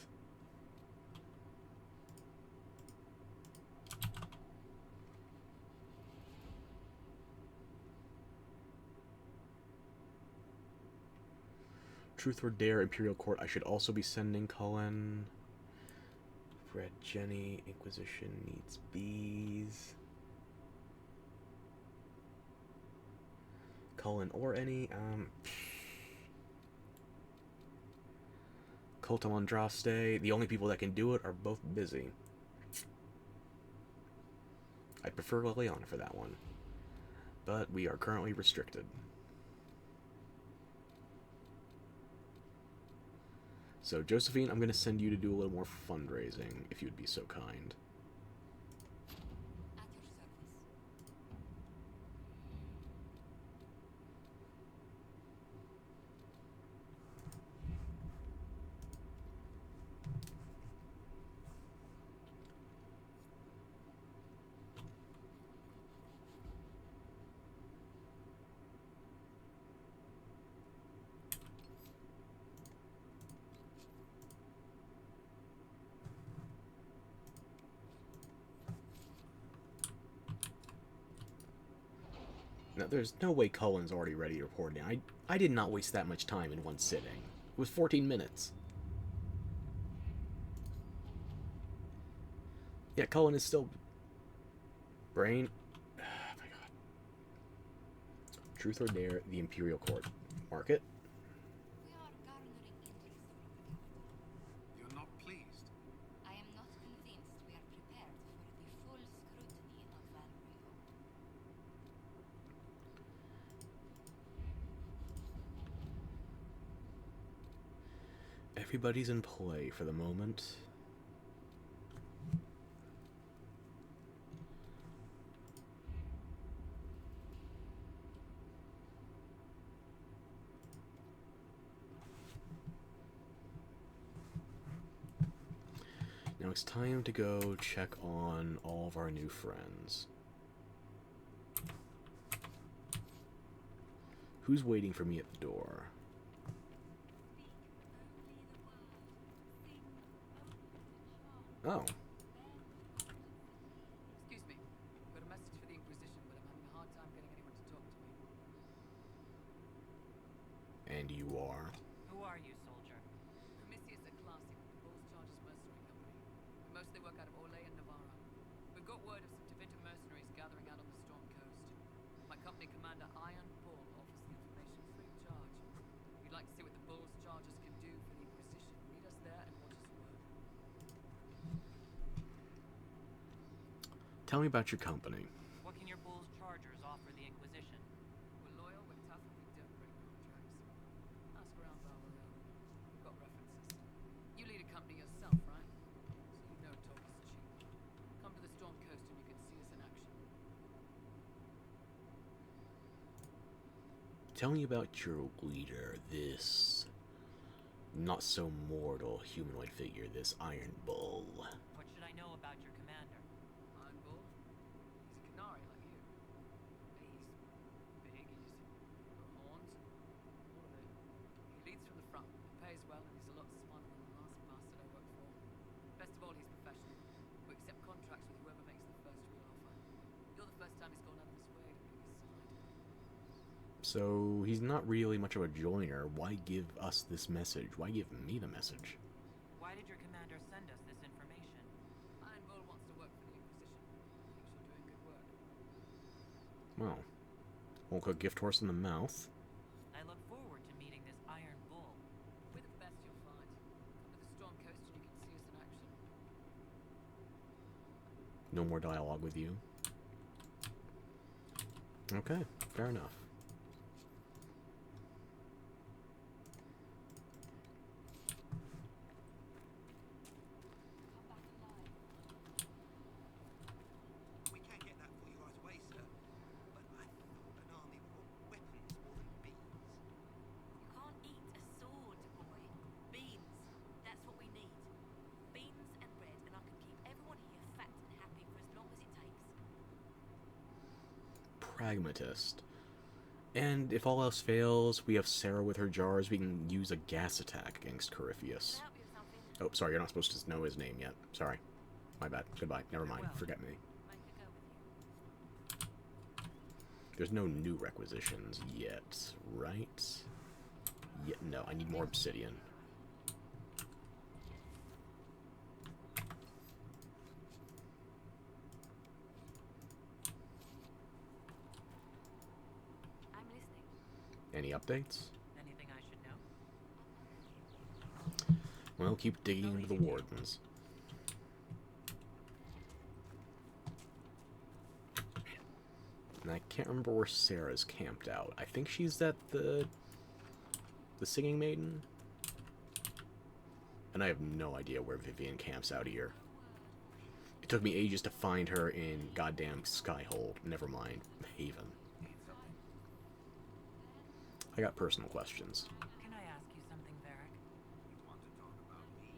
Truth or Dare, Imperial Court. I should also be sending Cullen. Red Jenny, Inquisition needs bees. Cullen or any. Cult of Andraste. The only people that can do it are both busy. I'd prefer Liliana for that one. But we are currently restricted. So, Josephine, I'm going to send you to do a little more fundraising, if you'd be so kind. At your service. Now, there's no way Cullen's already ready to report now. I did not waste that much time in one sitting. It was 14 minutes. Yeah, Cullen is still... Brain... Oh my god. Truth or Dare, the Imperial Court. Mark it. We are garnering interest from the capital. You're not pleased? I am not convinced we are prepared for the full scrutiny of Valrio. Everybody's in play for the moment. Now it's time to go check on all of our new friends. Who's waiting for me at the door? Oh. Excuse me. Got a message for the Inquisition, but I'm having a hard time getting anyone to talk to me. And you are? Who are you, soldier? Amicia is a classic, Bulls Charges mercenary company. We mostly work out of Orlais and Navarra. word of some Tevita mercenaries gathering out on the Storm Coast. My company commander, Iron Bull, offers the information free of charge. If you'd like to see what the Bull's chargers can do for the Inquisition, meet us there and watch us work. Tell me about your company. What can your Bull's chargers offer the Inquisition? We're loyal, we're tough, and we don't break contracts. Ask around Veilguard. We've got references. You lead a company yourself, right? So you know talk is cheap. Come to the Storm Coast and you can see us in action. Tell me about your leader, this not so mortal humanoid figure, this Iron Bull. What should I know about your commander? Iron Bull? He's a Canary like you. He's big, he's got horns, all of it. He leads from the front, pays well, and he's a lot smarter than the last bastard I worked for. Best of all, he's professional. We accept contracts with whoever makes the first real offer. You're the first time he's gone out of his way to pick his side. So he's not really much of a joiner. Why give us this message? Why give me the message? Why did your commander send us this information? Iron Bull wants to work for the Inquisition. Thinks you're doing good work. Well, won't cook gift horse in the mouth. I look forward to meeting this Iron Bull. We're the best you'll find. Come to the Storm Coast and you can see us in action. No more dialogue with you. Okay, fair enough. We can't get that for you right away, sir. But I thought an army would want weapons more than beans. You can't eat a sword, boy. Beans. That's what we need. Beans and bread, and I can keep everyone here fat and happy for as long as it takes. Pragmatist. And if all else fails, we have Sarah with her jars. We can use a gas attack against Corypheus. Oh, sorry, you're not supposed to know his name yet. Sorry. My bad. Goodbye. Never mind. Forget me. There's no new requisitions yet, right? Yet no, I need more obsidian. I'm listening. Any updates? Anything I should know? Well, keep digging into the wardens. And I can't remember where Sarah's camped out. I think she's at the Singing Maiden? And I have no idea where Vivian camps out here. It took me ages to find her in goddamn Skyhold. Never mind. Haven. I got personal questions. Can I ask you something, Varric? You want to talk about me?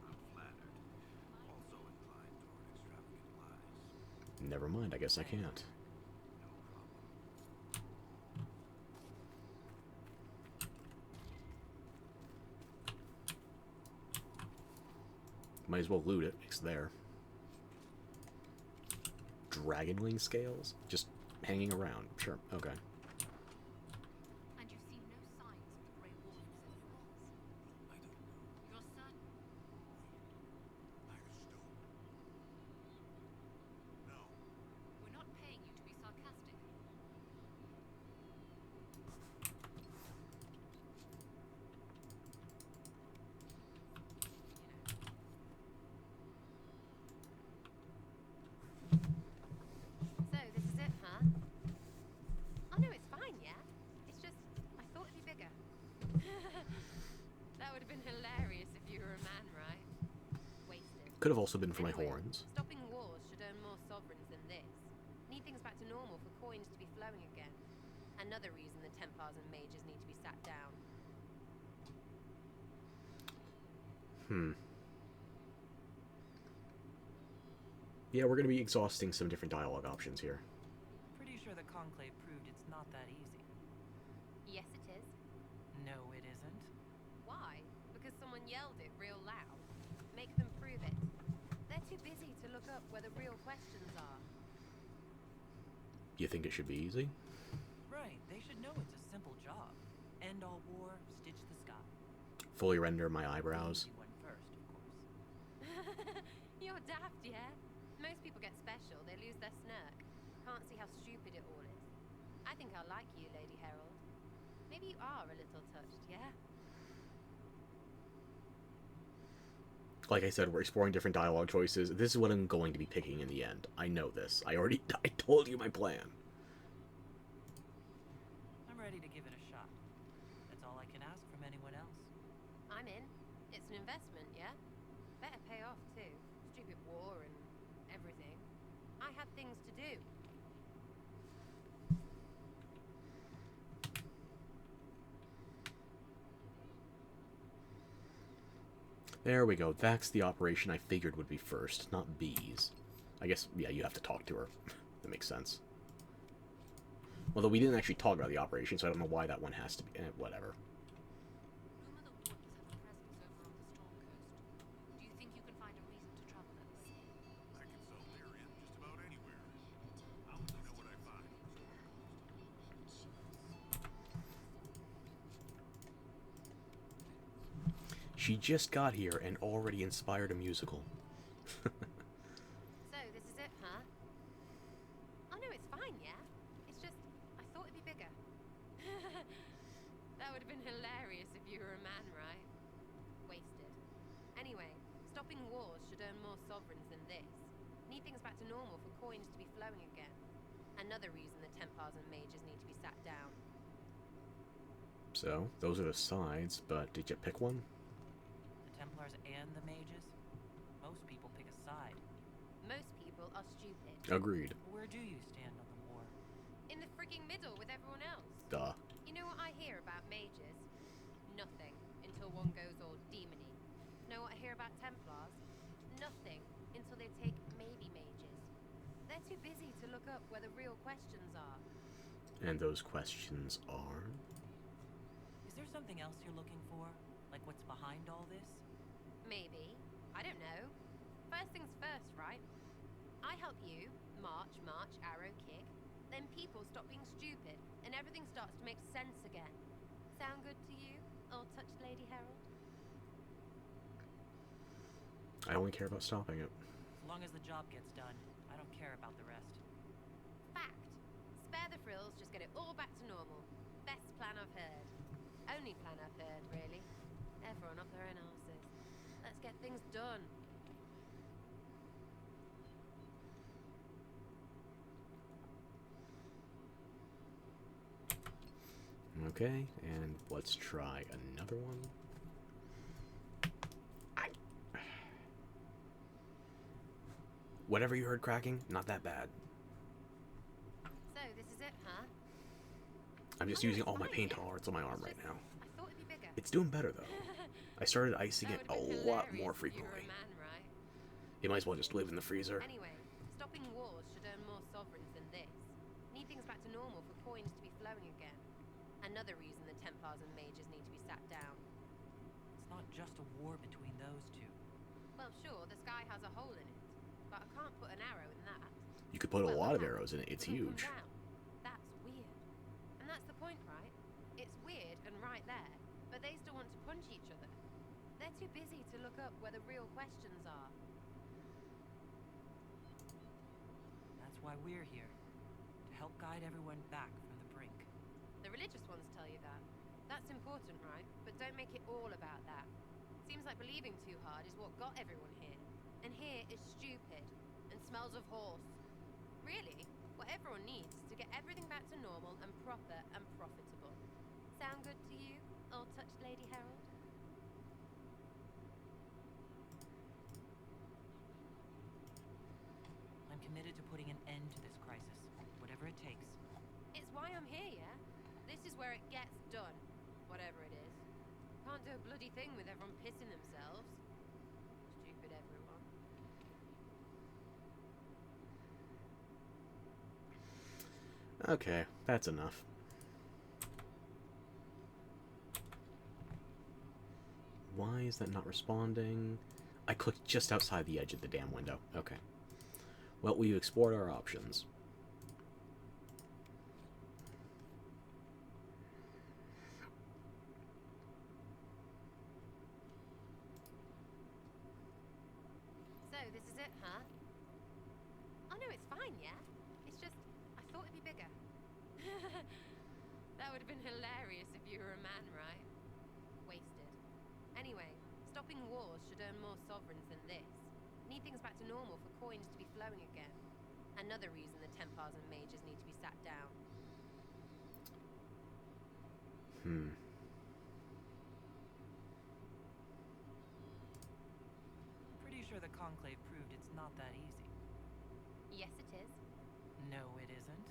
I'm flattered. Also inclined toward extravagant lies. Never mind, I guess I can't. Might as well loot it. It's there. Dragonling scales? Just hanging around. Sure, okay. And you've seen no signs of the Grey Wardens since it was? I don't know. Your son? Iris Stone. No. We're not paying you to be sarcastic. So, this is it, huh? Oh no, it's fine, yeah? It's just, I thought it'd be bigger. That would have been hilarious if you were a man, right? Wasted. Could have also been for my Anyway, horns. Stopping wars should earn more sovereigns than this. Need things back to normal for coins to be flowing again. Another reason the Templars and mages need to be sat down. Yeah, we're going to be exhausting some different dialogue options here. Pretty sure the Conclave proved it's not that easy. Yes, it is. No, it isn't. Why? Because someone yelled it real loud. Make them prove it. They're too busy to look up where the real questions are. You think it should be easy? Right, they should know it's a simple job. End all war, stitch the sky. Fully render my eyebrows. Easy one first, of course. You're daft, yeah? Most people get special, they lose their snark. Can't see how stupid it all is. I think I like you, Lady Herald. Maybe you are a little touched, yeah? Like I said, we're exploring different dialogue choices. This is what I'm going to be picking in the end. I know this. I told you my plan. I'm ready to give it a shot. That's all I can ask from anyone else. I'm in. It's an investment, yeah? Better pay off, too. Stupid war and everything. I had things to do. There we go. That's the operation I figured would be first, not bees. I guess, yeah, you have to talk to her. That makes sense. Although we didn't actually talk about the operation, so I don't know why that one has to be... whatever. Rumor the Wardens have a presence over on the Storm Coast. Do you think you can find a reason to travel there? I can sell Lyrian just about anywhere. I'll let you know what I find. She just got here and already inspired a musical. So, this is it, huh? Oh no, it's fine, yeah? It's just, I thought it'd be bigger. That would have been hilarious if you were a man, right? Wasted. Anyway, stopping wars should earn more sovereigns than this. Need things back to normal for coins to be flowing again. Another reason the Templars and mages need to be sat down. So, those are the sides, but did you pick one? The Templars and the mages? Most people pick a side. Most people are stupid. Agreed. Where do you stand on the war? In the frigging middle with everyone else. Duh. You know what I hear about mages? Nothing, until one goes all demony. Know what I hear about Templars? Nothing, until they take maybe mages. They're too busy to look up where the real questions are. And those questions are? Is there something else you're looking for? Like what's behind all this? Maybe. I don't know. First things first, right? I help you, march, arrow, kick. Then people stop being stupid, and everything starts to make sense again. Sound good to you, old touched Lady Herald? I only care about stopping it. As long as the job gets done, I don't care about the rest. Fact. Spare the frills, just get it all back to normal. Best plan I've heard. Only plan I've heard, really. Everyone up their own arses. Let's get things done. Okay, and let's try another one. Whatever you heard cracking, not that bad. So, this is it, huh? I'm just using all my paint tolerance on my arm right now. I thought it'd be bigger. It's doing better, though. I started icing it a lot more If you were frequently. a man, right? You might as well just live in the freezer. Anyway, stopping wars should earn more sovereigns than this. Need things back to normal for coins to be flowing again. Another reason the Templars and mages need to be sat down. It's not just a war between those two. Well, sure, the sky has a hole in it, but I can't put an arrow in that. You could put a Well, lot of that arrows in it. It's will come huge. down. That's weird. And that's the point, right? It's weird and right there, but they still want to punch each other. They're too busy to look up where the real questions are. That's why we're here. To help guide everyone back from the brink. The religious ones tell you that. That's important, right? But don't make it all about that. Seems like believing too hard is what got everyone here. And here is stupid and smells of horse. Really, what everyone needs is to get everything back to normal and proper and profitable. Sound good to you, old touched Lady Herald? I'm committed to putting an end to this crisis, whatever it takes. It's why I'm here, yeah? This is where it gets done, whatever it is. Can't do a bloody thing with everyone pissing themselves. Stupid everyone. Okay, that's enough. Why is that not responding? I clicked just outside the edge of the damn window. Okay. Well, we've explored our options. So, this is it, huh? no, it's fine, yeah? It's just, I thought it'd be bigger. That would have been hilarious if you were a man, right? Wasted. Anyway, stopping wars should earn more sovereigns than this. Need things back to normal for coins to be flowing again. Another reason the Templars and mages need to be sat down. Pretty sure the Conclave proved it's not that easy. Yes, it is. No, it isn't.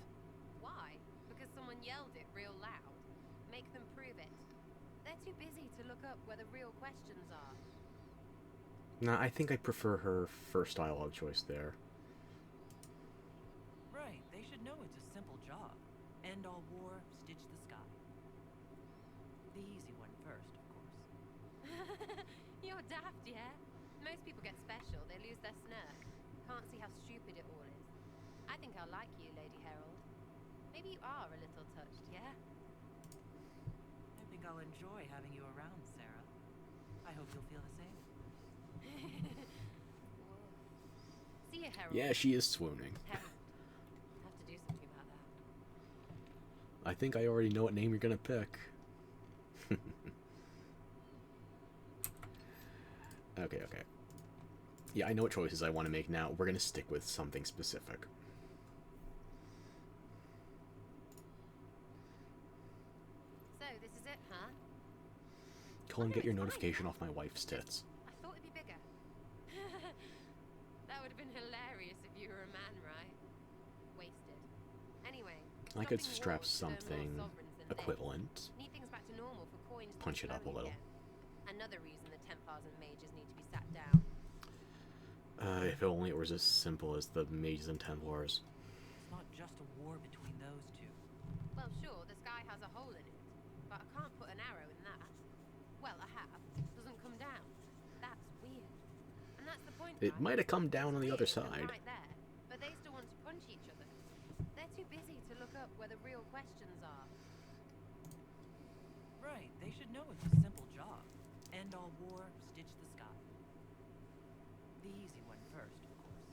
Why? Because someone yelled it real loud? Make them prove it. They're too busy to look up where the real questions are. Nah, I think I prefer her first dialogue choice there. Right, they should know it's a simple job. End all war, stitch the sky. The easy one first, of course. You're daft, yeah? Most people get special, they lose their snark. Can't see how stupid it all is. I think I'll like you, Lady Herald. Maybe you are a little touched, yeah? I think I'll enjoy having you around, Sarah. I hope you'll feel the same. See you, Herald. Yeah, she is swooning. Herald. Have to do something about that. I think I already know what name you're gonna pick. Okay. Yeah, I know what choices I want to make now. We're gonna stick with something specific. So, this is it, huh? Go and get your notification off my wife's tits. I thought it'd be bigger. That would have been hilarious if you were a man, right? Wasted. Anyway, I could stopping strap wars should earn more something sovereigns than this. equivalent. Need things back to normal for coins to Punch be it up a flowing little. again. Another reason the Templars and mages need to be sat down. If only it was as simple as the Mages and Templars. It's not just a war between those two. Well, sure, the sky has a hole in it, but I can't put an arrow in that. Well, I have. Doesn't come down. That's weird. And that's the point, It right? might have come down on the other It's weird, side. right there, but they still want to punch each other. They're too busy to look up where the real questions are. Right, they should know it's a simple job. End all war, stitch the sky. The easy one first, of course.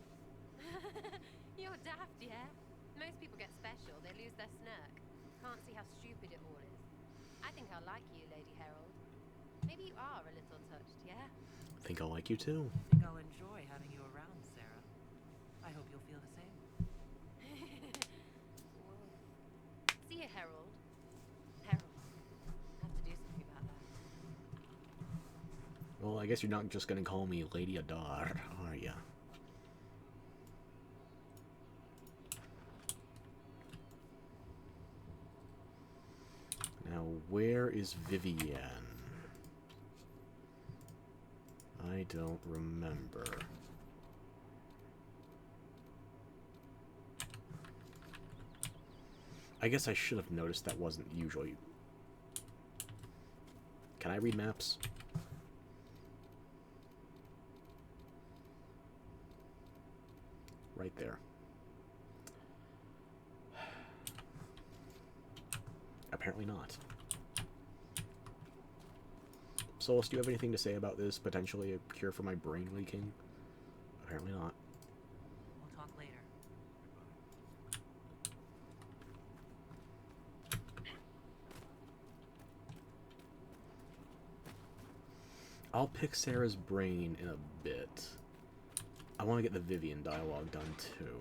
You're daft, yeah? Most people get special, they lose their snark. Can't see how stupid it all is. I think I'll like you, Lady Herald. Maybe you are a little touched, yeah? I think I'll like you too. I think I'll enjoy having you around, Sarah. I hope you'll feel the same. See you, Herald. Herald. Have to do something about that. Well, I guess you're not just gonna call me Lady Adar, are ya? Now, where is Vivienne? I don't remember. I guess I should have noticed that wasn't usually... Can I read maps? Right there. Apparently not. Solus, do you have anything to say about this? Potentially a cure for my brain leaking? Apparently not. We'll talk later. I'll pick Sarah's brain in a bit. I want to get the Vivian dialogue done too.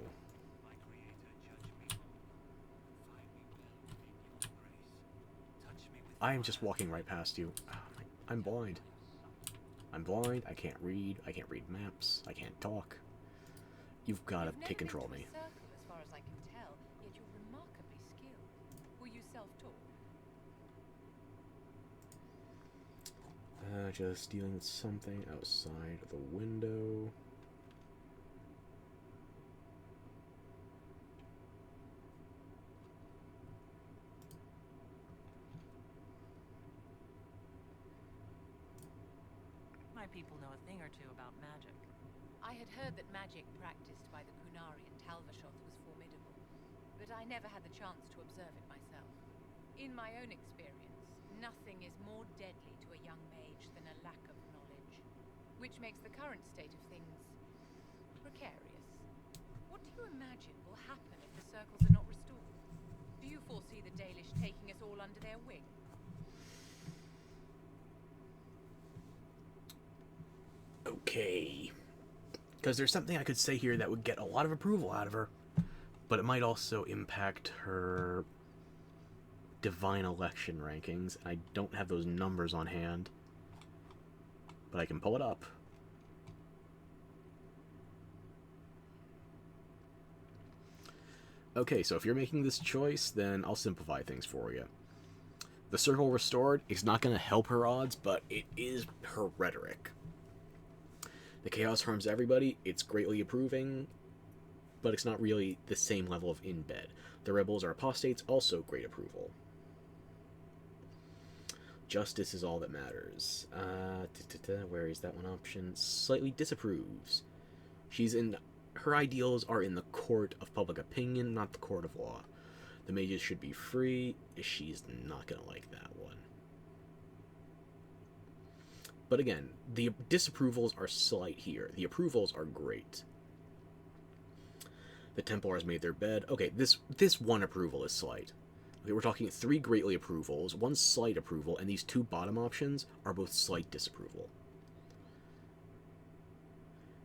I am just walking right past you. Oh, I'm blind. I'm blind. I can't read. I can't read maps. I can't talk. You've got to take control of me. Circle, as far as I can tell, yet you're remarkably skilled. Were you self-taught? Just dealing with something outside of the window. My people know a thing or two about magic. I had heard that magic practiced by the Kunari and Talvashoth was formidable, but I never had the chance to observe it myself. In my own experience, nothing is more deadly to a young mage than a lack of knowledge, which makes the current state of things precarious. What do you imagine circles are not restored? Do you foresee the Dalish taking us all under their wing? Okay. Because there's something I could say here that would get a lot of approval out of her, but it might also impact her divine election rankings. I don't have those numbers on hand, but I can pull it up. Okay, so if you're making this choice, then I'll simplify things for you. The Circle Restored is not going to help her odds, but it is her rhetoric. The Chaos harms everybody, it's greatly approving, but it's not really the same level of in bed. The Rebels are apostates, also great approval. Justice is all that matters. Where is that one option? Slightly disapproves. She's in... Her ideals are in the court of public opinion, not the court of law. The mages should be free. She's not gonna like that one. But again, the disapprovals are slight here. The approvals are great. The Templars made their bed. Okay, this one approval is slight. Okay, we're talking 3 greatly approvals, 1 slight approval, and these 2 bottom options are both slight disapproval.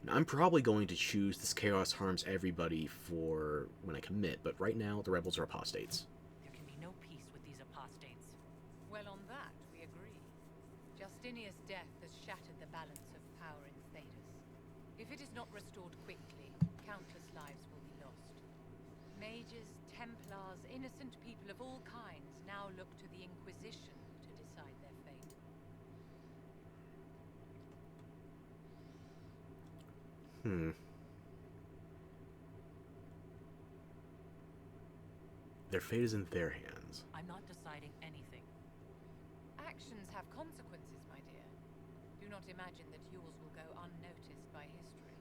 Now, I'm probably going to choose this Chaos harms everybody for when I commit, but right now the Rebels are apostates. There can be no peace with these apostates. Well, on that, we agree. Justinia's death has shattered the balance of power in Thedas. If it is not restored quickly, countless lives will be lost. Mages, Templars, innocent people of all kinds now look to the Inquisition to decide their fate. Their fate is in their hands. I'm not deciding anything. Actions have consequences, my dear. Do not imagine that yours will go unnoticed by history.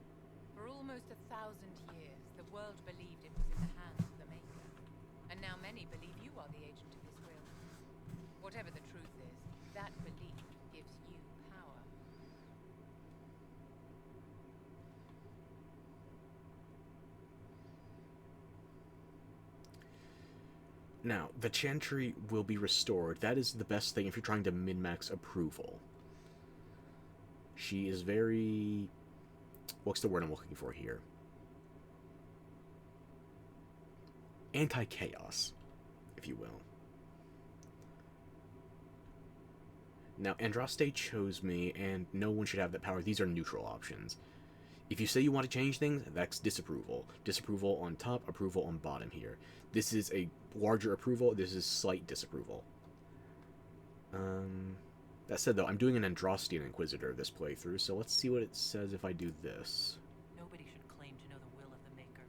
For almost 1,000 years, the world believed it was in the hands of the Maker. And now many believe you are the agent of his will. Whatever the truth is, that belief gives you power. Now, the Chantry will be restored. That is the best thing if you're trying to min-max approval. She is very... What's the word I'm looking for here? Anti-chaos, if you will. Now, Andraste chose me, and no one should have that power. These are neutral options. If you say you want to change things, that's disapproval. Disapproval on top, approval on bottom here. This is a larger approval, this is slight disapproval. That said, though, I'm doing an Andrastian Inquisitor this playthrough, so let's see what it says if I do this. Nobody should claim to know the will of the Maker.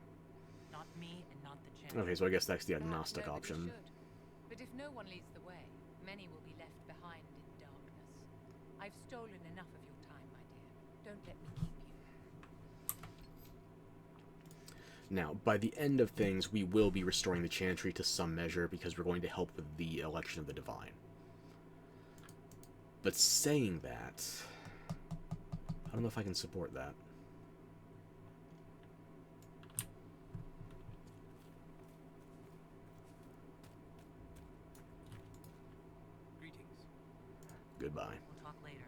Not me and not the Chantry. Okay, so I guess that's the agnostic option. Should. But if no one leads the way, many will be left behind in darkness. I've stolen enough of your time, my dear. Don't let me keep you. Now, by the end of things, we will be restoring the Chantry to some measure because we're going to help with the election of the Divine. But saying that, I don't know if I can support that. Greetings. Goodbye. We'll talk later.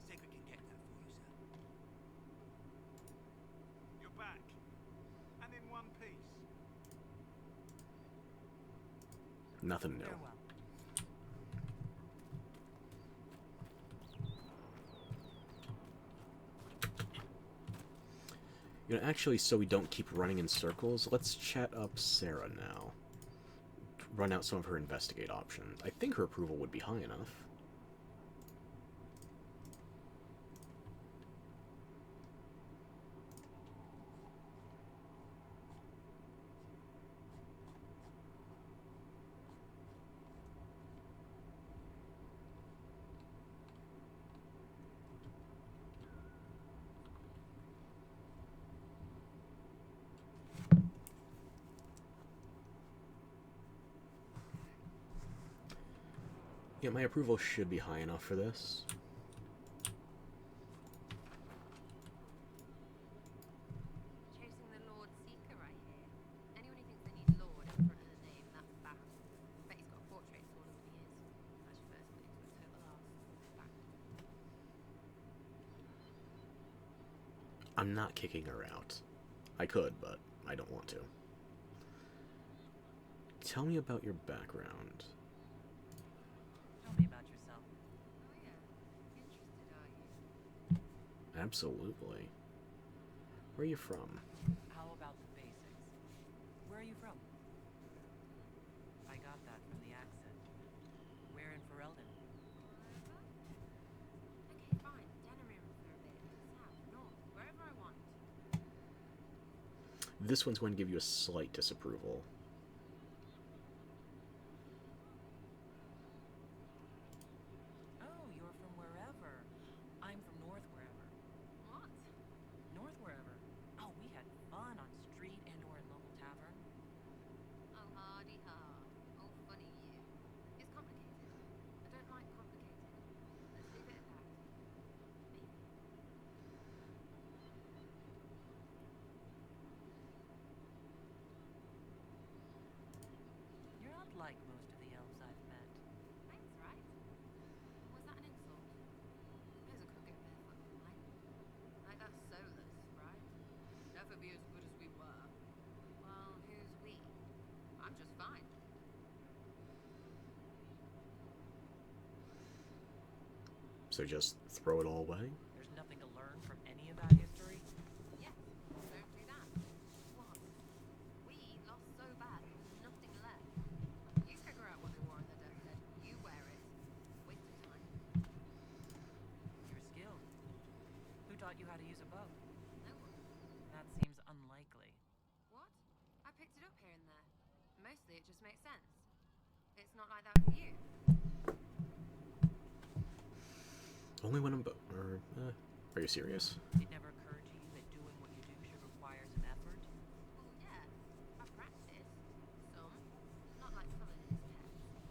Sacred can get that for you, sir. You're back. And in one piece. Nothing new. Farewell. You know, actually, so we don't keep running in circles, let's chat up Sarah now. Run out some of her investigate options. I think her approval would be high enough. Yeah, my approval should be high enough for this. I'm not kicking her out. I could, but I don't want to. Tell me about your background. Tell me about yourself. Oh yeah. Interested, are you? Absolutely. Where are you from? How about the basics? Where are you from? I got that from the accent. Where in Ferelden? Okay, fine. Denerim for a bit. South, north, wherever I want. This one's going to give you a slight disapproval. Oh, you're from wherever. I'm from north wherever. What? North wherever. Oh, we had fun on street and or in local tavern. Oh, hardy ha. Oh, funny you. It's complicated. I don't like complicated. Let's leave it at that. Maybe. You're not like most of the elves I've met. Thanks, right? Was that an insult? Suppose I could get barefoot for mine. Like that's soulless, right? Never be as good as we were. Well, who's we? I'm just fine. So just throw it all away? There's nothing to learn from any of that history? Yes, don't do that. What? We lost so bad, there's nothing left. You figure out what they wore on their deathbed. You wear it. Waste of time. You're skilled. Who taught you how to use a bow? No one. That seems unlikely. What? I picked it up here and there. Mostly it just makes sense. It's not like that for you. Only when I'm are you serious? It never occurred to you that doing what you do should require some effort? Well, yeah. I practice. Some. Not like Cullen and his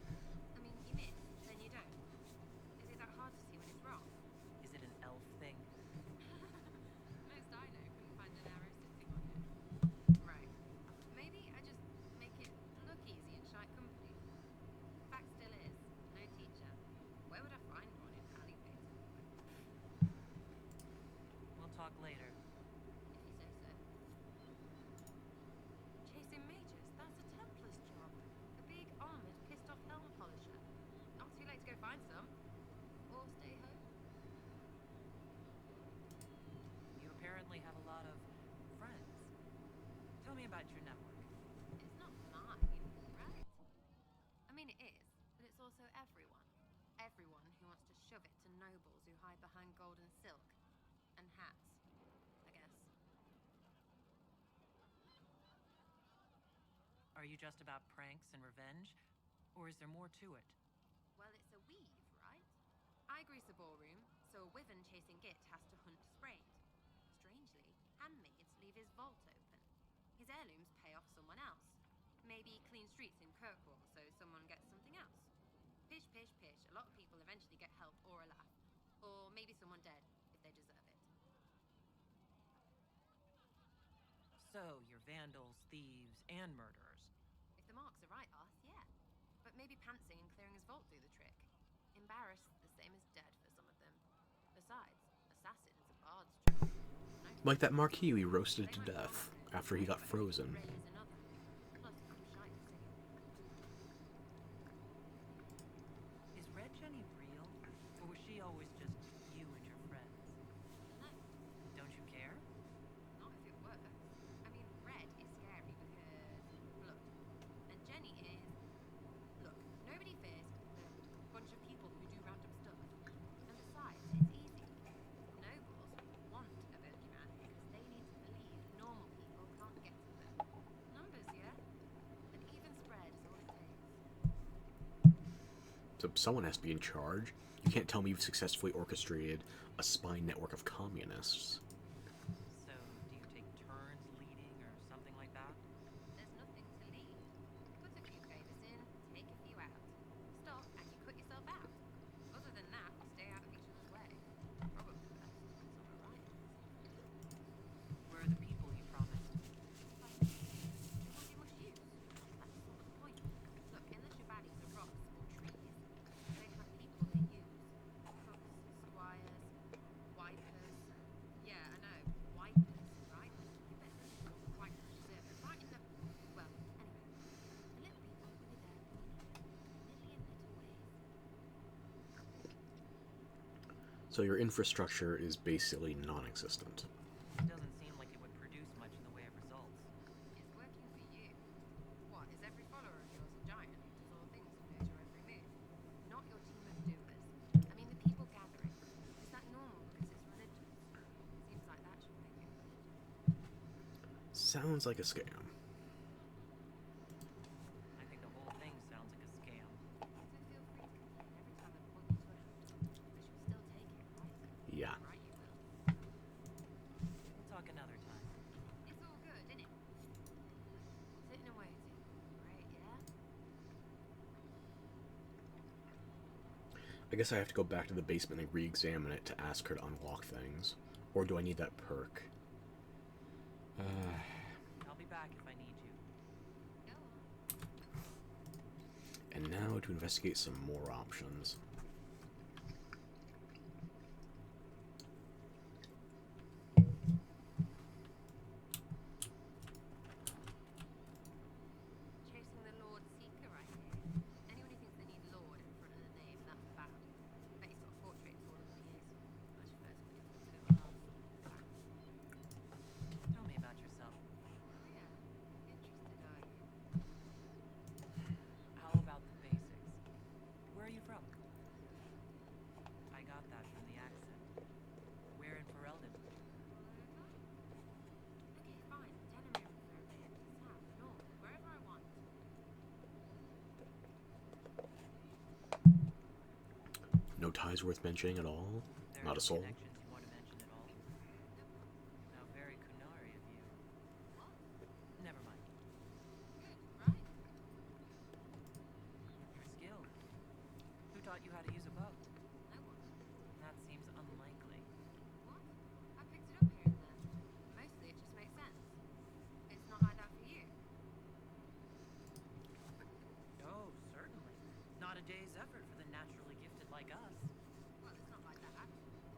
pets. I mean, you miss, then you don't. Is it that hard to see when it's wrong? Is it an elf thing? Most I know couldn't find an arrow sitting on it. Right. Maybe I just make it look easy in shy company. Fact still is, no teacher. Where would I find one in Alleyways? We'll talk later. If you say so. Chasing mages, that's a Templar's job. A big, armoured, pissed-off helm polisher. Not too late to go find some. Or stay home. You apparently have a lot of friends. Tell me about your network. It's not mine, right? I mean, it is, but it's also everyone. Everyone who wants to shove it to nobles who hide behind gold and silk. And hats, I guess. Are you just about pranks and revenge? Or is there more to it? Well, it's a weave, right? I grease a ballroom, so a wyvern chasing Git has to hunt sprained. Strangely, handmaids leave his vault open. His heirlooms pay off someone else. Maybe clean streets in Kirkwall so someone gets something else. Pish, pish, pish. A lot of people eventually get help or a laugh. Or maybe someone dead, if they deserve it. So, you're vandals, thieves, and murderers. If the marks are right, Arth, yeah. But maybe pantsing and clearing his vault do the trick. Embarrassed, the same as dead for some of them. Besides, assassin's a bard's job. Like that Marquis we roasted to death after he got frozen. Raise another. Plus, I'm shy to say it. Is Red Jenny real? Or was she always just you and your friends? No, Don't you care? not if it works. I mean, Red is scary because, look, and Jenny is, look, nobody fears the bunch of people who do random stuff. And besides, it's easy. Nobles want a bogeyman because they need to believe normal people can't get to them. Numbers, yeah? An even spread is all it takes. So someone has to be in charge. You can't tell me you've successfully orchestrated a spy network of communists. So, do you take turns leading or something like that? There's nothing to lead. Put a few favors in, take a few out. Stop and you cut yourself out. Other than that, we stay out of each other's way. Probably best when summer arrives. Where are the people you promised? There won't be much use. That's sort of the point. Look, unless your baddies are rocks or trees, they have people they use. Cooks, squires, wipers. Yeah, So your infrastructure is basically non-existent. It doesn't seem like it would produce much in the way of results. It's working for you. What, is every follower of yours a giant who does all things and knows your every move? Not your team of doers. I mean, the people gathering. Is that normal because it's religious? Seems like that should make it good. Sounds like a scam. I think the whole thing sounds like a scam. So feel free to complain every time I point you to a house. But you'll still take it, right? Yeah. Right, you will. We'll talk another time. It's all good, isn't it? Sitting and waiting. Right, yeah? I guess I have to go back to the basement and re-examine it to ask her to unlock things. Or do I need that perk? I'll be back if I need you. Go on. And now to investigate some more options. Chasing the Lord Seeker, I hear. Anyone who thinks they need Lord in front of the name, that's bad. Bet he's got portraits all over the ears. I should first put it to the Tell me about yourself. Oh yeah, interested are you? How about the basics? Where are you from? I got that from the accent. Where in Ferelden? Okay, fine. Denerim for a bit. South, north, wherever I want. No ties worth mentioning at all? There Not are a soul? connections you want to mention at all? How very Kunari of you. What? Never mind. Good, right? You're skilled. Who taught you how to use a bow? No one. That seems unlikely. What? I picked it up here and there. Mostly it just makes sense. It's not like that for you. Oh, certainly. Not a day's effort for the naturally gifted like us. Well, it's not like that.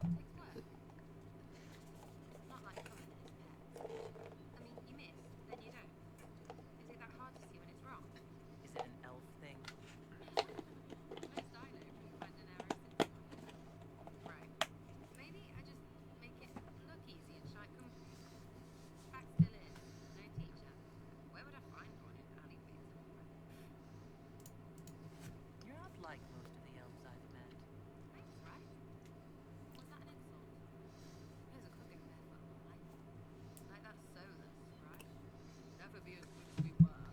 It takes work. It's not like coming in its pairs. I mean, you miss, then you don't. Is it that hard to see when it's wrong? Is it an elf thing? Most I know, you find an error is right. Maybe I just make it look easy and shy company. Fact still is, no teacher. Where would I find one in alleyways anyway? You're not like most of the elves I've met. Thanks, right? Was that an insult? Here's a cooking method, right? Like that's soulless, right? Never be as good as we were.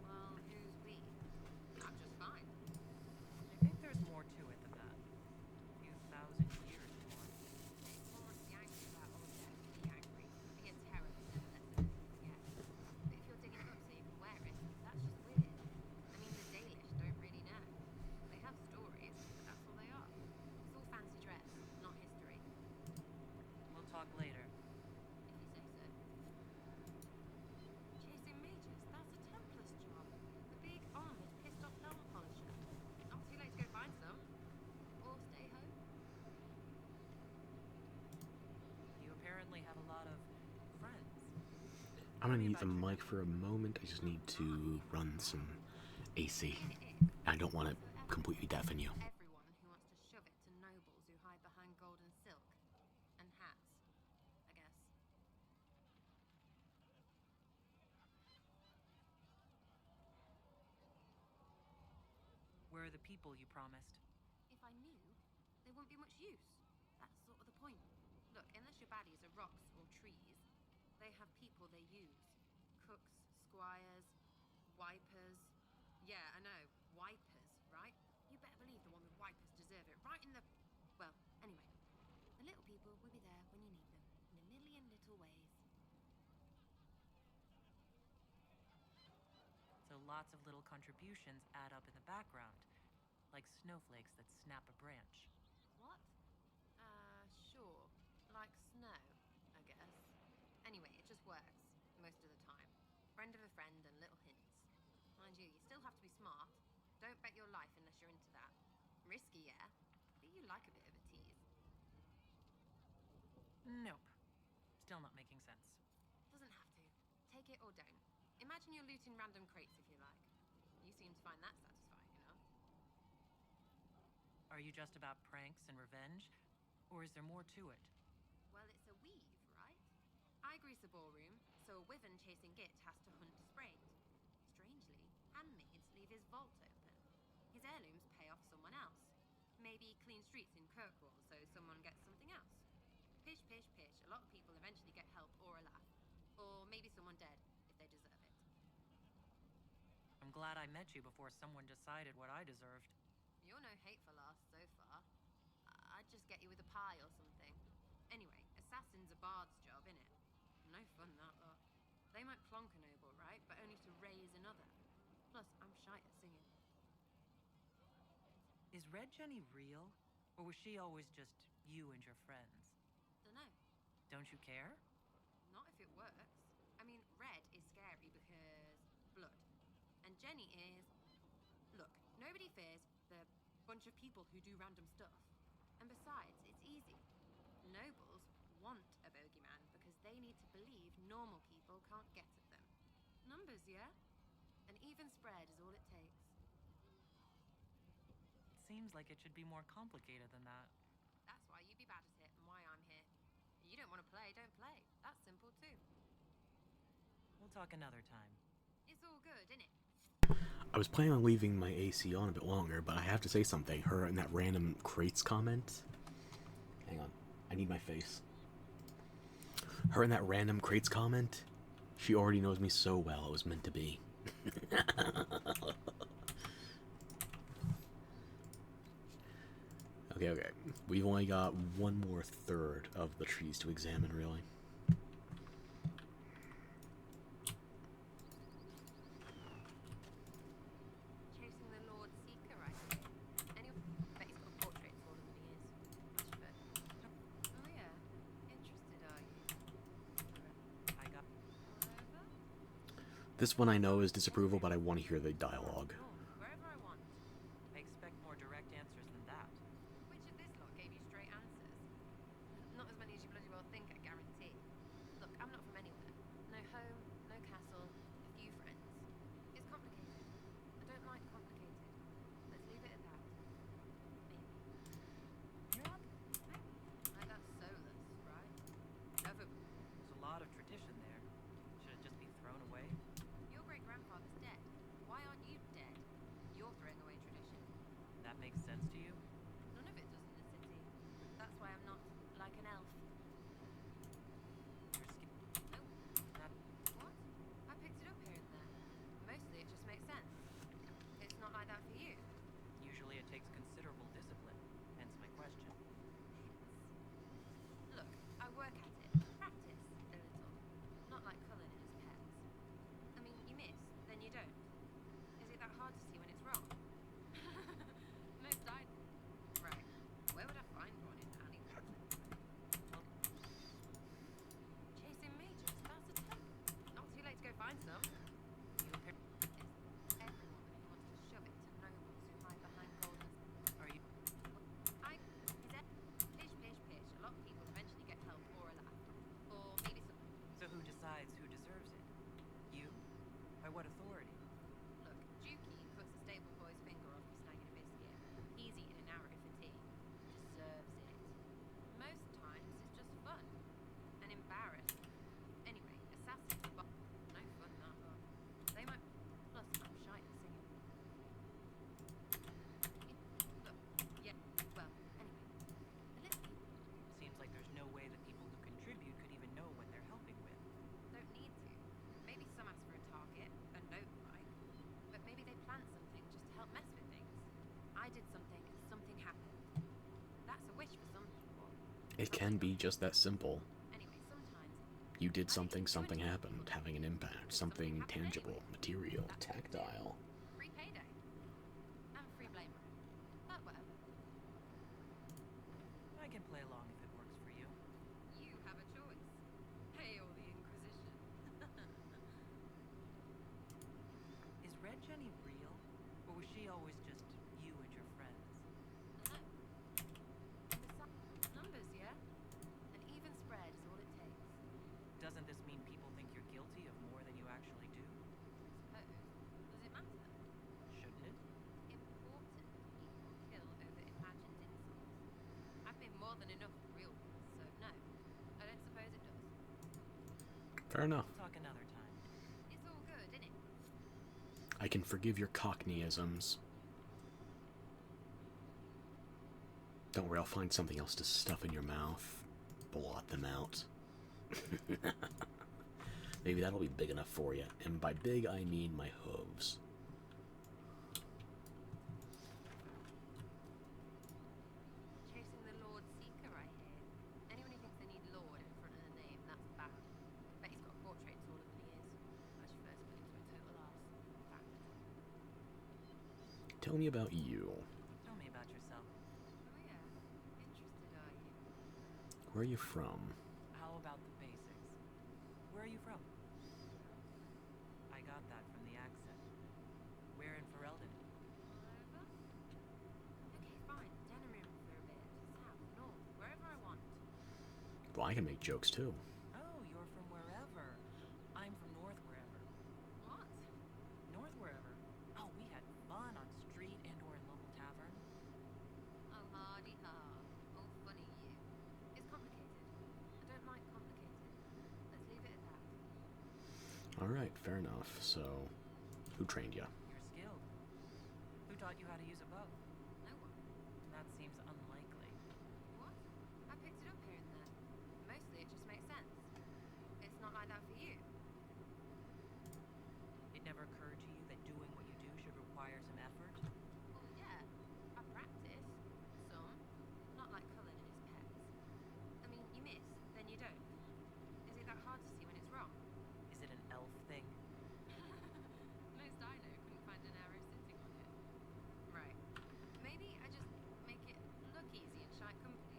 Well, who's we? I'm just fine. I think there's more to it than that. A few thousand years more. One wants to be angry about old death, be angry. Be a terror that never lets anything forget. But if you're digging it up so you can wear it, that's just weird. I mean, the Dalish don't really know. They have stories, but that's all they are. It's all fancy dress, not history, We'll talk later. if you say so. Chasing mages, that's a Templar's job. The big armored, pissed off helm polisher. Not too late to go find some. Or stay home. You apparently have a lot of friends. I'm gonna mute the mic for a moment. I just need to run some AC. I don't want to completely deafen you. Everyone who wants to shove it to nobles who hide behind gold and silk. And hats, I guess. Where are the people you promised? If I knew, they wouldn't be much use. That's sort of the point. Look, unless your baddies are rocks or trees, they have people they use. Cooks, squires, wipers. Yeah, I know, wipers, right? You better believe the one with wipers deserve it. Right in the... Well, anyway. The little people will be there when you need them. In a million little ways. So lots of little contributions add up in the background, like snowflakes that snap a branch. What? Sure. Like snow, I guess. Anyway, it just works. Most of the time. Friend of a friend and little hints. Mind you, you still have to be smart. Don't bet your life unless you're into that. Risky, yeah? But you like a bit of a tease. Nope. Still not making sense. Doesn't have to. Take it or don't. Imagine you're looting random crates if you like. You seem to find that satisfying enough. Are you just about pranks and revenge? Or is there more to it? Well, it's a weave, right? I grease a ballroom, so a wyvern chasing Git has to hunt sprained. Strangely, handmaids leave his vault open. His heirlooms pay off someone else. Maybe clean streets in Kirkwall so someone gets something else. Pish, pish, pish. A lot of people eventually get help or a laugh. Or maybe someone dead, if they deserve it. I'm glad I met you before someone decided what I deserved. You're no hateful ass so far. I'd just get you with a pie or something. Anyway, assassin's a bard's job, innit? No fun, that lot. They might plonk a noble, right? But only to raise another. Plus, I'm shy at singing. Is Red Jenny real? Or was she always just you and your friends? Dunno. Don't you care? Not if it works. I mean, Red is scary because blood. And Jenny is... Look, nobody fears the bunch of people who do random stuff. And besides, it's easy. Nobles want a bogeyman because they need to believe normal people can't get at them. Numbers, yeah? An even spread is all it takes. It seems like it should be more complicated than that. That's why you'd be bad at it and why I'm here. You don't want to play, don't play. That's simple too. We'll talk another time. It's all good, innit? I was planning on leaving my AC on a bit longer, but I have to say something. Her in that random crates comment. Hang on. I need my face. Her in that random crates comment. She already knows me so well. It was meant to be. Okay. We've only got one more third of the trees to examine, really. Chasing the Lord Seeker, I think. Anyway, bet he's got a portrait taller than he is. But... Oh yeah. Interested, are you? I got... This one I know is disapproval, but I want to hear the dialogue. Wherever I want. I expect more direct answers than that. Which of this lot gave you straight answers? Not as many as you bloody well think, I guarantee. Look, I'm not from anywhere. No home, no castle, a few friends. It's complicated. I don't like complicated. Let's leave it at that. Maybe. You're not... Like that's soulless, right? Never. There's a lot of tradition there. Should it just be thrown away? Your great-grandfather's dead. Why aren't you dead? You're throwing away tradition. That makes sense to you? None of it does in the city. That's why I'm not like an elf. Your skin... Nope. That... What? I picked it up here and there. Mostly it just makes sense. It's not like that for you. Usually it takes considerable discipline. Hence my question. Look, I work at it. Practice a little. Not like Cullen and his pets. I mean, you miss, then you don't. Is it that hard to see when it's wrong? Most I... Right. Where would I find one in Alleywood? Well, Chasing mages, that's a tip. Not too late to go find some. you appear... It's everyone who wants to shove it to nobles who hide behind golden... Are you... Pish, pish, pish. A lot of people eventually get help or a laugh. Or maybe some... So who decides who deserves it? You? By what authority? Look, Dukey cuts a stable boy's finger off for snagging a biscuit. He's eating an arrow for tea. Deserves it. Most times it's just fun. And embarrassed. Anyway, assassins are no fun, that lot. They might... Plus, I'm shy at singing. Look, yeah, well, anyway. A little people Seems like there's no way that people who contribute could even know what they're helping with. don't need to. Maybe some ask for a target, a note, right? But maybe they plan something just to help mess with things. I did something, something happened. That's a wish for some people. It can be just that simple. Anyway, sometimes You did something, something happened, having an impact, something tangible, material, tactile. free payday. And free blame. But whatever. I can play along if it works for you. You have a choice. Hail the Inquisition. Is Red Jenny real? Or was she always just you and your friends? Numbers, yeah? An even spread is all it takes. Doesn't this mean people think you're guilty of more than you actually do? Suppose. Does it matter? Shouldn't it? Important people kill over imagined insults. I've been more than enough real ones, so no. I don't suppose it does. Fair enough. We'll talk another time. It's all good, isn't it? I can forgive your cockneyisms. Don't worry, I'll find something else to stuff in your mouth. Blot them out. Maybe that'll be big enough for you. And by big, I mean my hooves. Chasing the Lord Seeker, I hear. Anyone who thinks they need Lord in front of the name, that's bad. Bet he's got a portrait taller than he is. That's your first clue to a total arse. Fact. Tell me about you. Tell me about yourself. Oh yeah. Interested, are you? Where are you from? How about the basics? Where are you from? I got that from the accent. Where in Ferelden? Over? Okay, fine. Denerim for a bit. South, north, wherever I want. Well, I can make jokes too. Oh, you're from wherever. I'm from north wherever. What? North wherever? Oh, we had fun on street and or in local tavern. Oh, hardy ha. Oh, funny you. It's complicated. I don't like complicated. Let's leave it at that. Alright, fair enough. So, who trained you? You're skilled. Who taught you how to use a bow? No one. That seems unlikely. What? I picked it up here and there. Mostly it just makes sense. It's not like that for you. It never occurred to you that doing what you do should require some effort? Well, yeah. I practice. Some. Not like Cullen and his pets. I mean, you miss, then you don't. Is it that hard to see when it's wrong? Is it an elf thing? Most I know couldn't find an arrow sitting on it. Right. Maybe I just make it look easy and shy company.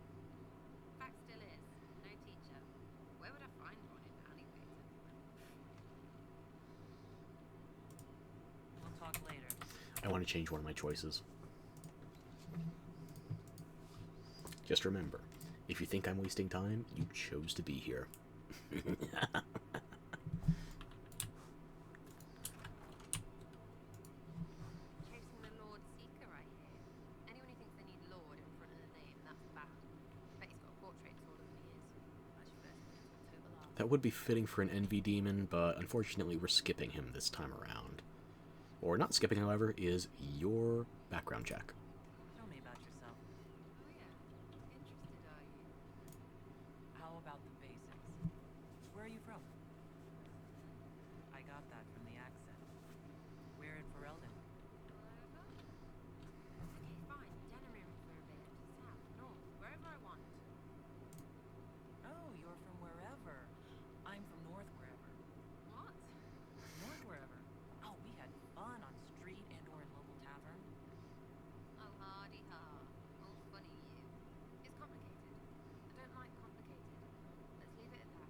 Fact still is, no teacher. Where would I find one in alleyways anyway? We'll talk later. I want to change one of my choices. Just remember, if you think I'm wasting time, you chose to be here. Chasing the Lord Seeker, I hear. Anyone who thinks they need Lord in front of the name, that's bad. Bet he's got a portrait taller than he is. That's your first clue to a total arse. That would be fitting for an envy demon, but unfortunately we're skipping him this time around. Or not skipping, however, is your background check. Tell me about yourself. Oh yeah. Interested, are you? How about the basics? Where are you from? I got that from the accent. Where in Ferelden? Over? Okay, fine. Denerim for a bit. South, north, wherever I want. Oh, you're from wherever. I'm from north wherever. What? North wherever? Oh, we had fun on street and or in local tavern. Oh, hardy ha. Oh, funny you. It's complicated. I don't like complicated. Let's leave it at that.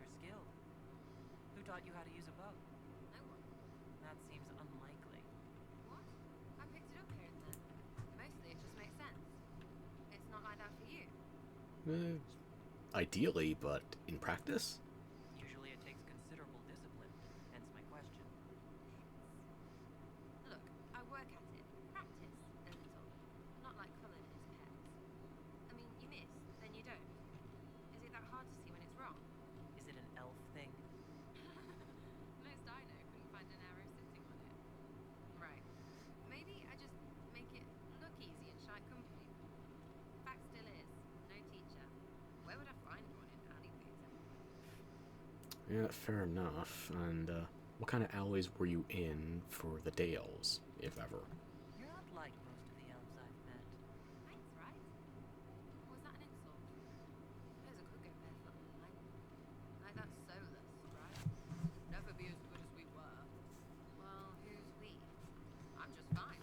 You're skilled. Who taught you how to use a bow? No one. That seems unlikely. What? I picked it up here and there. Mostly it just makes sense. It's not like that for you. Ideally, but in practice? Usually it takes considerable discipline, hence my question. Look, I work at it. Practice a little. Not like Cullen and his pets. I mean, you miss, then you don't. Is it that hard to see when it's wrong? Is it an elf thing? Most I know couldn't find an arrow sitting on it. Right. Maybe I just make it look easy and shy company. Fact still is, no teacher. Where would I find one in alleyways anyway? Yeah, fair enough. And what kind of alleys were you in for the Dales, if ever? You're not like most of the elves I've met. Thanks, right? Was that an insult? Suppose I could go barefoot and like that soulless, right? Never be as good as we were. Well, who's we? I'm just fine.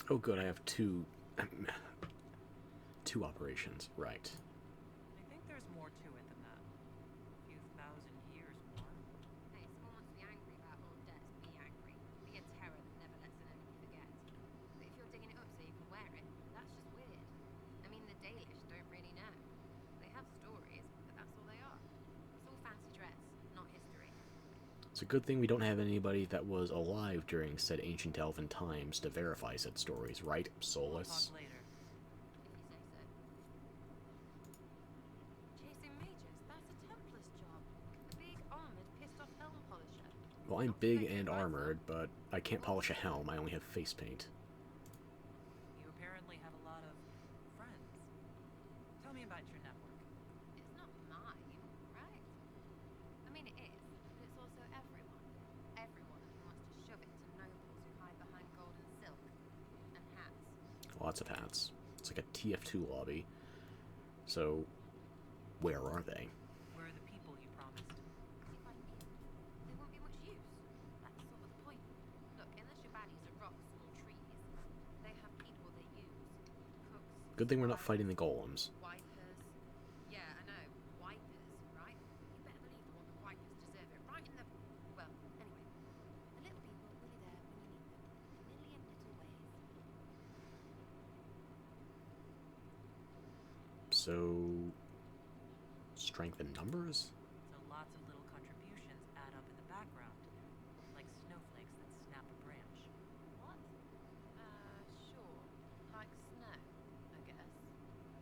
Oh, good, I have two operations, right. I think there's more to it than that. A few thousand years more. Hey, someone wants to be angry about old debts, be angry. Be a terror that never lets an enemy forget. But if you're digging it up so you can wear it, that's just weird. I mean, the Dalish don't really know. They have stories, but that's all they are. It's all fancy dress, not history. It's a good thing we don't have anybody that was alive during said ancient elven times to verify said stories, right, Solus? We'll talk later. Chasing mages, that's a Templar's job. A big, armored, pissed-off helm polisher. Well, I'm big and armored, but I can't polish a helm. I only have face paint. You apparently have a lot of friends. Tell me about your network. It's not mine, right? I mean, it is, but it's also everyone. Everyone who wants to shove it to nobles who hide behind gold and silk. And hats. Lots of hats. It's like a TF2 lobby. So, where are they? Where are the people you promised? If I knew, they won't be much use. That's sort of the point. Look, unless your baddies are rocks or trees, they have people they use. Cooks. Good thing we're not fighting the golems. Wipers. Yeah, I know. Wipers, right? You better believe the wipers deserve it. Right in the... Well, anyway. The little people are really there when you need them. A million little ways. So, strength in numbers? So lots of little contributions add up in the background, like snowflakes that snap a branch. What? Sure. Like snow, I guess.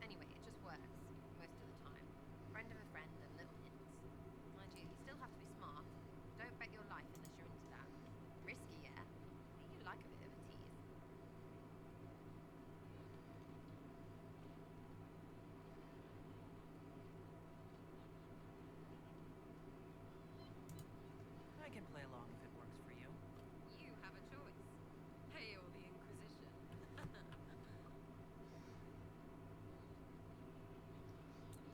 Anyway, it just works. Most of the time. Friend of a friend and little hints. Mind you, you still have to be smart. Don't bet your life unless you're into that. Risky, yeah? But you like a bit of a tease. I can play along if it works for you. You have a choice. Hail the Inquisition.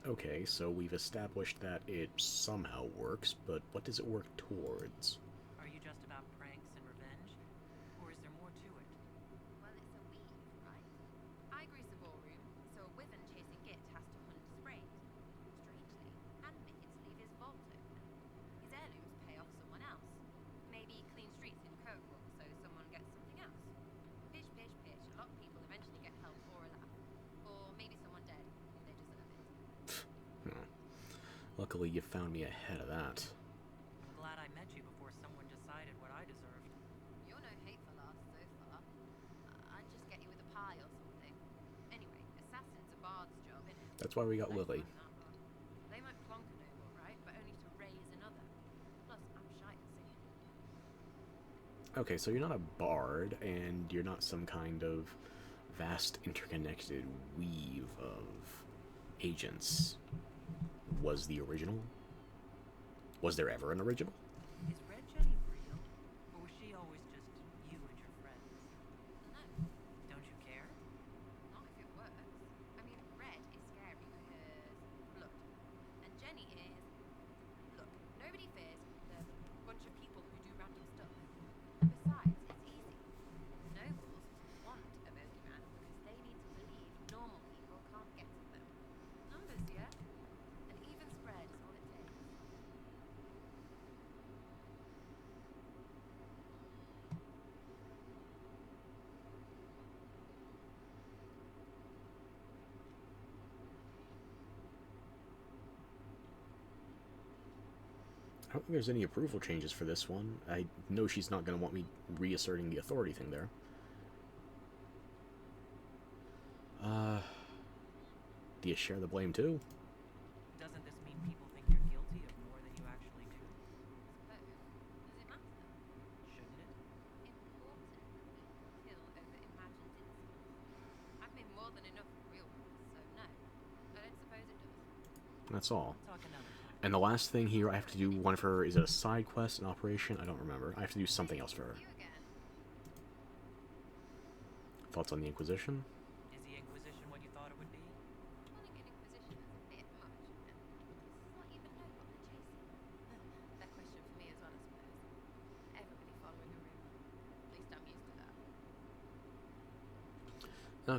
Okay, so we've established that it somehow works, but what does it work towards? Are you just about pranks and revenge? Or is there more to it? Well, it's a weave, right? I grease a ballroom, so a wyvern chasing Git has to hunt sprays. Strangely, handmaids leave his vault open. His heirlooms pay off someone else. Maybe clean streets in Kirkwall, so someone gets something else. Pitch, pitch, pitch. A lot of people eventually get help or a laugh. Or maybe someone dead, if they deserve it. Luckily, you found me ahead of that. I'm glad I met you before someone decided what I deserved. You're no hateful ass so far. I'd just get you with a pie or something. Anyway, assassin's a bard's job, innit? That's why we got Lily. They might plonk a noble, right? But only to raise another. Plus, I'm shy at singing. Okay, so you're not a bard, and you're not some kind of vast interconnected weave of agents. Was the original? Was there ever an original? Is Red Jenny real? Or was she always just you and your friends? No. Don't you care? Not if it works. I mean, Red is scary because blood. And Jenny is... Look, nobody fears the bunch of people who do random stuff. And besides, it's easy. Nobles want a bogeyman because they need to believe normal people can't get to them. Numbers, yeah? An even spread is all it takes. I don't think there's any approval changes for this one. I know she's not going to want me reasserting the authority thing there. Do you share the blame too? Doesn't this mean people think you're guilty of more than you actually do? Suppose. Does it matter? Shouldn't it? Important. Kill over imagined insults. I've made more than enough real ones, so no. I don't suppose it does. That's all. Talk another time. And the last thing here, I have to do one for her. Is it a side quest, an operation? I don't remember. I have to do something else for her. You again. Thoughts on the Inquisition? Is the Inquisition what you thought it would be? Calling it Inquisition is a bit much. It's not even know what they're chasing. That question for me as well, I suppose. Everybody following a rumor. At least I'm used to that.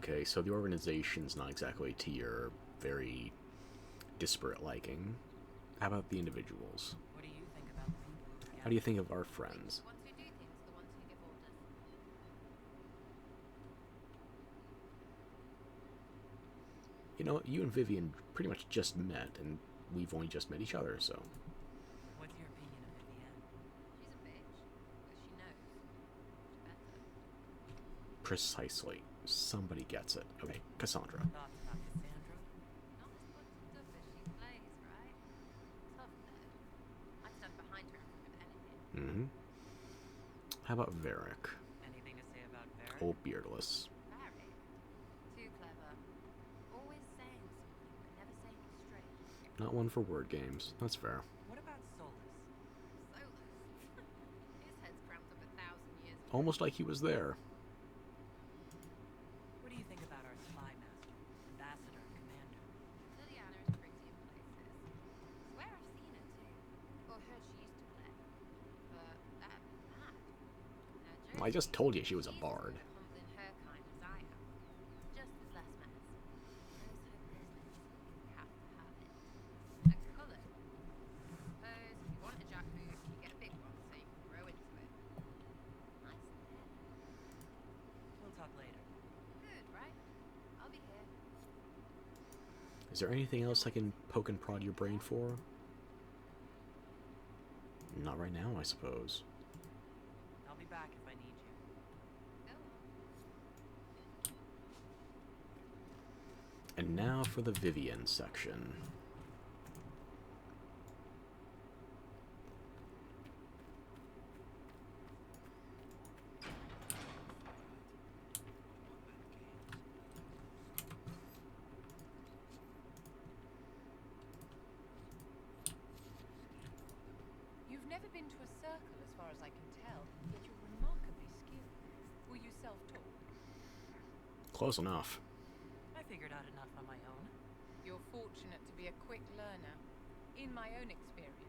Okay, so the organization's not exactly to your very disparate liking. How about the individuals? What do you think about the people who How do you think of our friends? The ones who do things, the ones who give orders. You know, you and Vivian pretty much just met, and we've only just met each other, so... What's your opinion of Vivienne? She's Precisely. Somebody gets it. Okay, Cassandra. Thoughts about Cassandra? Not as much stuff as she plays, right? Tough nerd. I'd stand behind her with anything. How about Varric? Anything to say about Varric? Old beardless. Very. Too clever. Always saying something, but never saying it straight. Not one for word games. That's fair. What about Solus? Solus. His head's cramped up 1,000 years. Almost like he was there. What do you think about our spy master, ambassador, and commander? Liliana is pretty in places. Swear I've seen her too. Or heard she used to play. But that mad. I just told you she was a bard. Humbling her kind as I am. Just as less manners. Knows her business. You have to have it. And colour. Suppose if you want a jackboot, you get a big one so you can grow into it. Nice and thin. We'll talk later. Good, right? I'll be here. Is there anything else I can poke and prod your brain for? Not right now, I suppose. I'll be back if I need you. Go on. And now for the Vivian section. You've never been to a circle, as far as I can tell, yet you're remarkably skilled. Were you self-taught? Close enough. I figured out enough on my own. You're fortunate to be a quick learner. In my own experience,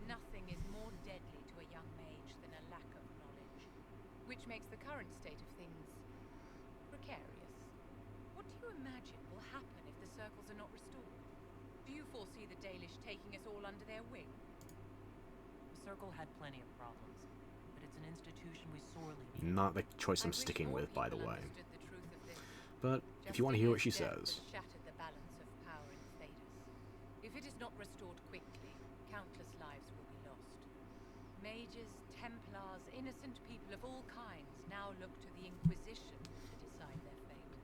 nothing is more deadly to a young mage than a lack of knowledge, which makes the current state of things precarious. What do you imagine will happen if the circles are not restored? Do you foresee the Dalish taking us all under their wing? The Circle had plenty of problems, but it's an institution we sorely need. Not the choice I'm sticking with, by the way. But if you want to hear what she says. Shattered the balance of power in Thedas. If it is not restored quickly, countless lives will be lost. Mages, Templars, innocent people of all kinds now look to the Inquisition to decide their fate.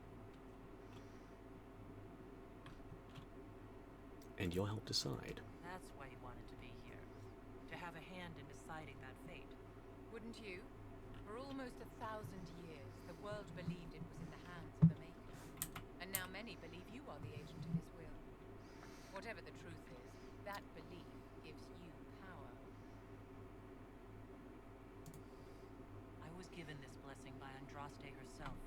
And you'll help decide. That's why you wanted to be here. To have a hand in deciding that fate. Wouldn't you? For almost 1,000 years, the world believed it was in the hands of a maker. And now many believe you are the agent of his will. Whatever the truth is, that belief gives you power. I was given this blessing by Andraste herself.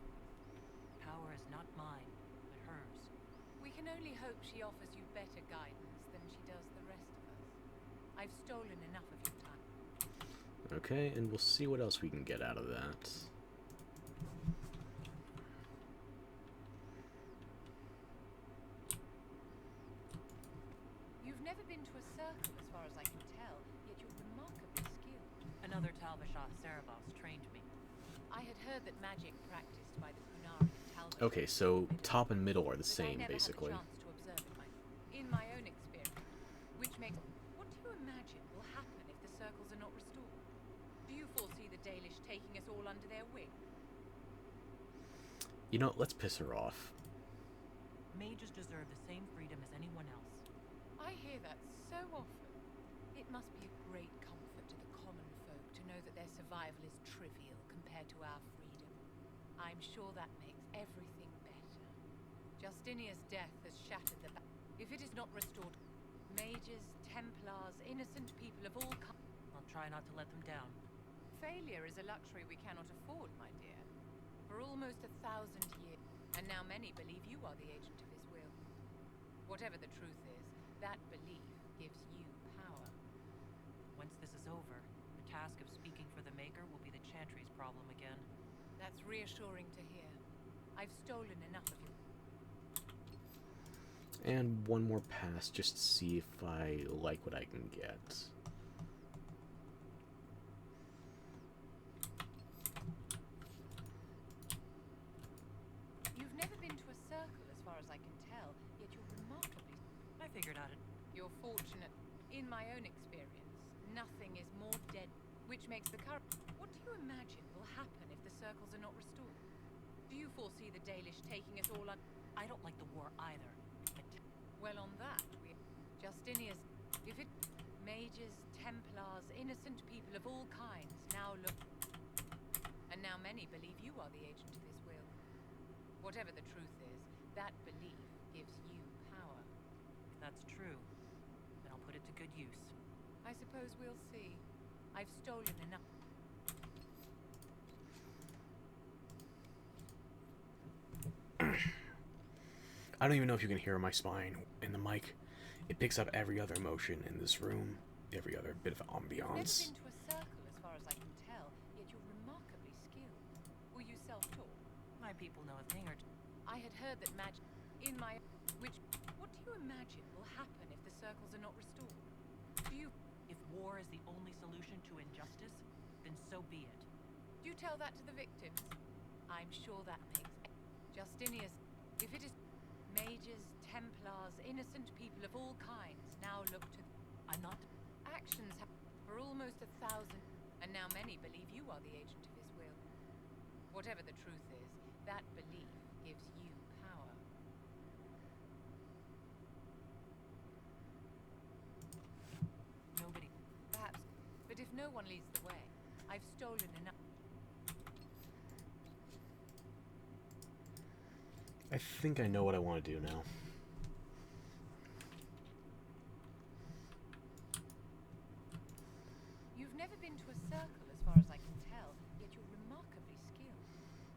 Power is not mine, but hers. We can only hope she offers you better guidance than she does the rest of us. I've stolen enough of your time. Okay, and we'll see what else we can get out of that. You've never been to a circle, as far as I can tell, yet you're remarkably skilled. Another Talvashah Cerebos trained me. I had heard that magic practiced by the Kunari and Talvashah. Okay, so top and middle are the same, I never basically. had the chance to observe it in my own experience, which makes... What do you imagine will happen if the circles are not restored? Do you foresee the Dalish taking us all under their wing? You know, let's piss her off. Mages deserve the same freedom as anyone else. I hear that so often. It must be a great comfort to the common folk to know that their survival is trivial compared to our freedom. I'm sure that makes everything better. Justinia's death has shattered the... If it is not restored, mages, Templars, innocent people of all kinds... I'll try not to let them down. Failure is a luxury we cannot afford, my dear. For almost 1,000 years, and now many believe you are the agent of his will. Whatever the truth is, that belief gives you power. Once this is over, the task of speaking for the Maker will be the Chantry's problem again. That's reassuring to hear. I've stolen enough of you. And one more pass just to see if I like what I can get. You've never been to a circle, as far as I can tell, yet you're remarkably... I figured out it. You're fortunate. In my own experience, nothing is more dead, which makes the current... What do you imagine will happen if the circles are not restored? Do you foresee the Dalish taking us all on? I don't like the war either. But Well, on that, Justinius, if it... Mages, Templars, innocent people of all kinds now look... And now many believe you are the agent of his will. Whatever the truth is, that belief gives you power. if that's true, then I'll put it to good use. I suppose we'll see. I've stolen enough. I don't even know if you can hear my spine in the mic. It picks up every other emotion in this room, every other bit of ambiance. You've never been to a circle, as far as I can tell, yet you're remarkably skilled. Were you self-taught? My people know a thing or two. I had heard that magic in my... Which... What do you imagine will happen if the circles are not restored? Do you... If war is the only solution to injustice, then so be it. Do you tell that to the victims? I'm sure that makes... Justinius, if it is... Mages, Templars, innocent people of all kinds now look to... I'm not... Actions have... For almost 1,000... And now many believe you are the agent of his will. Whatever the truth is, that belief gives you power. Nobody... Perhaps. But if no one leads the way, I've stolen enough... I think I know what I want to do now. You've never been to a circle, as far as I can tell, yet you're remarkably skilled.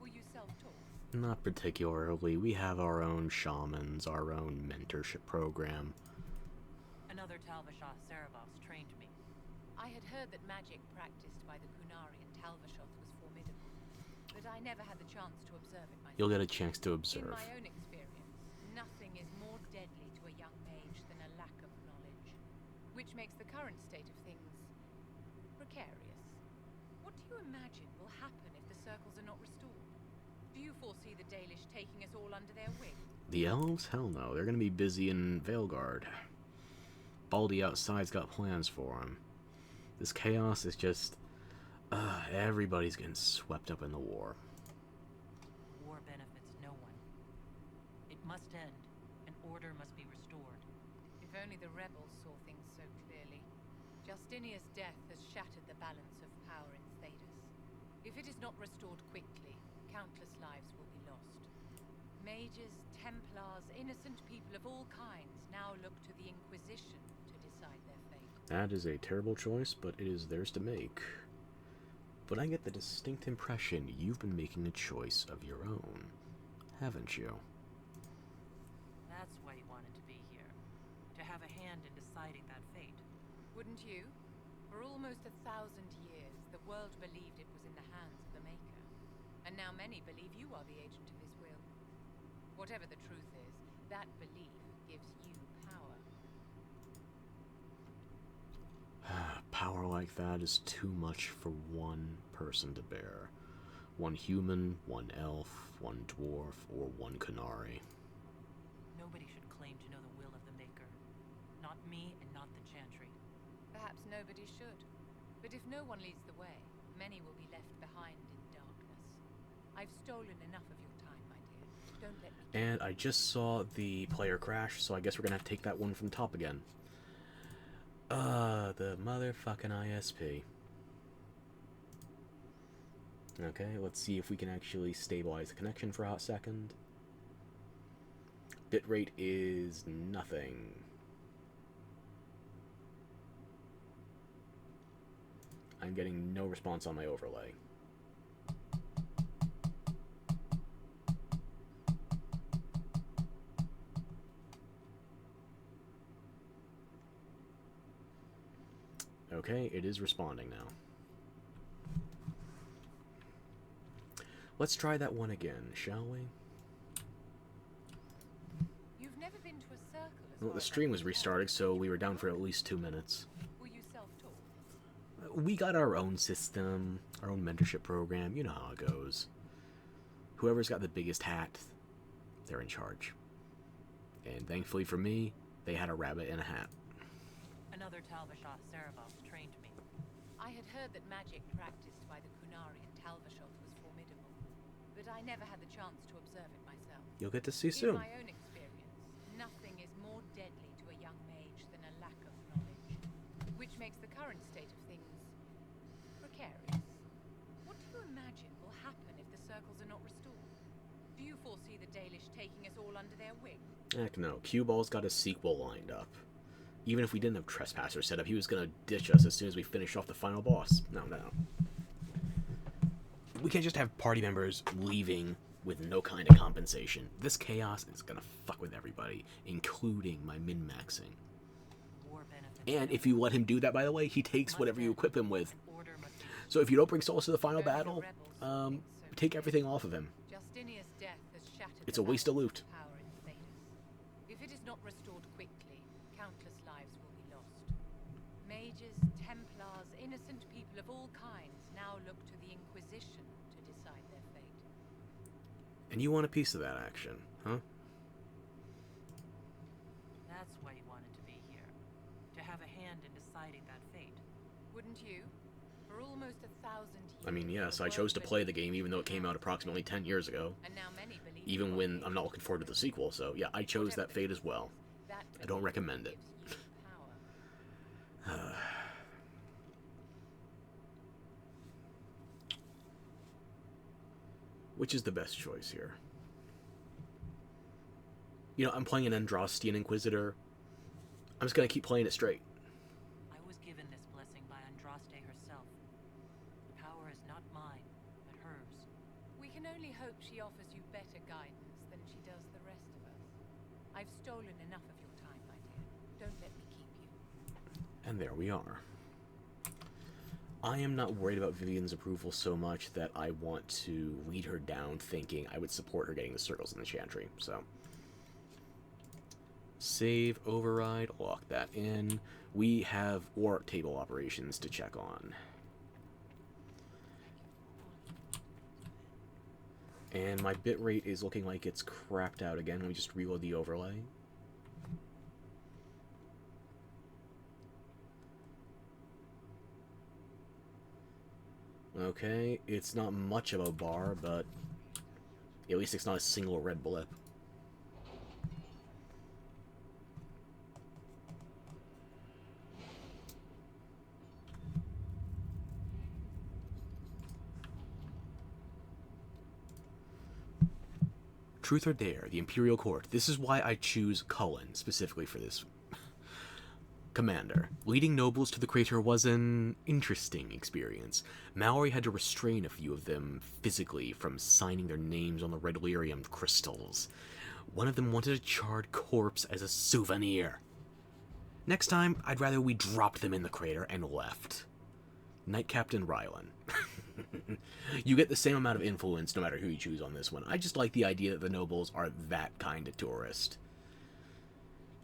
Were you self-taught? Not particularly. We have our own shamans, our own mentorship program. Another Talvashah Serevos trained me. I had heard that magic practiced by the Kunari and Talvashoth was formidable, but I never had the chance to observe it myself. You'll get a chance to observe. In my own experience, nothing is more deadly to a young mage than a lack of knowledge, which makes the current state of things precarious. What do you imagine will happen if the circles are not restored? Do you foresee the Dalish taking us all under their wing? The elves? Hell no. They're gonna be busy in Veilguard. Baldy outside's got plans for him. This chaos is just... everybody's getting swept up in the war. War benefits no one. It must end, and order must be restored. If only the rebels saw things so clearly. Justinius' death has shattered the balance of power in Thedas. If it is not restored quickly, countless lives will be lost. Mages, Templars, innocent people of all kinds now look to the Inquisition to decide their fate. That is a terrible choice, but it is theirs to make. But I get the distinct impression you've been making a choice of your own, haven't you? That's why you wanted to be here. To have a hand in deciding that fate. Wouldn't you? For almost 1,000 years, the world believed it was in the hands of the Maker. And now many believe you are the agent of his will. Whatever the truth is, that belief gives you power. Power like that is too much for one person to bear. One human, one elf, one dwarf, or one Kunari. Nobody should claim to know the will of the Maker. Not me and not the Chantry. Perhaps nobody should. But if no one leads the way, many will be left behind in darkness. I've stolen enough of your time, my dear. Don't let me... And I just saw the player crash, so I guess we're gonna have to take that one from top again. The motherfucking ISP. Okay, let's see if we can actually stabilize the connection for a hot second. Bitrate is nothing. I'm getting no response on my overlay. Okay, it is responding now. Let's try that one again, shall we? You've never been to a circle as Well, far the as I stream was can tell. restarting, so we were down for at least 2 minutes. Were you self-taught? We got our own system, our own mentorship program, you know how it goes. Whoever's got the biggest hat, they're in charge. And thankfully for me, they had a rabbit in a hat. Another Talvashah Serevos trained me. I had heard that magic practiced by the Kunari and Talvashoth was formidable, but but I never had the chance to observe it myself. You'll get to see In soon. my own experience, nothing is more deadly to a young mage than a lack of knowledge, which makes the current state of things precarious. What do you imagine will happen if the circles are not restored? Do you foresee the Dalish taking us all under their wing? Heck no. Cue-Ball's got a sequel lined up. Even if we didn't have Trespasser set up, he was gonna ditch us as soon as we finish off the final boss. No. We can't just have party members leaving with no kind of compensation. This chaos is gonna fuck with everybody, including my min-maxing. And if you let him do that, by the way, he takes whatever you equip him with. So if you don't bring souls to the final battle, take everything off of him. Justinia's death has shattered It's a waste of loot. power in Thedas. If it is not restored quickly, countless lives will be lost. Mages, Templars, innocent people of all kinds now look to the Inquisition to decide their fate. And you want a piece of that action, huh? That's why you wanted to be here. To have a hand in deciding that fate. Wouldn't you? For almost 1,000 years... I mean, yes, I chose to play the game even though it came out approximately 10 years ago. And now many believe Even when I'm not looking forward to the sequel, so yeah, I chose that fate as well. I don't recommend it. Which is the best choice here? You know, I'm playing an Andrastian Inquisitor. I'm just gonna keep playing it straight. I was given this blessing by Andraste herself. The power is not mine, but hers. We can only hope she offers you better guidance than she does the rest of us. I've stolen enough of your time, my dear. Don't let me keep you. And there we are. I am not worried about Vivian's approval so much that I want to lead her down thinking I would support her getting the circles in the Chantry, so... Save, override, lock that in. We have war table operations to check on. And my bitrate is looking like it's crapped out again. Let me just reload the overlay. Okay, it's not much of a bar, but at least it's not a single red blip. Truth or Dare, the Imperial Court. This is why I choose Cullen specifically for this commander. Leading nobles to the crater was an interesting experience. Mallory had to restrain a few of them physically from signing their names on the red lyrium crystals. One of them wanted a charred corpse as a souvenir. Next time, I'd rather we dropped them in the crater and left. Knight Captain Rylan. You get the same amount of influence no matter who you choose on this one. I just like the idea that the nobles are that kind of tourist.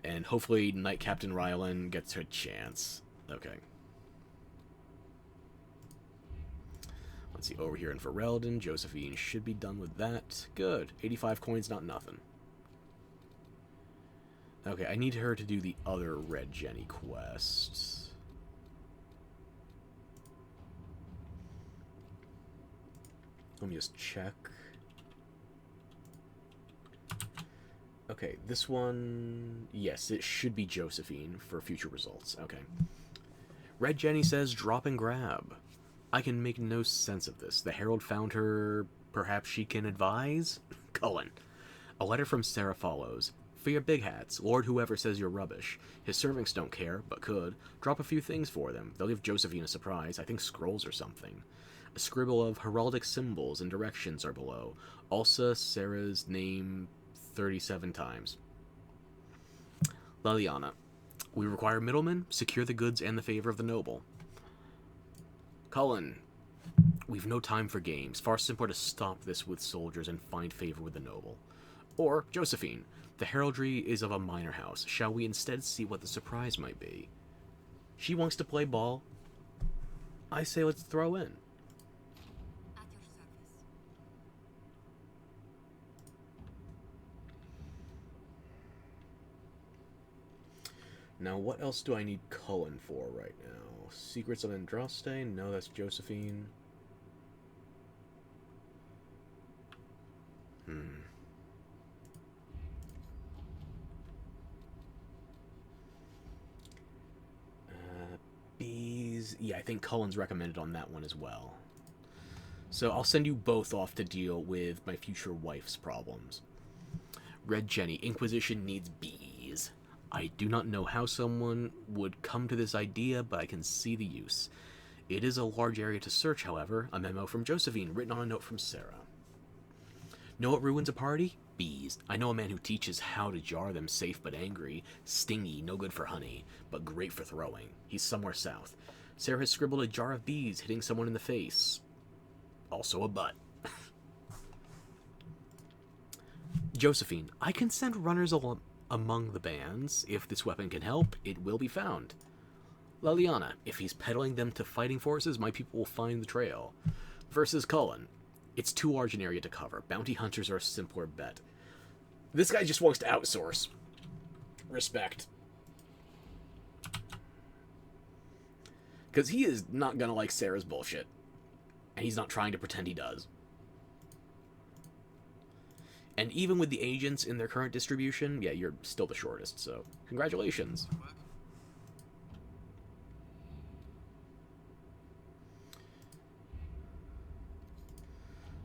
And hopefully Knight Captain Rylan gets her chance. Okay. Let's see, over here in Ferelden, Josephine should be done with that. Good. 85 coins, not nothing. Okay, I need her to do the other Red Jenny quests. Let me just check. Okay, this one... Yes, it should be Josephine for future results. Okay. Red Jenny says, drop and grab. I can make no sense of this. The Herald found her... Perhaps she can advise? Cullen. A letter from Sarah follows. For your big hats, Lord whoever says you're rubbish. His servants don't care, but could. Drop a few things for them. They'll give Josephine a surprise. I think scrolls or something. A scribble of heraldic symbols and directions are below. Also, Sarah's name 37 times. Liliana. We require middlemen, secure the goods and the favor of the noble. Cullen. We've no time for games. Far simpler to stop this with soldiers and find favor with the noble. Or, Josephine. The heraldry is of a minor house. Shall we instead see what the surprise might be? She wants to play ball. I say let's throw in. At your service. Now, what else do I need Cullen for right now? Secrets of Andraste? No, that's Josephine. Bees. Yeah, I think Cullen's recommended on that one as well. So I'll send you both off to deal with my future wife's problems. Red Jenny, Inquisition needs bees. I do not know how someone would come to this idea, but I can see the use. It is a large area to search, however. A memo from Josephine, written on a note from Sarah. Know what ruins a party? Bees. I know a man who teaches how to jar them safe but angry. Stingy, no good for honey, but great for throwing. He's somewhere south. Sarah has scribbled a jar of bees hitting someone in the face. Also a butt. Josephine, I can send runners among the bands. If this weapon can help, it will be found. Leliana, if he's peddling them to fighting forces, my people will find the trail. Versus Cullen, it's too large an area to cover. Bounty hunters are a simpler bet. This guy just wants to outsource. Respect. Because he is not going to like Sarah's bullshit. And he's not trying to pretend he does. And even with the agents in their current distribution, yeah, you're still the shortest, so congratulations.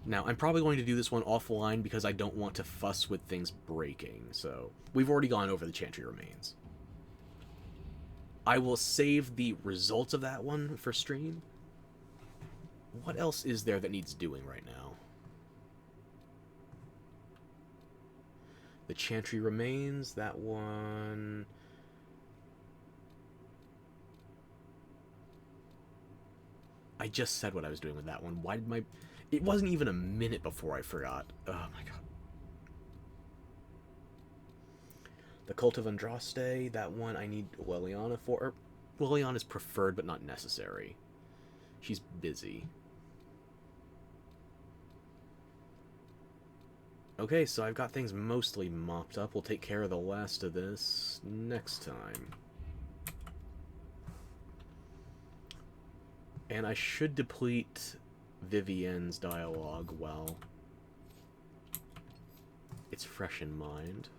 Now, I'm probably going to do this one offline because I don't want to fuss with things breaking, so we've already gone over the Chantry Remains. I will save the results of that one for stream. What else is there that needs doing right now? The Chantry Remains, that one... I just said what I was doing with that one. Why did my... It wasn't even a minute before I forgot. Oh my god. The Cult of Andraste, that one I need Leliana for. Leliana's preferred but not necessary. She's busy. Okay, so I've got things mostly mopped up. We'll take care of the last of this next time. And I should deplete Vivienne's dialogue while it's fresh in mind.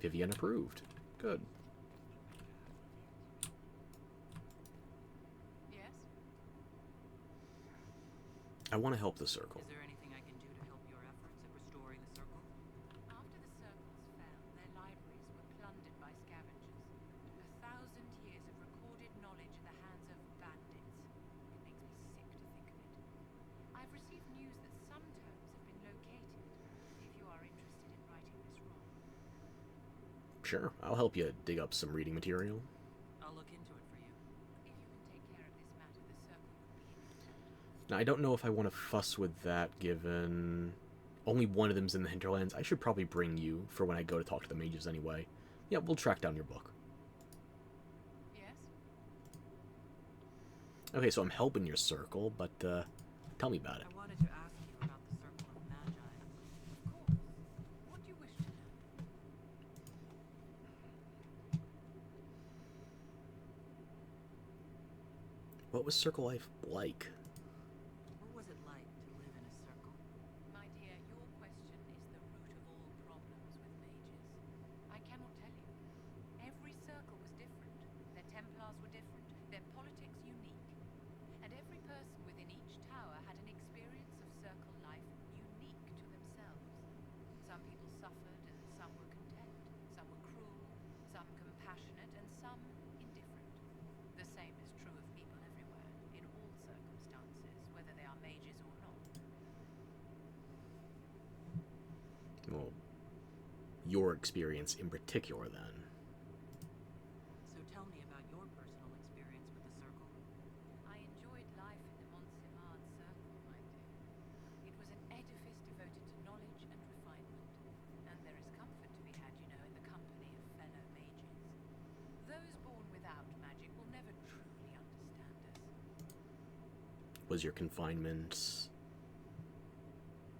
Vivienne approved. Good. Yes? I want to help the Circle. Is there anything I can do to help your efforts at restoring the Circle? After the circles fell, their libraries were plundered by scavengers. 1,000 years of recorded knowledge in the hands of bandits. It makes me sick to think of it. I've received news that some tomes have been located, if you are interested in righting this wrong. Sure, I'll help you dig up some reading material. I'll look into it for you. If you can take care of this matter, the Circle will be in contempt. Now, I don't know if I want to fuss with that, given only one of them's in the Hinterlands. I should probably bring you for when I go to talk to the mages anyway. Yeah, we'll track down your book. Yes? Okay, so I'm helping your Circle, but tell me about it. I wanted to ask you about the Circle of Magi. Of course. What do you wish to know? What was Circle life like? What was it like to live in a circle? My dear, your question is the root of all problems with mages. I cannot tell you. Every circle was different. Their Templars were different. Their politics unique. And every person within each tower had an experience of circle life unique to themselves. Some people suffered and some were content. Some were cruel, some compassionate, and some indifferent. The same is true of people everywhere, in all circumstances, whether they are mages or not. Well, your experience in particular, then. So tell me about your personal experience with the Circle. I enjoyed life in the Montsemard Circle, my dear. It was an edifice devoted to knowledge and refinement, and there is comfort to be had, you know, in the company of fellow mages. Those born without magic will never truly understand us. Was your confinement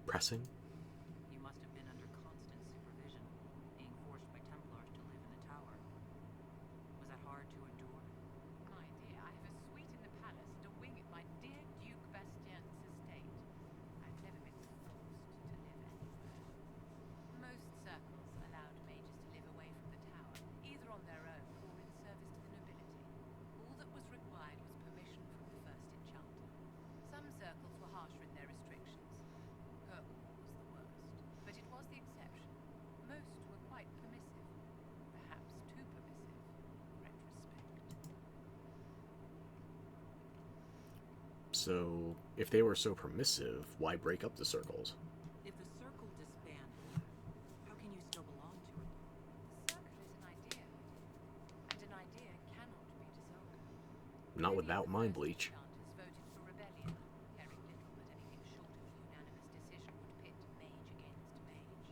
pressing? You must have been under constant supervision, being forced by Templars to live in the tower. Was that hard to endure? My dear, I have a suite in the palace and a wing at my dear Duke Bastien. So, if they were so permissive, why break up the circles? If the circle disbanded, how can you still belong to it? The circle is an idea, and an idea cannot be dissolved. Not without mind bleach. Enchanters voted for rebellion, caring little that anything short of unanimous decision would pit mage against mage.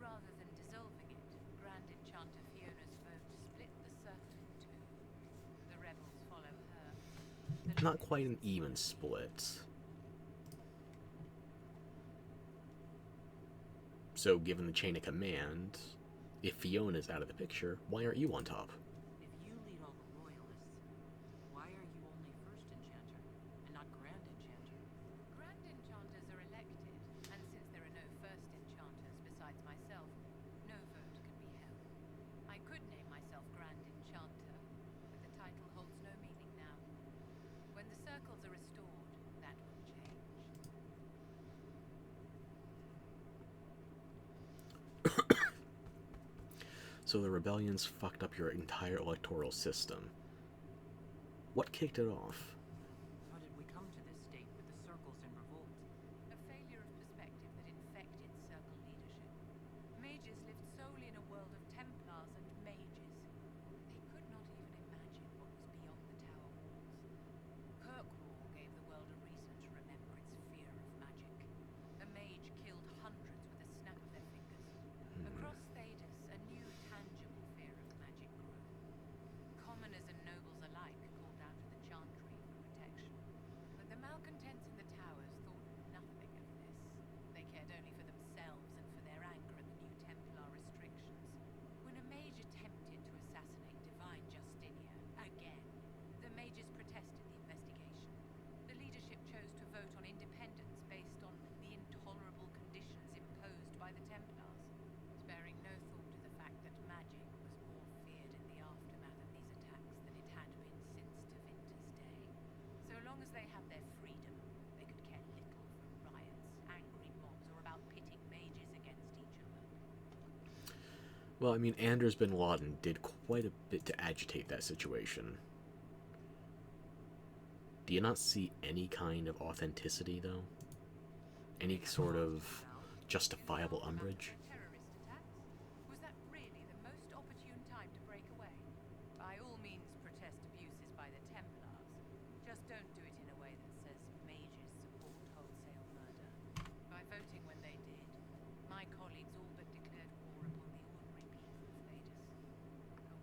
Rather than dissolving it, Grand Enchanter Fiona's vote split the circle in two. The rebels follow her. Not quite an even split. So, given the chain of command, if Fiona's out of the picture, why aren't you on top? If you lead all the royalists, why are you only first enchanter and not grand enchanter? Grand enchanters are elected, and since there are no first enchanters besides myself, no vote can be held. I could name myself Grand Enchanter, but the title holds no meaning now. When the circles are restored, that will change. So the rebellions fucked up your entire electoral system. What kicked it off? How did we come to this state with the circles in revolt? A failure of perspective that infected circle leadership. Mages lived solely in a world of Templars and mages. They could not even imagine what was beyond the tower walls. Kirkwall gave the world a reason to remember its fear of magic. A mage killed hundreds with a snap of their fingers. Across Thedas, a new tangible fear of magic grew. Commoners and nobles alike called out to the Chantry for protection. But the malcontents in the towers thought nothing of this. They cared only for themselves and for their anger at the new Templar restrictions. When a mage attempted to assassinate Divine Justinia again, the mages protested the investigation. The leadership chose to vote on independence based on the intolerable conditions imposed by the Templars, sparing no thought to the fact that magic was more feared in the aftermath of these attacks than it had been since De Winter's day. So long as they had their freedom, they could care little for riots, angry mobs, or about pitting mages against each other. Well, I mean, Anders bin Laden did quite a bit to agitate that situation. Do you not see any kind of authenticity, though? Any sort of justifiable umbrage? Terrorist attacks? Was that really the most opportune time to break away? By all means protest abuses by the Templars. Just don't do it in a way that says mages support wholesale murder. By voting when they did, my colleagues all but declared war upon the ordinary people of Thedas.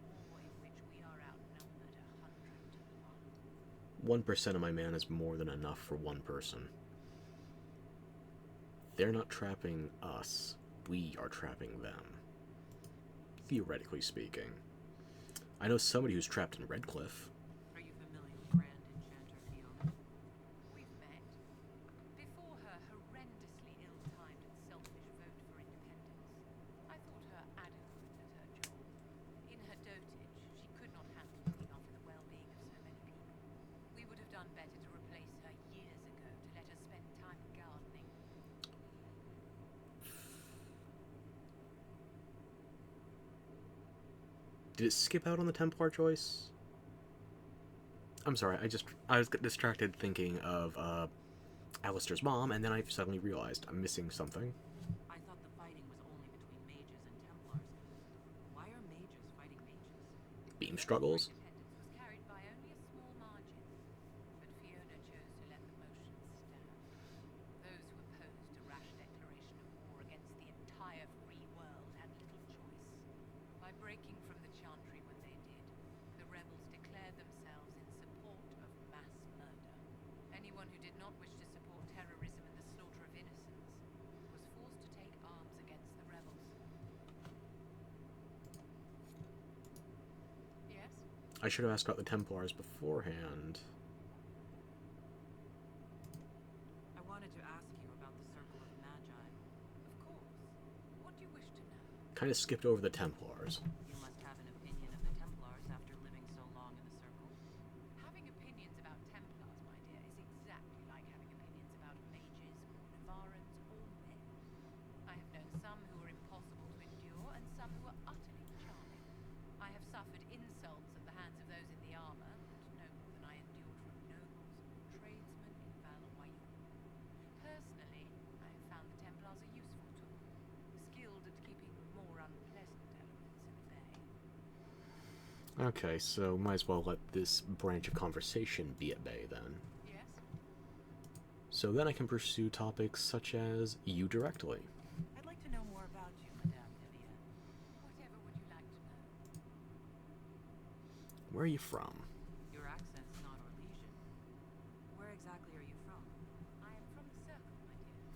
A war in which we are outnumbered 100 to 1. 1% of my mana is more than enough for one person. They're not trapping us, we are trapping them. Theoretically speaking. I know somebody who's trapped in Redcliffe. Are you familiar with Grand Enchanter Fiona? We've met. Before her horrendously ill-timed and selfish vote for independence, I thought her adequate at her job. In her dotage, she could not handle looking after the well-being of so many people. We would have done better to replace her years ago to let her spend time gardening. Did it skip out on the Templar choice? I'm sorry, I was distracted thinking of Alistair's mom, and then I suddenly realized I'm missing something. I thought the fighting was only between mages and Templars. Why are mages fighting mages? Beam struggles? Independence was carried by only a small margin, but Fiona chose to let the motions stand. Those who opposed a rash declaration of war against the entire free world had little choice. By breaking from the Chantry when they did, the rebels declared themselves in support of mass murder. Anyone who did not wish to support terrorism and the slaughter of innocents was forced to take arms against the rebels. Yes? I should have asked about the Templars beforehand. I wanted to ask you about the Circle of Magi. Of course. What do you wish to know? Kind of skipped over the Templars. You must have an opinion of the Templars after living so long in the Circle. Having opinions about Templars, my dear, is exactly like having opinions about mages, Navarrans, or men. I have known some who were impossible to endure, and some who were utterly charming. I have suffered insults at the hands of those in the armor, and no more than I endured from nobles or tradesmen in Okay, so might as well let this branch of conversation be at bay then. Yes? So then I can pursue topics such as you directly. I'd like to know more about you, Madame Vivian. Whatever would you like to know? Where are you from? Your accent's not Orlesian. Where exactly are you from? I am from the Circle, my dear.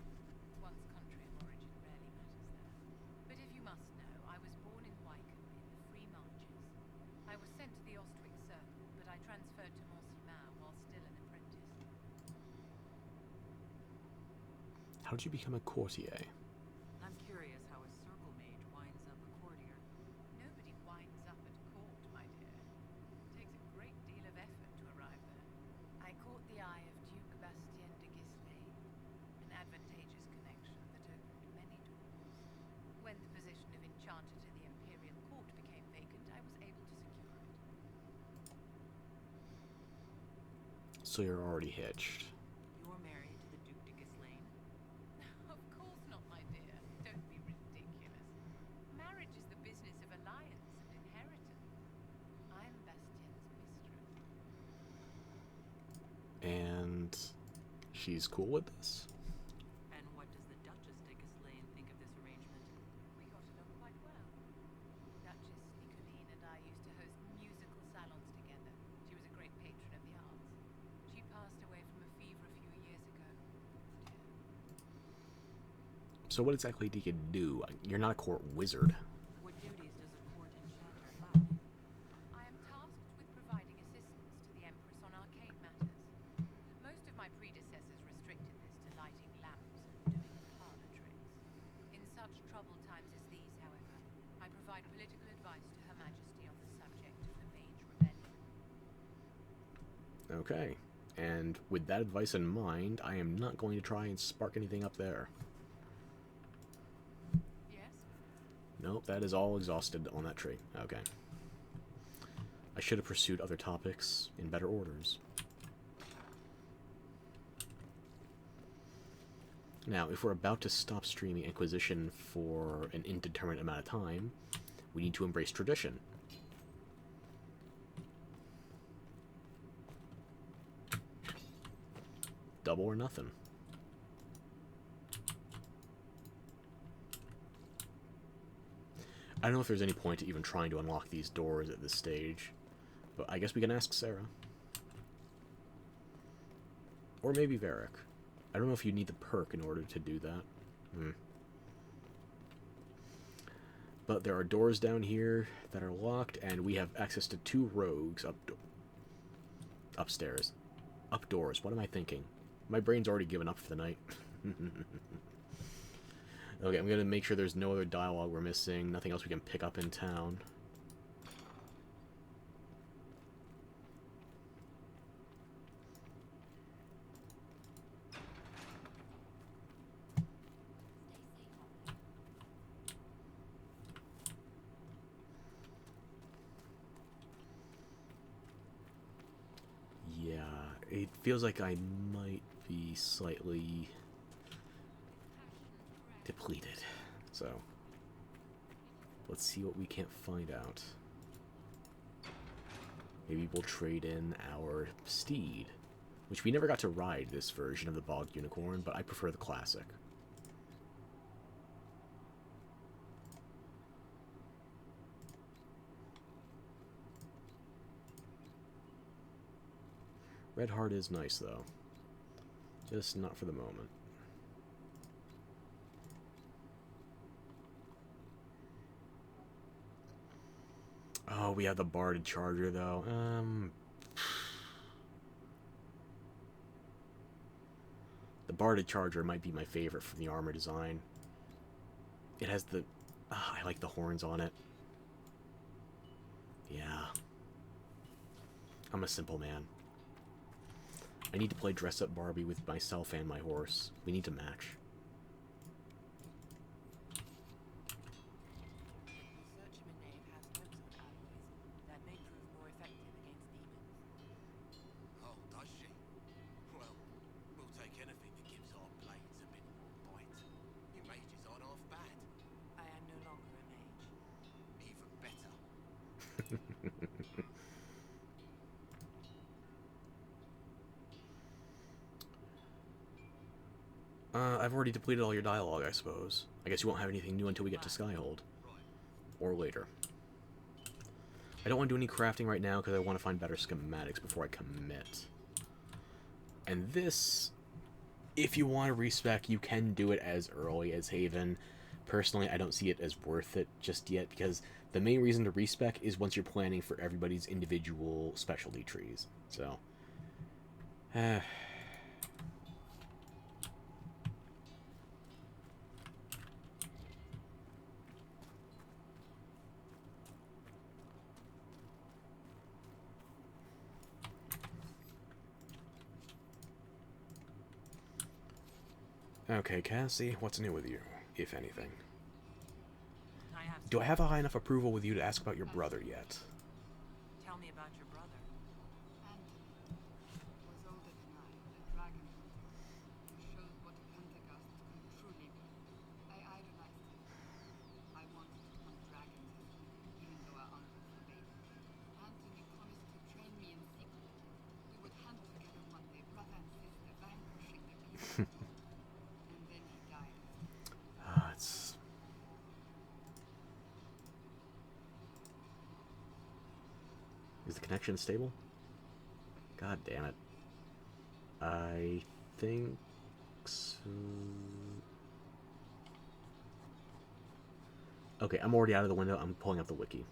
One's country of origin rarely matters there. But if you must know, I was born in Wycombe in the Free Marches. I was sent to the Ostwick Circle, but I transferred to Montsimar while still an apprentice. How did you become a courtier? I'm curious how a circle mage winds up a courtier. Nobody winds up at court, my dear. It takes a great deal of effort to arrive there. I caught the eye of Duke Bastien de Gisley, an advantageous connection that opened many doors. When the position of enchanter to the Imperial Court became vacant, I was able to secure it. So you're already hitched. You're married to the Duke de Gislaine? Of course not, my dear. Don't be ridiculous. Marriage is the business of alliance and inheritance. I'm Bastien's mistress. And she's cool with this? And what does the Duchess de Gislaine think of this arrangement? We got along quite well. Duchess Nicoline and I used to host musical salons together. She was a great patron of the arts. She passed away from a fever a few years ago. So what exactly do you do? You're not a court wizard. What duties does a court enchanter have? I am tasked with providing assistance to the Empress on arcane matters. Most of my predecessors restricted this to lighting lamps and doing parlor tricks. In such troubled times as these, however, I provide political advice to Her Majesty on the subject of the Mage Rebellion. Okay. And with that advice in mind, I am not going to try and spark anything up there. Yes? Nope, that is all exhausted on that tree. Okay. I should have pursued other topics in better orders. Now, if we're about to stop streaming Inquisition for an indeterminate amount of time, we need to embrace tradition. Double or nothing. I don't know if there's any point to even trying to unlock these doors at this stage, but I guess we can ask Sarah. Or maybe Varric. I don't know if you need the perk in order to do that. But there are doors down here that are locked, and we have access to 2 rogues upstairs. Up doors, what am I thinking? My brain's already given up for the night. Okay, I'm gonna make sure there's no other dialogue we're missing, nothing else we can pick up in town. Yeah, it feels like I might be slightly depleted, so let's see what we can't find out. Maybe we'll trade in our steed, which we never got to ride this version of the Bogged Unicorn, but I prefer the classic. Red Heart is nice, though. Just not for the moment. Oh, we have the Barded Charger, though. The Barded Charger might be my favorite from the armor design. It has the... I like the horns on it. Yeah. I'm a simple man. I need to play dress-up Barbie with myself and my horse. We need to match. Oh, does she? Well, we'll take anything that gives our blades a bit more bite. You mages aren't half bad. I am no longer a mage. Even better. I've already depleted all your dialogue, I suppose. I guess you won't have anything new until we get to Skyhold. Or later. I don't want to do any crafting right now because I want to find better schematics before I commit. And this, if you want to respec, you can do it as early as Haven. Personally, I don't see it as worth it just yet because the main reason to respec is once you're planning for everybody's individual specialty trees. So, okay, Cassie, what's new with you, if anything? Do I have a high enough approval with you to ask about your brother yet? Tell me about your brother. Anthony was older than I, a dragon hunter. He showed what a Pentagast could truly be. I idolized him. I wanted to hunt dragons with him, even though our uncle forbade it. Anthony promised to train me in secret. We would hunt together one day, brother and sister, vanquishing the people. And then he died. It's... Is the connection stable? God damn it. I think so. Okay, I'm already out of the window. I'm pulling up the wiki.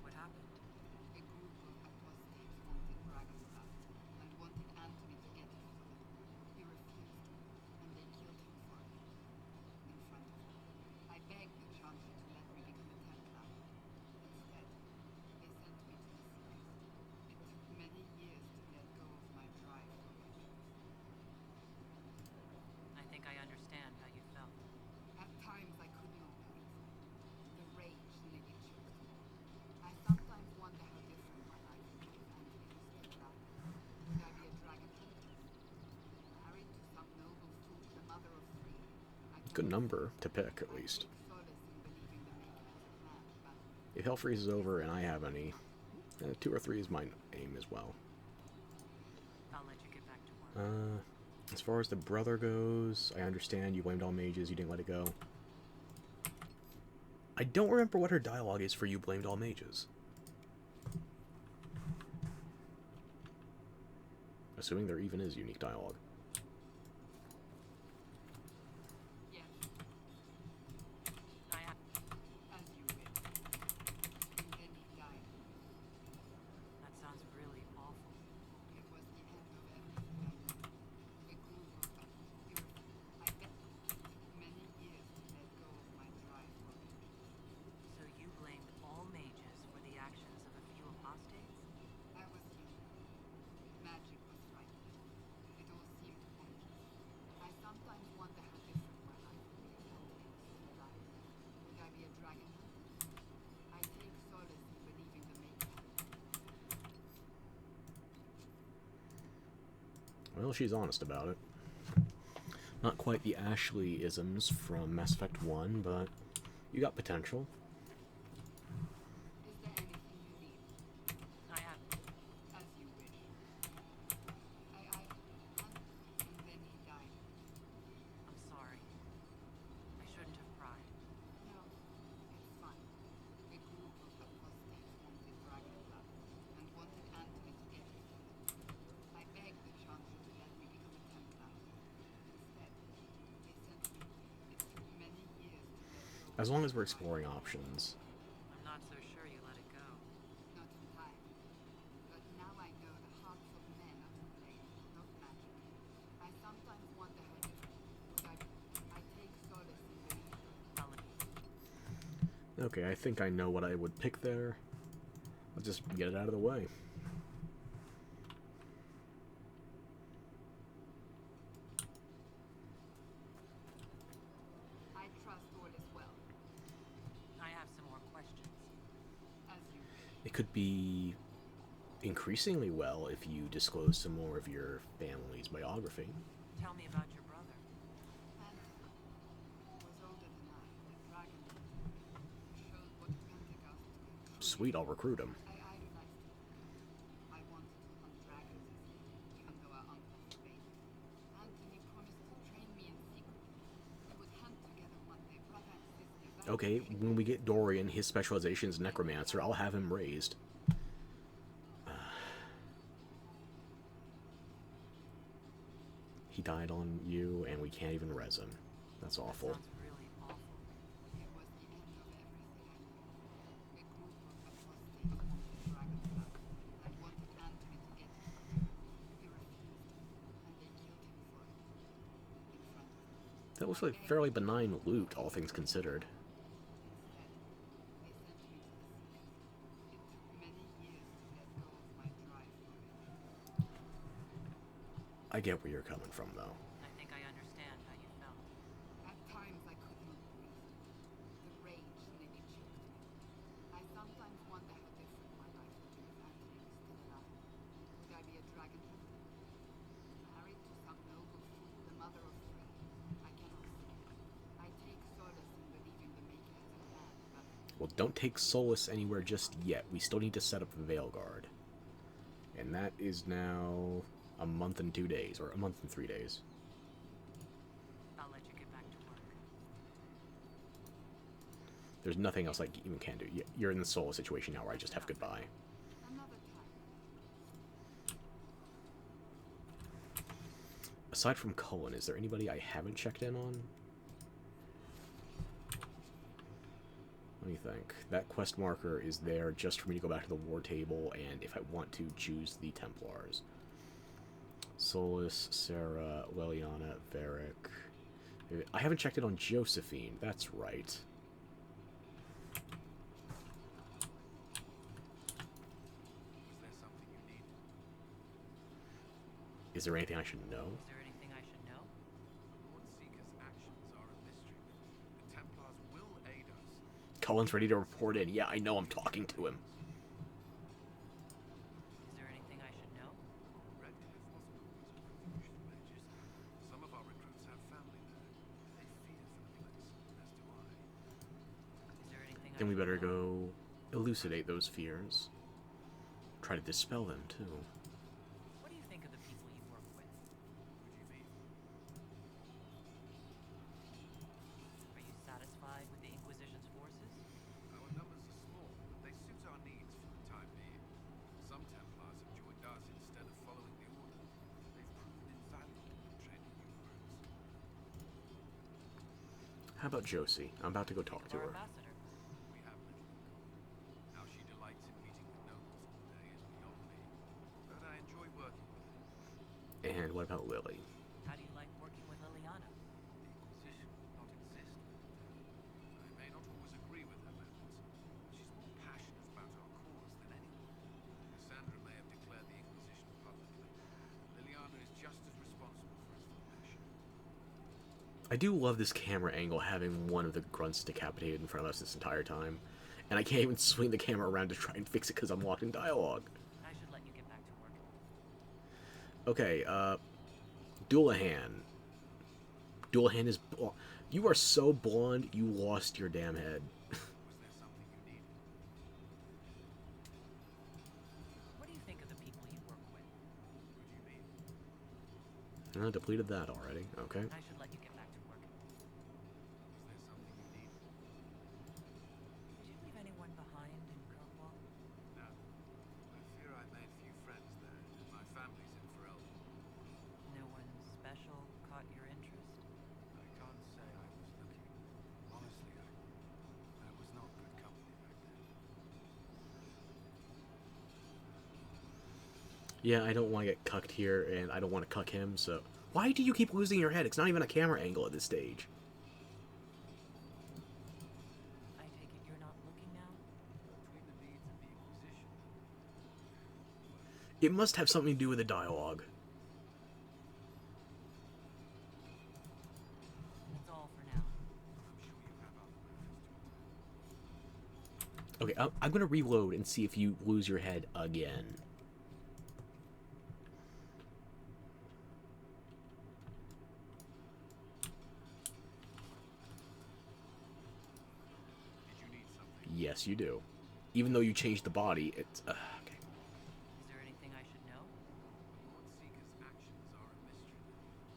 What happened? A group of apostates wanted dragon blood and wanted Anthony to get it for them. He refused, and they killed him for it. In front of me. I begged the Chancellor to let me become a Templar. Instead, they sent me to the Seekers. It took many years to let go of my drive for vengeance. I think I understand how you felt. At times I could not breathe. The rage nearly choked me. I sometimes wonder how different my life would be if Anthony was still alive. Would I be a dragon hunter? Married to some noble fool, the mother of three? Good number to pick, at least. Solace in believing the making of a plan, but If hell freezes over and I have any, 2 or 3 is my aim as well. I'll let you get back to work. As far as the brother goes, I understand you blamed all mages, you didn't let it go. I don't remember what her dialogue is for you blamed all mages. Assuming there even is unique dialogue. yes, I have. as you wish. And then he died. That sounds really awful. It was the end of everything I knew. A group of I bet it took many years to let go of my drive for vengeance. So you blamed all mages for the actions of a few apostates? I was young. Magic was frightening. It all seemed pointless. I sometimes wonder how different my life would be if Anthony was still alive. Would I be a dragon hunter? I take solace in believing the making. Well, she's honest about it. Not quite the Ashley-isms from Mass Effect 1, but you got potential. Is there anything you need? I have. As you wish. And then he died. I'm sorry. I shouldn't have cried. No, it's fine. A group of apostates wanted dragon blood and wanted Anthony to get it for them. I begged the Chancellor to let me become a Templar. Instead, they sent me. It took many years to let go. As long as we're exploring options. I'm not so sure you let it go. Not in time. But now I know the hearts of men are to blame, not magic. I sometimes wonder how different would I take solace in believing. I'll let Okay, I think I know what I would pick there. Let's just get it out of the way. I trust all is well. I have some more questions. As It could be increasingly well if you disclose some more of your family's biography. Tell me about your brother. Was older than I, a dragon. Showed what tentacles could do. Sweet, I'll recruit him. I idolized him. I wanted to hunt dragons as he did, even though our uncle forbade it. Anthony promised to train me in secret. We would hunt together one day, brother and sister. Okay, when we get Dorian, his specialization is necromancer. I'll have him raised. He died on you, and we can't even res him. That's awful. That sounds really awful. It was the end of everything I knew. A group of apostates wanted dragon's blood and wanted Anthony to get it. He refused, and they killed him for it. In front of me. That was like fairly benign loot, all things considered. Instead, they sent me to the Seekers. It took many years to let go of my drive for it. I get where you're coming from, though. I think I understand how you felt. At times I could not breathe. The rage nearly choked me. I sometimes wonder how different my life would be if Anthony was still alive. Would I be a dragon hunter? Married to some noble fool, the mother of three? I cannot say. I take solace in believing the Maker has a plan, but Well, don't take solace anywhere just yet. We still need to set up the Veilguard. And that is now a month and 2 days, or a month and 3 days. I'll let you get back to work. There's nothing else I even can do. You're in the solo situation now where I just have goodbye. another time. Aside from Cullen, is there anybody I haven't checked in on? What do you think? That quest marker is there just for me to go back to the war table, and if I want to, choose the Templars. Solus, Sarah, Leliana, Varric. I haven't checked in on Josephine. That's right. Was there something you needed? Is there anything I should know? Is there anything I should know? Lord Seeker's actions are a mystery. The Templars will aid us. Cullen's ready to report in. Yeah, I know, I'm talking to him. Is there anything I should know? Red Cliff wasn't always a refuge for mages. Some of our recruits have family there. They fear for the place, as do I. Is there anything Then we I should better know? go elucidate those fears. Try to dispel them, too. What do you think of the people you work with? What do you mean? Are you satisfied with the Inquisition's forces? Our numbers are small, but they suit our needs for the time being. Some Templars have joined us instead of following the Order. They've proven invaluable in training new recruits. How about Josie? I'm about to go talk to Our her. ambassador. We have little in common. How she delights in meeting with nobles all day is beyond me. But I enjoy working with her. And what about Lily? How do you like working with Liliana? The Inquisition will not exist without her. I may not always agree with her methods, but she's more passionate about our cause than anyone. Cassandra may have declared the Inquisition publicly. Liliana is just as responsible for its formation. I do love this camera angle, having one of the grunts decapitated in front of us this entire time. And I can't even swing the camera around to try and fix it because I'm locked in dialogue. I should let you get back to work. Okay, Dullahan. Dullahan is you are so blonde, you lost your damn head. Was there something you needed? What do you think of the people you work with? What do you mean? Depleted that already. Okay. I should let you get back to work. Was there something you needed? Did you leave anyone behind in Kirkwall? No. I fear I made few friends there, and my family's in Ferelden. No one special caught your interest? I can't say I was looking. Honestly, I was not good company back then. Yeah, I don't want to get cucked here, and I don't want to cuck him, so... Why do you keep losing your head? It's not even a camera angle at this stage. I take it you're not looking now? Between the needs of the Inquisition, It must have something to do with the dialogue. That's all for now. I'm sure you have other matters to attend. Okay, I'm gonna reload and see if you lose your head again. Did you need something? Yes, you do. Even though you changed the body, it's... okay. Is there anything I should know? Lord Seeker's actions are a mystery.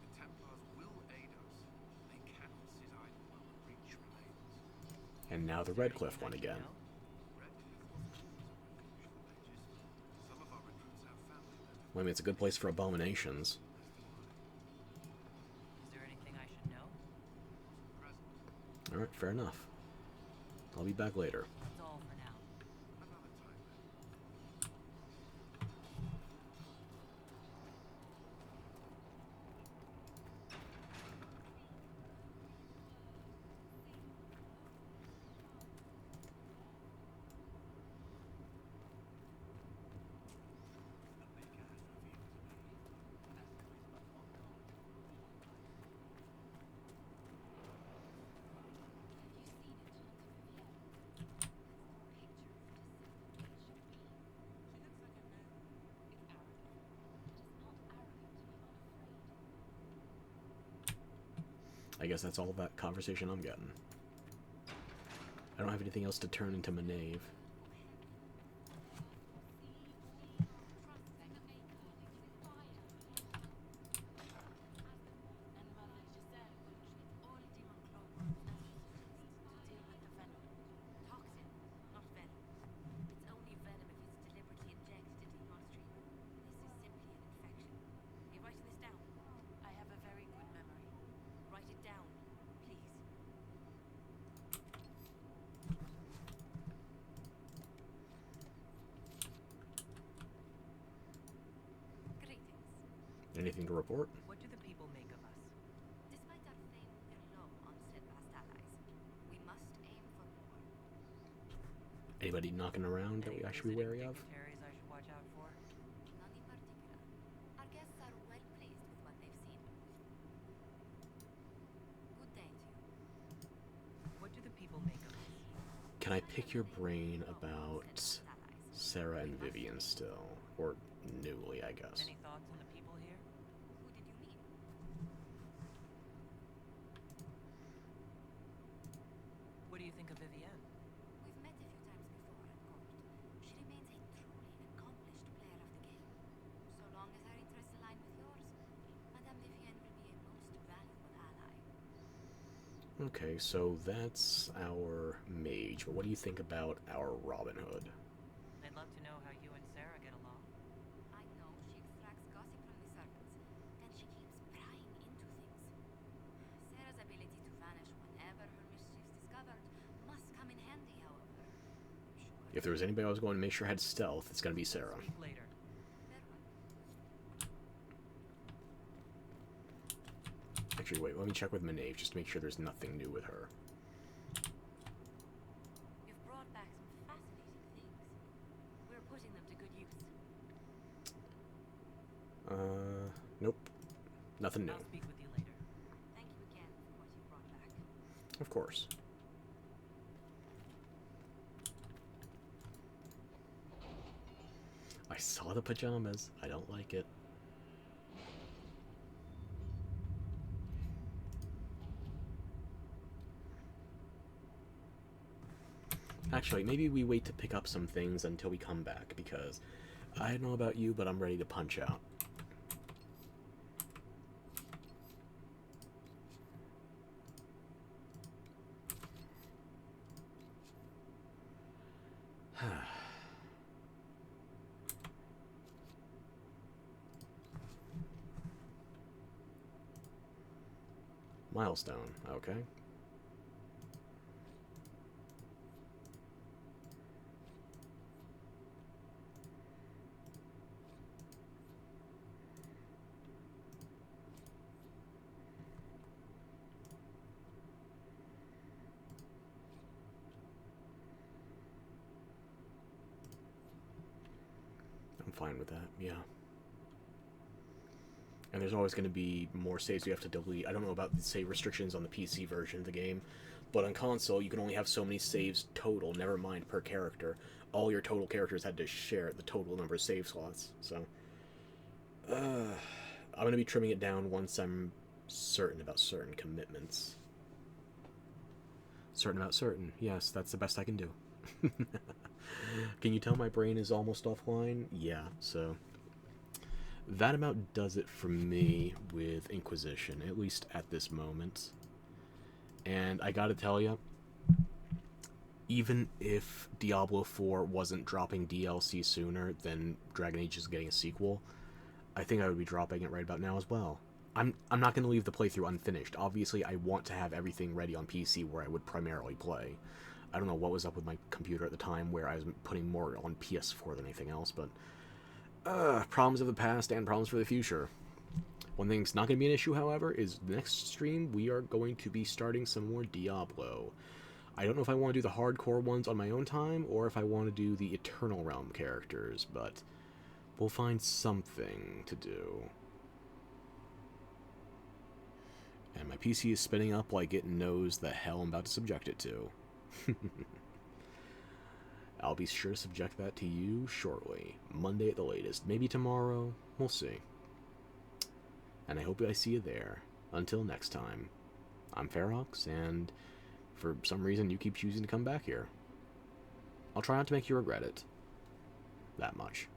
The Templars will aid us. They cannot sit idle while the breach remains. And now the Redcliffe one again. Some of our recruits have family there. Well, I mean, it's a good place for abominations. Is there anything I should know? Alright, fair enough. I'll be back later. That's all for now. Another time then. I guess that's all that conversation I'm getting. I don't have anything else to turn into Manave. Anything to report? What do the people make of us? Despite our fame, we're low on steadfast allies. We must aim for more. Anybody knocking around that I should be wary of? Dignitaries I should watch out for? None in particular. Our guests are well pleased with what they've seen. Good day to you. What do the people make of us? Can I pick your brain about Sarah and Vivian still? Or newly, I guess. Any thoughts on the people here? Who did you meet? What do you think of Vivienne? We've met a few times before at court. She remains a truly accomplished player of the game. So long as her interests align with yours, Madame Vivienne will be a most valuable ally. Okay, so that's our mage, but what do you think about our Robin Hood? I'd love to know how you and Sarah get along. I know she extracts gossip from the servants, and she keeps prying into things. Sarah's ability to vanish whenever her mischief's discovered must come in handy, however. I'm sure. If there was anybody I was going to make sure had stealth, it's going to be Sarah. Speak later. Fair one. Actually, wait, let me check with Manave just to make sure there's nothing new with her. You've brought back some fascinating things. We're putting them to good use. Nope. Nothing new. I'll speak with you later. Thank you again for what you brought back. Of course. I saw the pajamas. I don't like it. Actually, maybe we wait to pick up some things until we come back, because I don't know about you, but I'm ready to punch out. Milestone, okay. I'm fine with that, yeah. And there's always going to be more saves we have to delete. I don't know about, say, restrictions on the PC version of the game, But on console, you can only have so many saves total, never mind per character. All your total characters had to share the total number of save slots, so... I'm going to be trimming it down once I'm certain about certain commitments. Certain about certain. Yes, that's the best I can do. Can you tell my brain is almost offline? Yeah, so... that about does it for me with Inquisition, at least at this moment. And I gotta tell you, even if Diablo 4 wasn't dropping DLC sooner than Dragon Age is getting a sequel, I think I would be dropping it right about now as well. I'm not going to leave the playthrough unfinished. Obviously, I want to have everything ready on PC where I would primarily play. I don't know what was up with my computer at the time where I was putting more on PS4 than anything else, but... problems of the past and problems for the future. One thing that's not going to be an issue, however, is next stream we are going to be starting some more Diablo. I don't know if I want to do the hardcore ones on my own time, or if I want to do the Eternal Realm characters, but we'll find something to do. And my PC is spinning up like it knows the hell I'm about to subject it to. I'll be sure to subject that to you shortly. Monday at the latest. Maybe tomorrow. We'll see. And I hope I see you there. Until next time. I'm Ferox, and for some reason you keep choosing to come back here. I'll try not to make you regret it. That much.